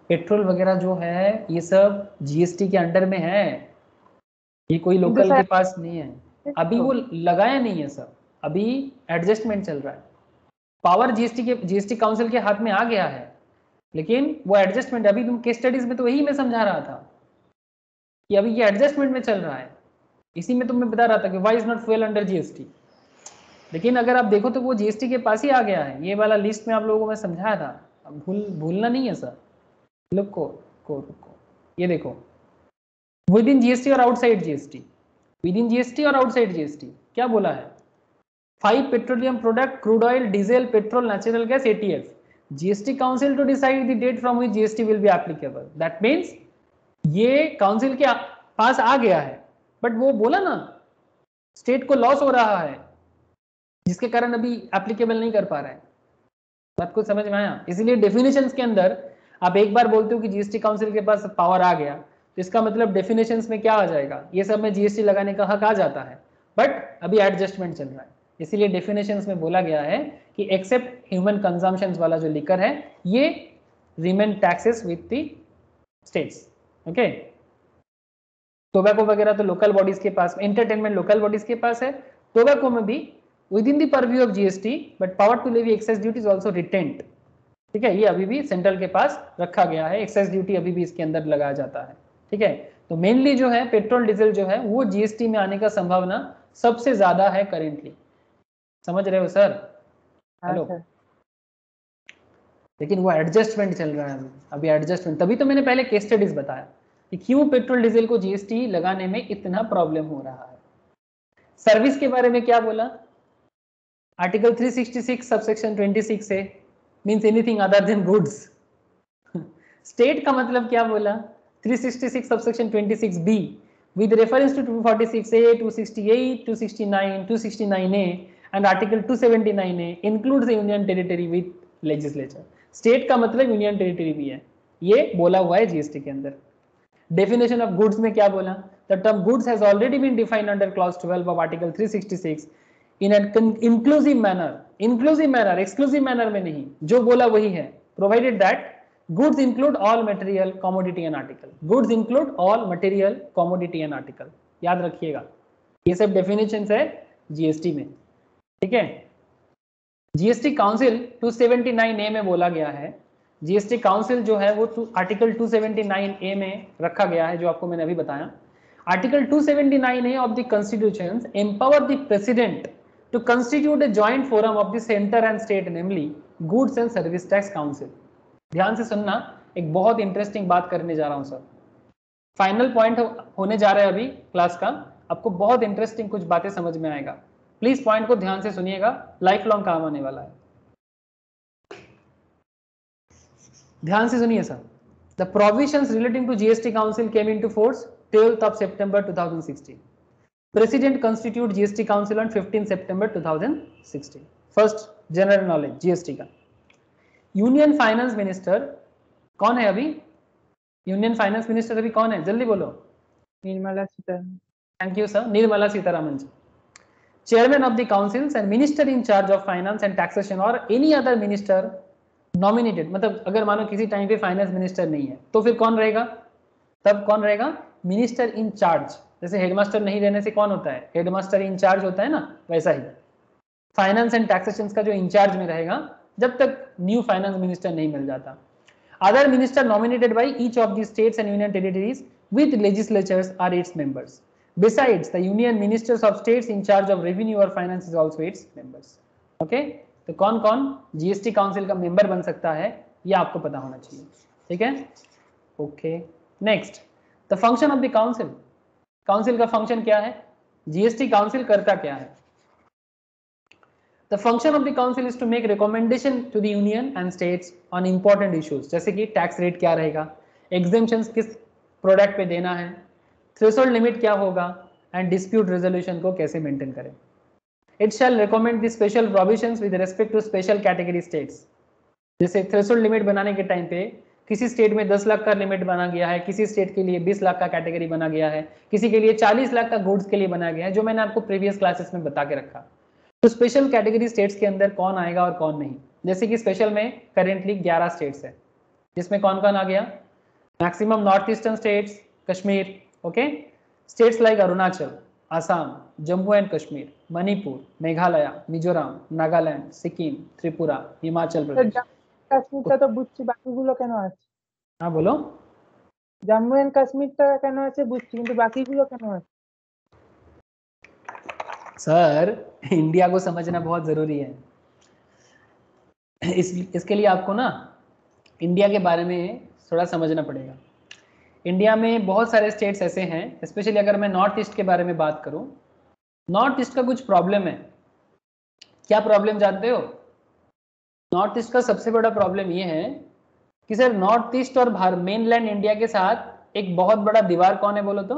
पेट्रोल वगैरह जो है ये सब जीएसटी के अंडर में है, ये कोई কিন্তু लोकल স্যার के पास नहीं है। अभी वो लगाया नहीं है सर, अभी एडजस्टमेंट चल रहा है। पावर जीएसटी काउंसिल के हाथ में आ गया है, लेकिन वो एडजस्टमेंट अभी तुम केस स्टडीज में तो वही मैं समझा रहा था कि अभी ये एडजस्टमेंट में चल रहा है। इसी में तो मैं बता रहा था कि why is not fuel under GST, लेकिन अगर आप देखो तो वो जीएसटी के पास ही आ गया है। ये वाला लिस्ट में आप लोगों को मैं समझाया था, अब भूलना नहीं है सर। लुक को ये देखो, विद इन जीएसटी और outside GST, within GST और आउटसाइड जीएसटी क्या बोला है? 5 petroleum product, crude oil, diesel, petrol, natural gas, ATF, GST council to decide the date from which GST will be applicable. That means ये council के पास आ गया है, but वो बोला ना स्टेट को लॉस हो रहा है, जिसके कारण अभी एप्लीकेबल नहीं कर पा रहा है। बात को समझ में आया? इसीलिए डेफिनेशंस के अंदर आप एक बार बोलते हो कि जीएसटी काउंसिल के पास पावर आ गया, तो इसका मतलब डेफिनेशंस में क्या आ जाएगा? ये सब में जीएसटी लगाने का हक आ जाता है, बट अभी एडजस्टमेंट चल रहा है। इसीलिए डेफिनेशंस में बोला गया है कि एक्सेप्ट ह्यूमन कंजम्पशन वाला जो लिकर है ये remain taxes with the states. Okay, tobacco वगैरह तो लोकल बॉडीज के पास, एंटरटेनमेंट लोकल बॉडीज के पास है। टोबैको में भी within the purview of GST, but power to levy excess duty is also retained। ठीक है, ये अभी भी सेंट्रल के पास रखा गया है, एक्सेस ड्यूटी अभी भी इसके अंदर लगाया जाता है। ठीक है, तो मेनली जो है पेट्रोल डीजल जो है वो जीएसटी में आने का संभावना सबसे ज्यादा है करेंटली। समझ रहे हो सर? हेलो, लेकिन वो एडजस्टमेंट चल रहा है अभी एडजस्टमेंट। तभी तो मैंने पहले केस स्टडीज बताया कि क्यों पेट्रोल डीजल को जीएसटी लगाने में इतना प्रॉब्लम हो रहा है। सर्विस के बारे में क्या बोला? आर्टिकल 366 सबसेक्शन 26 है, means anything other than goods. State का मतलब क्या बोला? 366 subsection 26B with reference to 246A, 268, 269, 269A and article 279A includes the union territory with legislature। State का मतलब यूनियन टेरिटरी भी है, ये बोला हुआ है जीएसटी के अंदर। डेफिनेशन ऑफ गुड्स में क्या बोला? The term goods has already been defined under clause 12 of article 366 in an inclusive manner, exclusive manner में नहीं, जो बोला वही है। Provided that goods include all material, commodity and article. Goods include all material, commodity and article, याद रखिएगा। ये सब डेफिनेशंस है जीएसटी में। ठीक है, जीएसटी काउंसिल 279A में बोला गया है। जीएसटी काउंसिल जो है वो आर्टिकल 279A में रखा गया है, जो आपको मैंने अभी बताया। Article 279A of the Constitution empower the President to constitute a joint forum of the center and state, namely Goods and Service Tax Council। ध्यान से सुनना, एक बहुत इंटरेस्टिंग बात करने जा रहा हूं सर। फाइनल पॉइंट होने जा रहा है अभी क्लास का, आपको बहुत इंटरेस्टिंग कुछ बातें समझ में आएगा। प्लीज पॉइंट को ध्यान से सुनिएगा, लाइफ लॉन्ग काम आने वाला है। ध्यान से सुनिए sir. The provisions relating to GST council came into force 12th of September 2016। President constitute GST Council on 15 September 2016। First general knowledge GST का। यूनियन फाइनेंस मिनिस्टर कौन है अभी? यूनियन फाइनेंस मिनिस्टर अभी कौन है? जल्दी बोलो। Nirmala Sitharaman. Thank you sir, Nirmala Sitharaman ji. Chairman of the councils and minister in charge of finance and taxation और एनी अदर मिनिस्टर नॉमिनेटेड। मतलब अगर मानो किसी टाइम पे फाइनेंस मिनिस्टर नहीं है तो फिर कौन रहेगा? तब कौन रहेगा? Minister in charge. जैसे हेडमास्टर नहीं रहने से कौन होता है? हेडमास्टर इन चार्ज होता है ना, वैसा ही फाइनेंस एंड टैक्सेशन का जो इंचार्ज में रहेगा जब तक न्यू फाइनेंस मिनिस्टर नहीं मिल जाता। Other minister nominated by each of the states and union territories with legislatures are its members. Besides the union ministers of states in charge of revenue और finance is also its members. Okay, तो कौन कौन GST council का member बन सकता है ये आपको पता होना चाहिए। ठीक है, okay. Next, the function of the council. Council का फंक्शन क्या है? जीएसटी काउंसिल करता क्या है? The function of the council is to make recommendation to the union and states on important issues, जैसे कि टैक्स रेट क्या रहेगा, एग्जेम्पशंस किस प्रोडक्ट पे देना है, थ्रेशोल्ड लिमिट क्या होगा एंड डिस्प्यूट रेजोल्यूशन को कैसे मेंटेन करें। It shall recommend the special provisions with respect to special category states. जैसे थ्रेशोल्ड लिमिट बनाने के टाइम पे किसी स्टेट में 10 लाख का लिमिट बना गया है, किसी स्टेट के लिए 20 लाख का कैटेगरी बना गया है, किसी के लिए 40 लाख का गुड्स के लिए बना गया है, जो मैंने आपको प्रीवियस क्लासेस में बता के रखा। तो स्पेशल कैटेगरी स्टेट्स के अंदर कौन आएगा और कौन नहीं, जैसे कि स्पेशल में करेंटली 11 स्टेट्स है, जिसमें कौन कौन आ गया, maximum north eastern states, Kashmir, okay, states like Arunachal, Assam, Jammu and Kashmir, Manipur, Meghalaya, Mizoram, Nagaland, Sikkim, Tripura, Himachal Pradesh. কাশ্মীরটা তো বুঝছি, বাকিগুলো কেন আছে? हाँ बोलो। জম্মু এন্ড কাশ্মীরটা কেন আছে বুঝছি, কিন্তু বাকিগুলো কেন আছে? सर इंडिया को समझना बहुत जरूरी है। इसके लिए आपको ना इंडिया के बारे में थोड़ा समझना पड़ेगा। इंडिया में बहुत सारे स्टेट्स ऐसे हैं, स्पेशली अगर मैं नॉर्थ ईस्ट के बारे में बात करूं, नॉर्थ ईस्ट का कुछ प्रॉब्लम है। क्या प्रॉब्लम जानते हो? नॉर्थ ईस्ट का सबसे बड़ा प्रॉब्लम ये है कि सर नॉर्थ ईस्ट और मेनलैंड इंडिया के साथ एक बहुत बड़ा दीवार कौन है, बोलो तो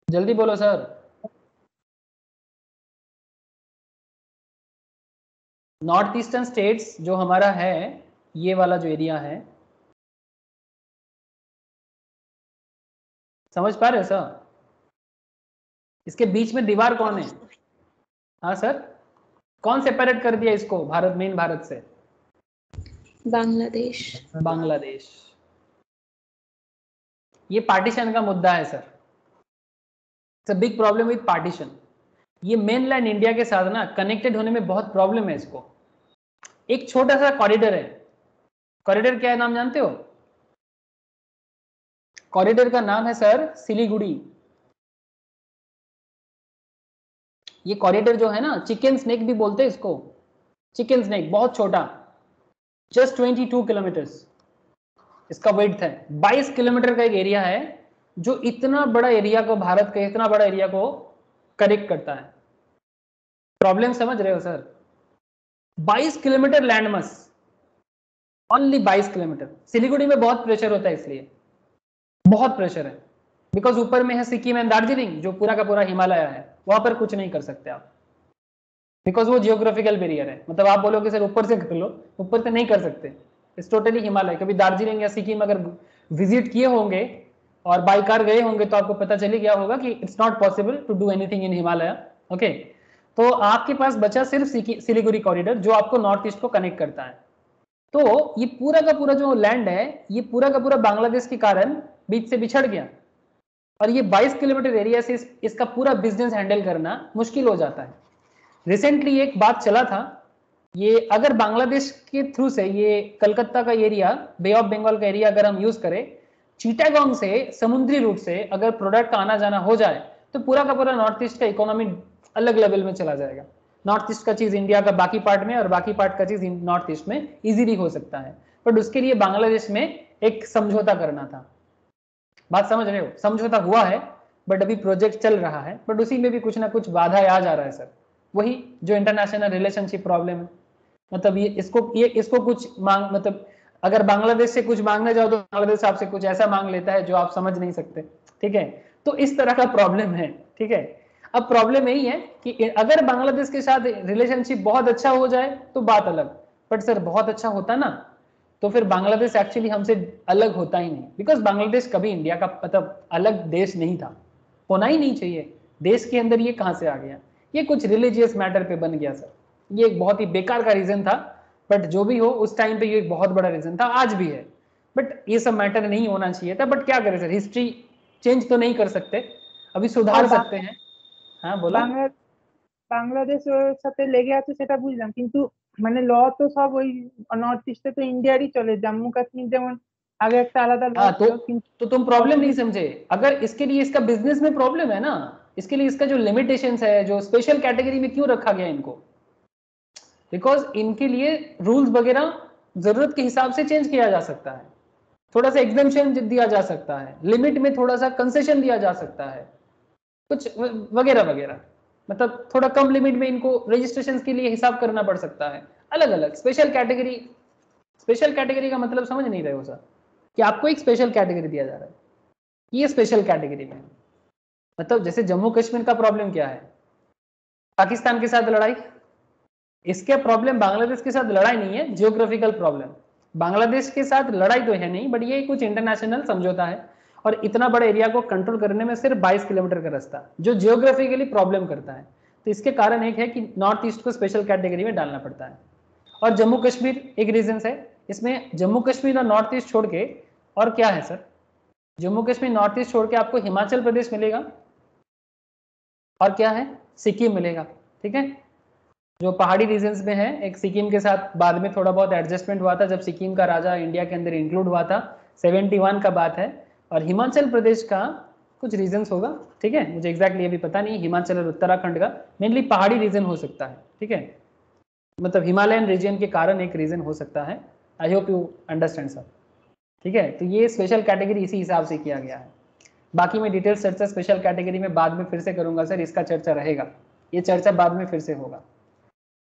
जल्दी बोलो सर। नॉर्थ ईस्टर्न स्टेट्स जो हमारा है, ये वाला जो एरिया है, समझ पा रहे हो सर? इसके बीच में दीवार कौन है? हाँ सर, कौन सेपरेट कर दिया इसको भारत, मेन भारत से? बांग्लादेश। बांग्लादेश। ये पार्टीशन का मुद्दा है sir, it's a big problem with partition. ये मेनलैंड इंडिया के साथ ना कनेक्टेड होने में बहुत प्रॉब्लम है इसको। एक छोटा सा कॉरिडोर है, कॉरिडोर क्या है नाम जानते हो? कॉरिडोर का नाम है सर सिलीगुड़ी। ये कॉरिडोर जो है ना, चिकन स्नेक भी बोलते हैं इसको, चिकन स्नेक, बहुत छोटा, जस्ट 22 किलोमीटर्स इसका विड्थ है। 22 किलोमीटर का एक एरिया है जो इतना बड़ा एरिया को, भारत के इतना बड़ा एरिया को कनेक्ट करता है। प्रॉब्लम समझ रहे हो sir? 22 kilometre land mass, only 22 kilometre. Siliguri में बहुत प्रेशर होता है, इसलिए बहुत प्रेशर है, बिकॉज ऊपर में है सिक्किम एंड दार्जिलिंग, जो पूरा का पूरा हिमालय है, वहां पर कुछ नहीं कर सकते आप, बिकॉज वो जियोग्राफिकल बैरियर है। मतलब आप बोलोगे सर ऊपर से कर लो, ऊपर से नहीं कर सकते, इट्स टोटली हिमालय। कभी दार्जिलिंग या सिक्किम अगर विजिट किए होंगे और बाई कार गए होंगे तो आपको पता चली गया होगा कि it's not possible to do anything in Himalaya, okay. तो आपके पास बचा सिर्फ सिलीगुड़ी कॉरिडोर, जो आपको नॉर्थ ईस्ट को कनेक्ट करता है। तो ये पूरा का पूरा जो लैंड है, ये पूरा का पूरा बांग्लादेश के कारण बीच से बिछड़ गया, और ये 22 किलोमीटर एरिया से इसका पूरा बिजनेस हैंडल करना मुश्किल हो जाता है। रिसेंटली एक बात चला था, ये अगर बांग्लादेश के थ्रू से ये कलकत्ता का एरिया, बे ऑफ बंगाल का एरिया अगर हम यूज करें, चिटागोंग से समुद्री रूट से अगर प्रोडक्ट का आना जाना हो जाए, तो पूरा का पूरा नॉर्थ ईस्ट का इकोनॉमी अलग लेवल में चला जाएगा। नॉर्थ ईस्ट का चीज इंडिया का बाकी पार्ट में, और बाकी पार्ट का चीज नॉर्थ ईस्ट में इजीली हो सकता है, बट उसके लिए बांग्लादेश में एक समझौता करना था। बात समझ रहे हो? समझौता हुआ है, बट अभी प्रोजेक्ट चल रहा है, बट उसी में भी कुछ ना कुछ बाधा आ जा रहा है सर। वही जो इंटरनेशनल रिलेशनशिप प्रॉब्लम है, मतलब ये इसको कुछ मांग, मतलब अगर बांग्लादेश से कुछ मांगने जाओ तो बांग्लादेश आपसे कुछ ऐसा मांग लेता है जो आप समझ नहीं सकते, ठीक है। तो इस तरह का प्रॉब्लम है, ठीक है। अब प्रॉब्लम यही है कि अगर बांग्लादेश के साथ रिलेशनशिप बहुत अच्छा हो जाए तो बात अलग, बट सर बहुत अच्छा होता ना तो फिर बांग्लादेश एक्चुअली हमसे अलग होता ही नहीं, बिकॉज बांग्लादेश कभी इंडिया का मतलब अलग देश नहीं था, होना ही नहीं चाहिए। देश के अंदर ये कहां से आ गया? ये कुछ रिलीजियस मैटर पे बन गया सर। ये एक बहुत ही बेकार का रीजन था, बट जो भी हो उस टाइम पे ये एक बहुत बड़ा रीजन था, आज भी है, बट ये सब मैटर नहीं होना चाहिए था। बट क्या करें सर, हिस्ट्री चेंज तो नहीं कर सकते, अभी सुधार सकते हैं। हाँ बोलो। বাংলাদেশের সাথে লেগে আছে সেটা বুঝলাম, কিন্তু মানে ল তো সব ওই নর্থ ইস্টে তো ইন্ডিয়ারই চলে। জম্মু কাশ্মীর যেমন আগে একটা আলাদা ল हाँ ছিল, কিন্তু तो तुम प्रॉब्लम नहीं समझे। अगर इसके लिए इसका बिजनेस में प्रॉब्लम है ना, इसके लिए इसका जो लिमिटेशंस है, जो स्पेशल कैटेगरी में क्यों रखा गया इनको, बिकॉज इनके लिए रूल्स वगैरह जरूरत के हिसाब से चेंज किया जा सकता है, थोड़ा सा एग्जेम्पशन दिया जा सकता है, लिमिट में थोड़ा सा कंसेशन दिया जा सकता है, कुछ वगैरह वगैरह। मतलब थोड़ा कम लिमिट में इनको रजिस्ट्रेशन के लिए हिसाब करना पड़ सकता है, अलग अलग स्पेशल कैटेगरी। स्पेशल कैटेगरी का मतलब समझ नहीं रहे हो सर, कि आपको एक स्पेशल कैटेगरी दिया जा रहा है, ये स्पेशल कैटेगरी में। मतलब जैसे जम्मू कश्मीर का प्रॉब्लम क्या है, पाकिस्तान के साथ लड़ाई, इसके प्रॉब्लम बांग्लादेश के साथ लड़ाई नहीं है, जियोग्राफिकल प्रॉब्लम। बांग्लादेश के साथ लड़ाई तो है नहीं, बट ये कुछ इंटरनेशनल समझौता है, और इतना बड़ा एरिया को कंट्रोल करने में सिर्फ 22 किलोमीटर का रास्ता जो जियोग्राफिकली प्रॉब्लम करता है। तो इसके कारण एक है कि नॉर्थ ईस्ट को स्पेशल कैटेगरी में डालना पड़ता है। और जम्मू कश्मीर एक रीजन है इसमें। जम्मू कश्मीर और नॉर्थ ईस्ट छोड़ के और क्या है sir? Jammu Kashmir north east छोड़ के आपको हिमाचल प्रदेश मिलेगा, और क्या है? सिक्किम मिलेगा। ठीक है, जो पहाड़ी रीजन्स में है। एक सिक्किम के साथ बाद में थोड़ा बहुत एडजस्टमेंट हुआ था जब सिक्किम का राजा इंडिया के अंदर इंक्लूड हुआ था, 71 का बात है। और हिमाचल प्रदेश का कुछ रीजन्स होगा, ठीक है, मुझे एग्जैक्टली अभी पता नहीं। हिमाचल और उत्तराखंड का मेनली पहाड़ी रीजन हो सकता है, ठीक है, मतलब हिमालयन रीजन के कारण एक रीजन हो सकता है। I hope you understand sir. ठीक है, तो ये स्पेशल कैटेगरी इसी हिसाब से किया गया है। बाकी मैं डिटेल चर्चा स्पेशल कैटेगरी में बाद में फिर से करूंगा सर, इसका चर्चा रहेगा, ये चर्चा बाद में फिर से होगा।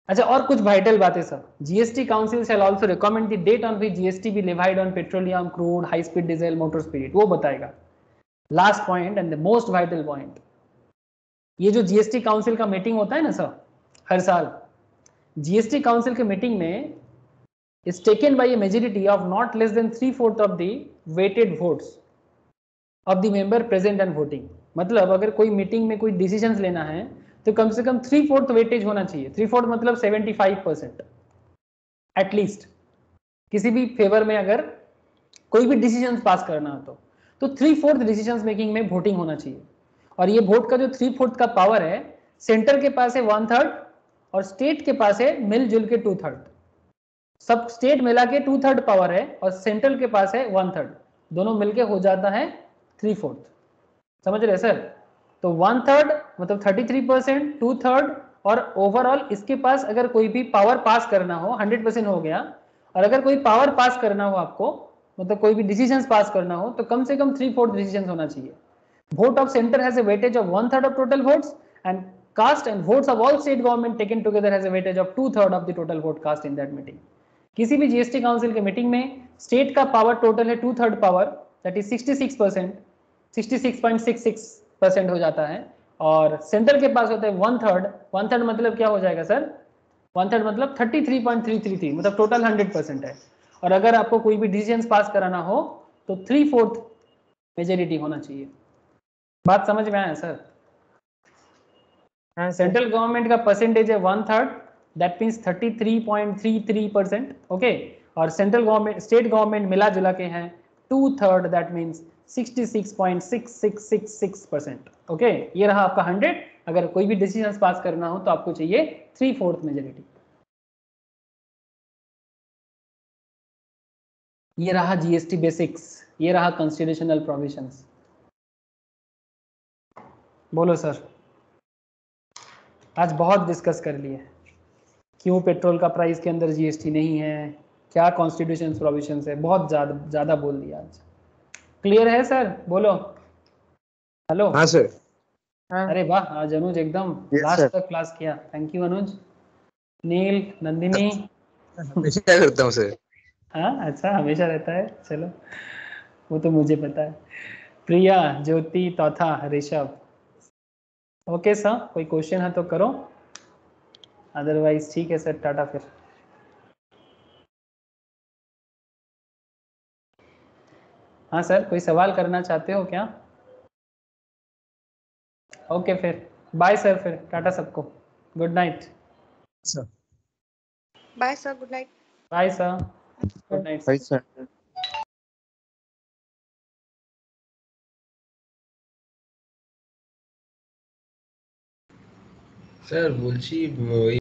अच्छा, और कुछ वाइटल बातें sir. GST council shall also recommend the date on which GST be levied on petroleum, crude, high speed diesel, motor spirit, वो बताएगा। Last point and the most vital point, ये जो जीएसटी काउंसिल का meeting होता है ना sir हर साल, GST council के मीटिंग में is taken by a majority of not less than 3/4 of the weighted votes of the member present and voting। मतलब अगर कोई मीटिंग में कोई डिसीजंस लेना है तो कम से कम 3/4 वेटेज होना चाहिए। 3/4 मतलब 75% एटलीस्ट। किसी भी फेवर में अगर कोई भी डिसीजंस पास करना हो तो 3/4 डिसीजंस मेकिंग में वोटिंग होना चाहिए। और ये वोट का जो 3/4 का पावर है, सेंटर के पास है 1/3 और स्टेट के पास है मिलजुल के 2/3। सब स्टेट मिला के 2/3 पावर है और सेंट्रल के पास है 1/3, दोनों मिलके हो जाता है 3/4। समझ रहे सर? तो 1/3 मतलब 33%, 2/3 और ओवरऑल इसके पास अगर कोई भी पावर पास करना हो 100% हो गया। और अगर कोई पावर पास करना हो आपको, मतलब कोई भी डिसीजंस पास करना हो, तो कम से कम 3/4 डिसीजंस होना चाहिए। Vote of center has a weightage of 1/3 of total votes, and cast and votes of all state government taken together has a weightage of 2/3 of the total vote cast in that meeting। किसी भी GST council के meeting में state का power total है 2/3 power, that is 66%, 66.66% हो जाता है। और सेंट्रल के पास होता है 1/3। 1/3 मतलब क्या हो जाएगा सर? 1/3 मतलब 33.333, मतलब टोटल 100% है। और अगर आपको कोई भी डिसीजन पास कराना हो तो 3/4 मेजोरिटी होना चाहिए। बात समझ में आया सर? सेंट्रल गवर्नमेंट का परसेंटेज है 1/3, दैट मीन्स 33.33%, ओके। और सेंट्रल गवर्नमेंट स्टेट गवर्नमेंट मिला जुला के हैं 2/3, दैट मीन्स 66.6666%, ओके। ये रहा आपका 100। अगर कोई भी डिसीजन पास करना हो तो आपको चाहिए 3/4 मेजोरिटी। ये रहा जीएसटी बेसिक्स, ये रहा कॉन्स्टिट्यूशनल प्रोविजंस। बोलो सर, आज बहुत डिस्कस कर लिए। क्यों पेट्रोल का प्राइस के अंदर जीएसटी नहीं है, क्या कॉन्स्टिट्यूशन प्रोविजंस है, बहुत ज़्यादा बोल दिया आज। क्लियर है सर? बोलो हेलो। हाँ सर। अरे वाह, आज अनुज एकदम लास्ट तक क्लास किया। थैंक यू अनुज। नील, नंदिनी। हमेशा करता हूँ सर। हाँ अच्छा, हमेशा रहता है, चलो वो तो मुझे पता है। प्रिया, ज्योति, तौथा, ऋषभ। ओके सर, कोई क्वेश्चन है तो करो, अदरवाइज ठीक है सर, टाटा फिर। हाँ सर, कोई सवाल करना चाहते हो क्या? ओके फिर बाय सर, फिर टाटा सबको, good night. Bye sir, good night. Bye sir, good night. Bye sir. Sir বলছি ওই